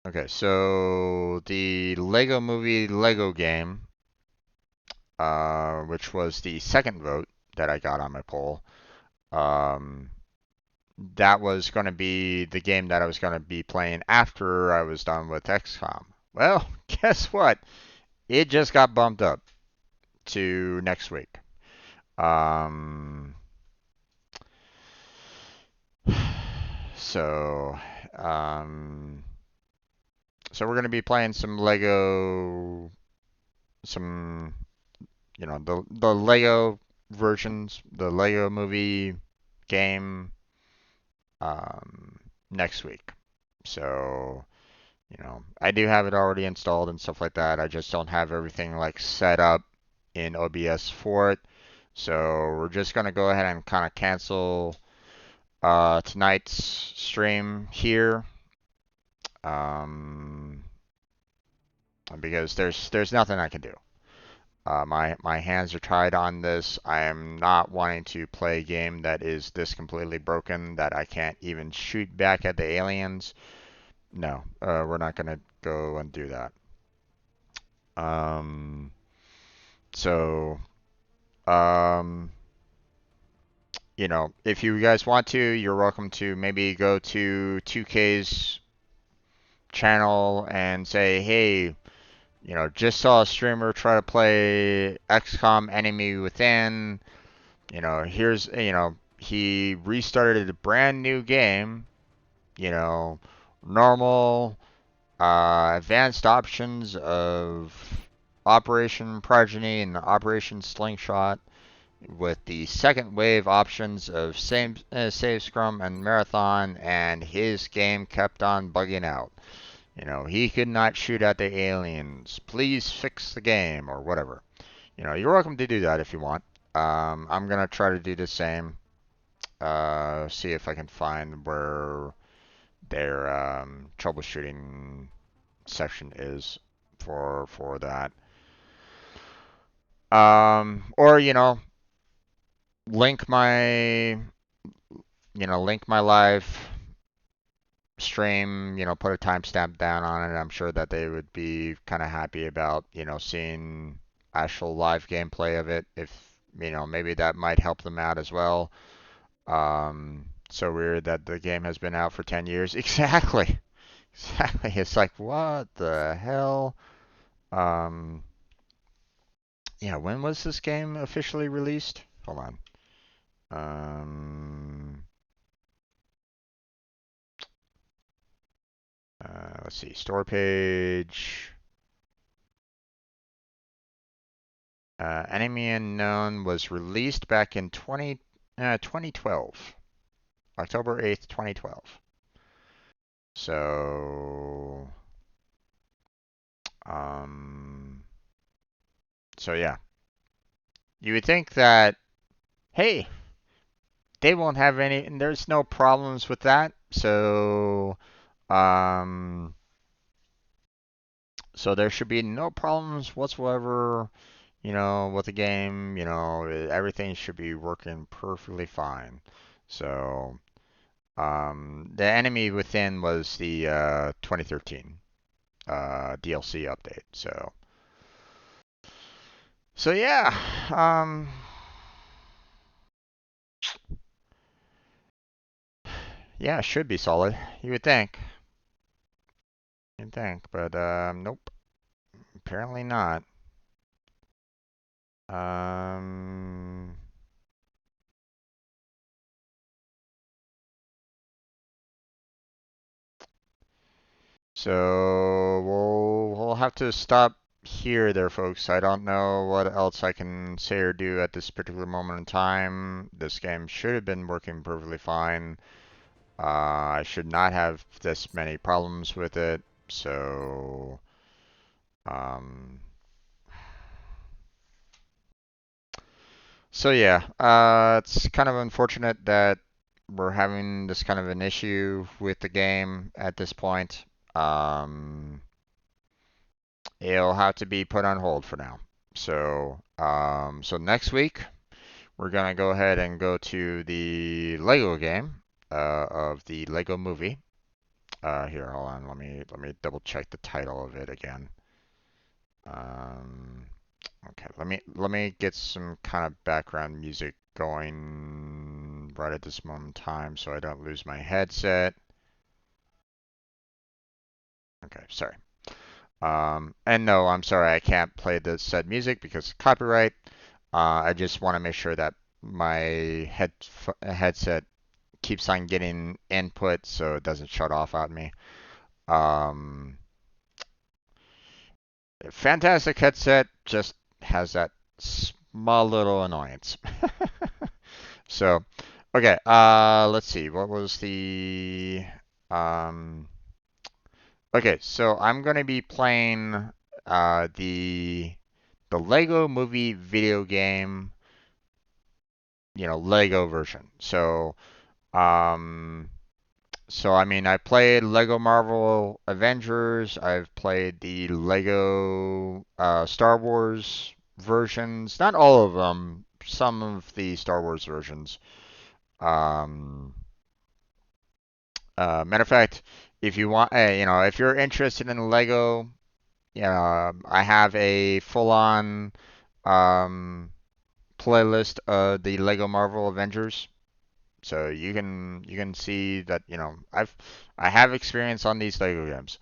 okay, so the Lego Movie Lego game, which was the second vote that I got on my poll, um, that was going to be the game that I was going to be playing after I was done with XCOM. Well, guess what? It just got bumped up to next week. Um, so, um, so we're going to be playing some Lego, some, the Lego versions, the Lego movie game, next week. So, I do have it already installed and stuff like that. I just don't have everything like set up in OBS for it. So we're just gonna go ahead and kind of cancel tonight's stream here, um, because there's nothing I can do. My hands are tied on this. I am not wanting to play a game that is this completely broken that I can't even shoot back at the aliens. No, we're not gonna go and do that. Um, so, um, if you guys want to, you're welcome to maybe go to 2K's channel and say, hey, just saw a streamer try to play XCOM Enemy Within. He restarted a brand new game, normal, advanced options of Operation Progeny and Operation Slingshot, with the second wave options of Save Scrum and Marathon, and his game kept on bugging out. He could not shoot at the aliens. Please fix the game, or whatever. You're welcome to do that if you want. I'm going to try to do the same. See if I can find where their troubleshooting section is for that. Or link my link my live stream, put a timestamp down on it. I'm sure that they would be kind of happy about seeing actual live gameplay of it, if maybe that might help them out as well. So weird that the game has been out for 10 years. Exactly. Exactly. It's like, what the hell? Um, yeah, when was this game officially released? Hold on. Let's see. Store page. Enemy Unknown was released back in 2012. October 8th, 2012. So, um, so yeah. You would think that, hey, they won't have any, and there's no problems with that. Um, so there should be no problems whatsoever, with the game. Everything should be working perfectly fine. So, the Enemy Within was the 2013 DLC update. So yeah, yeah, it should be solid. You would think. You'd think, but nope. Apparently not. Um, so we'll have to stop here there, folks. I don't know what else I can say or do at this particular moment in time. This game should have been working perfectly fine. I should not have this many problems with it. Um, so yeah, it's kind of unfortunate that we're having this kind of an issue with the game at this point. Um, it'll have to be put on hold for now. So next week we're gonna go ahead and go to the Lego game of the Lego movie. Here, hold on. Let me double check the title of it again. Um, okay, let me get some kind of background music going right at this moment in time so I don't lose my headset. Okay, sorry. And no, I'm sorry, I can't play the said music because of copyright. I just want to make sure that my headset keeps on getting input so it doesn't shut off on me. Um, Fantastic headset, just has that small little annoyance. So, okay, let's see. What was the okay, so I'm gonna be playing the Lego Movie video game, Lego version. Um so I mean, I played Lego Marvel Avengers. I've played the Lego Star Wars versions. Not all of them. Some of the Star Wars versions. Um, Matter of fact, if you want, if you're interested in Lego, I have a full-on um, playlist of the Lego Marvel Avengers. So you can see that I have experience on these Lego games.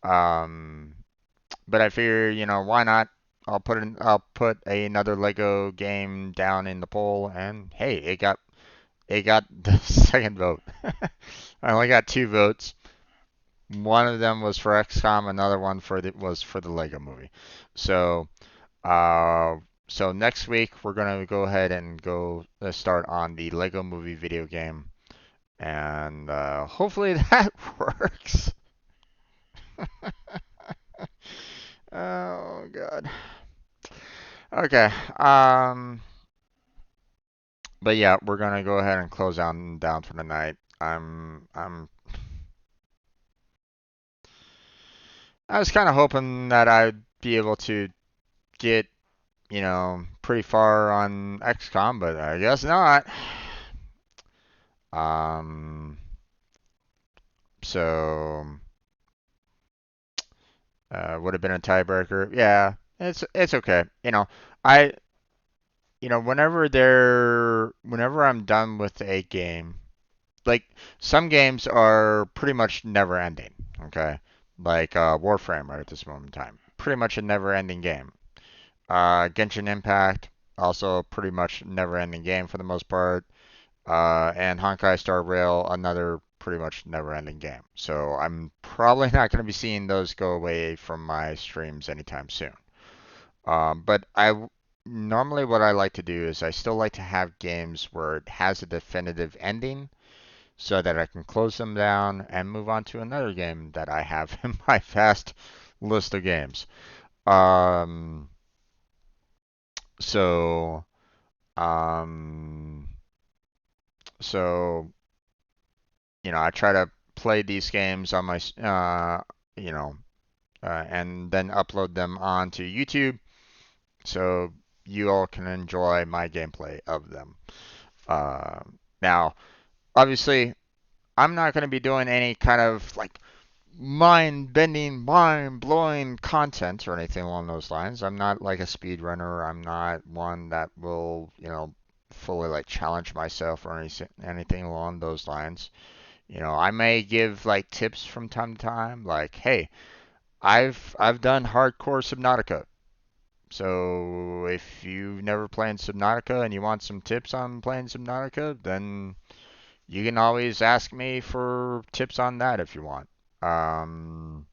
Um, but I figure why not? I'll put another Lego game down in the poll, and hey, it got the second vote. I only got two votes. One of them was for XCOM, another one was for the Lego Movie. So uh, so next week we're gonna go ahead and go start on the Lego Movie video game, and hopefully that works. Oh God. Okay. But yeah, we're gonna go ahead and close down for the night. I was kind of hoping that I'd be able to get pretty far on XCOM, but I guess not. Um, so would have been a tiebreaker. Yeah, it's okay. I you know, whenever I'm done with a game, like some games are pretty much never ending. Okay, like Warframe right at this moment in time, pretty much a never ending game. Genshin Impact, also pretty much never ending game for the most part. And Honkai Star Rail, another pretty much never ending game. So I'm probably not going to be seeing those go away from my streams anytime soon. But normally what I like to do is I still like to have games where it has a definitive ending so that I can close them down and move on to another game that I have in my vast list of games. Um, so, um, so I try to play these games on my, you know, and then upload them onto YouTube so you all can enjoy my gameplay of them. Uh, Now, obviously, I'm not going to be doing any kind of like mind-bending, mind-blowing content or anything along those lines. I'm not like a speedrunner. I'm not one that will, fully like challenge myself or anything along those lines. I may give like tips from time to time, like, hey, I've done hardcore Subnautica. So if you've never played Subnautica and you want some tips on playing Subnautica, then you can always ask me for tips on that if you want. Um,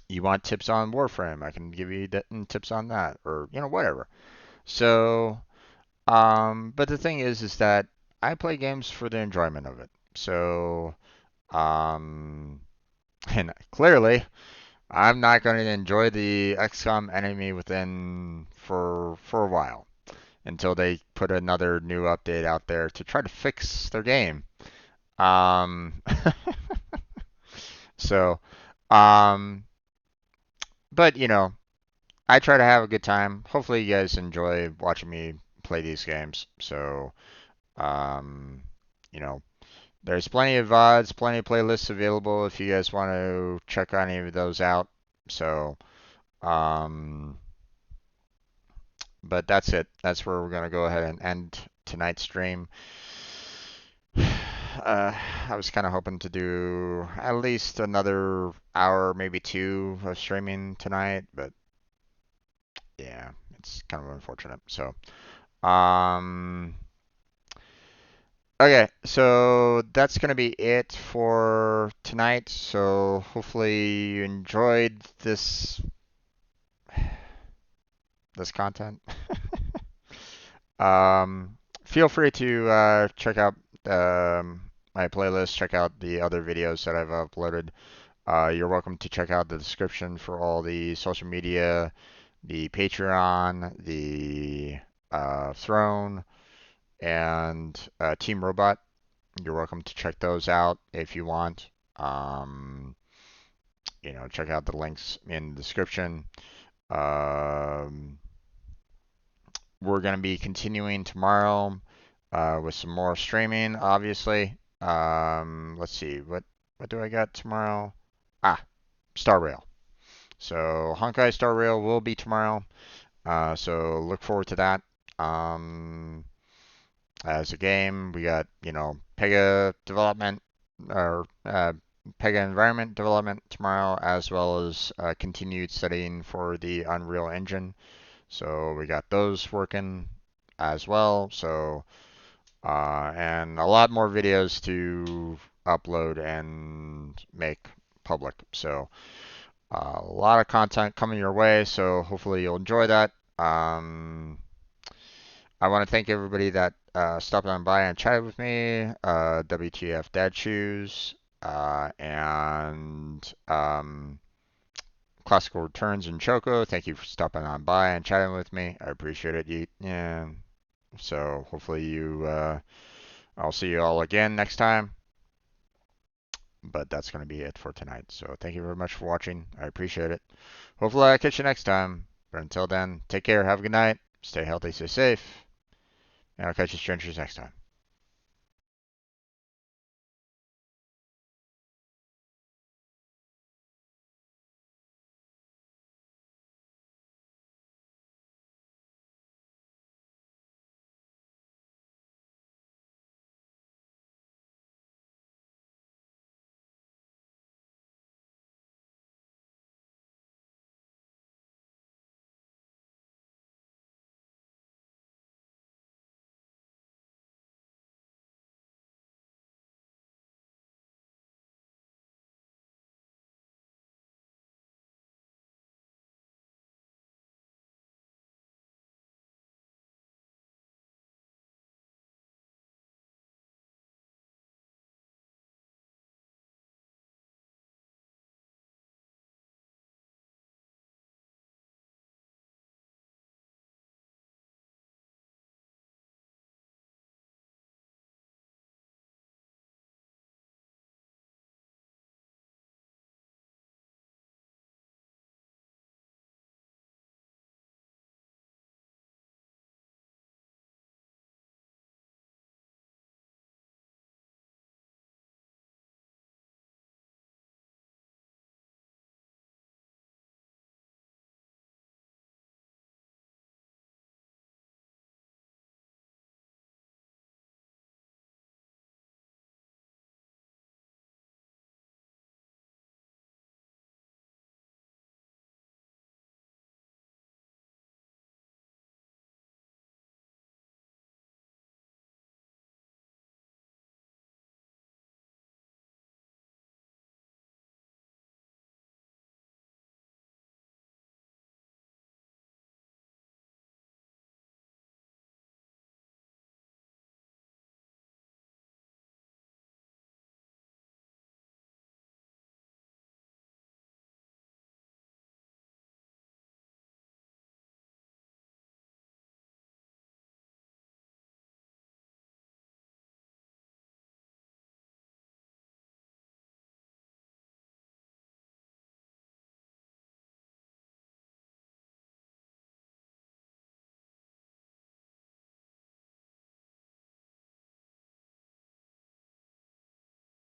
you want tips on Warframe, I can give you tips on that, or whatever. So, but the thing is that I play games for the enjoyment of it. So, um, and clearly, I'm not going to enjoy the XCOM enemy within for a while until they put another new update out there to try to fix their game. Um, so, um, but I try to have a good time. Hopefully, you guys enjoy watching me play these games. So, um, you know, there's plenty of VODs, plenty of playlists available if you guys want to check any of those out. So, um, but that's it. That's where we're gonna go ahead and end tonight's stream. I was kind of hoping to do at least another hour, maybe two of streaming tonight, but yeah, it's kind of unfortunate. So, um, okay, so that's gonna be it for tonight. So hopefully you enjoyed this content. Feel free to check out my playlist, check out the other videos that I've uploaded. You're welcome to check out the description for all the social media, the Patreon, the Throne, and Team Robot. You're welcome to check those out if you want. Check out the links in the description. We're going to be continuing tomorrow with some more streaming, obviously. Let's see, what do I got tomorrow? Star Rail. So Honkai Star Rail will be tomorrow. So look forward to that. As a game, we got, Pega development or Pega environment development tomorrow, as well as continued studying for the Unreal Engine. So we got those working as well. So, and a lot more videos to upload and make public. So, a lot of content coming your way. So hopefully you'll enjoy that. I want to thank everybody that stopped on by and chatted with me. WTF Dad Shoes and Classical Returns and Choco. Thank you for stopping on by and chatting with me. I appreciate it. Yeah. So hopefully I'll see you all again next time. But that's going to be it for tonight. So thank you very much for watching. I appreciate it. Hopefully I'll catch you next time. But until then, take care. Have a good night. Stay healthy. Stay safe. And I'll catch you strangers next time.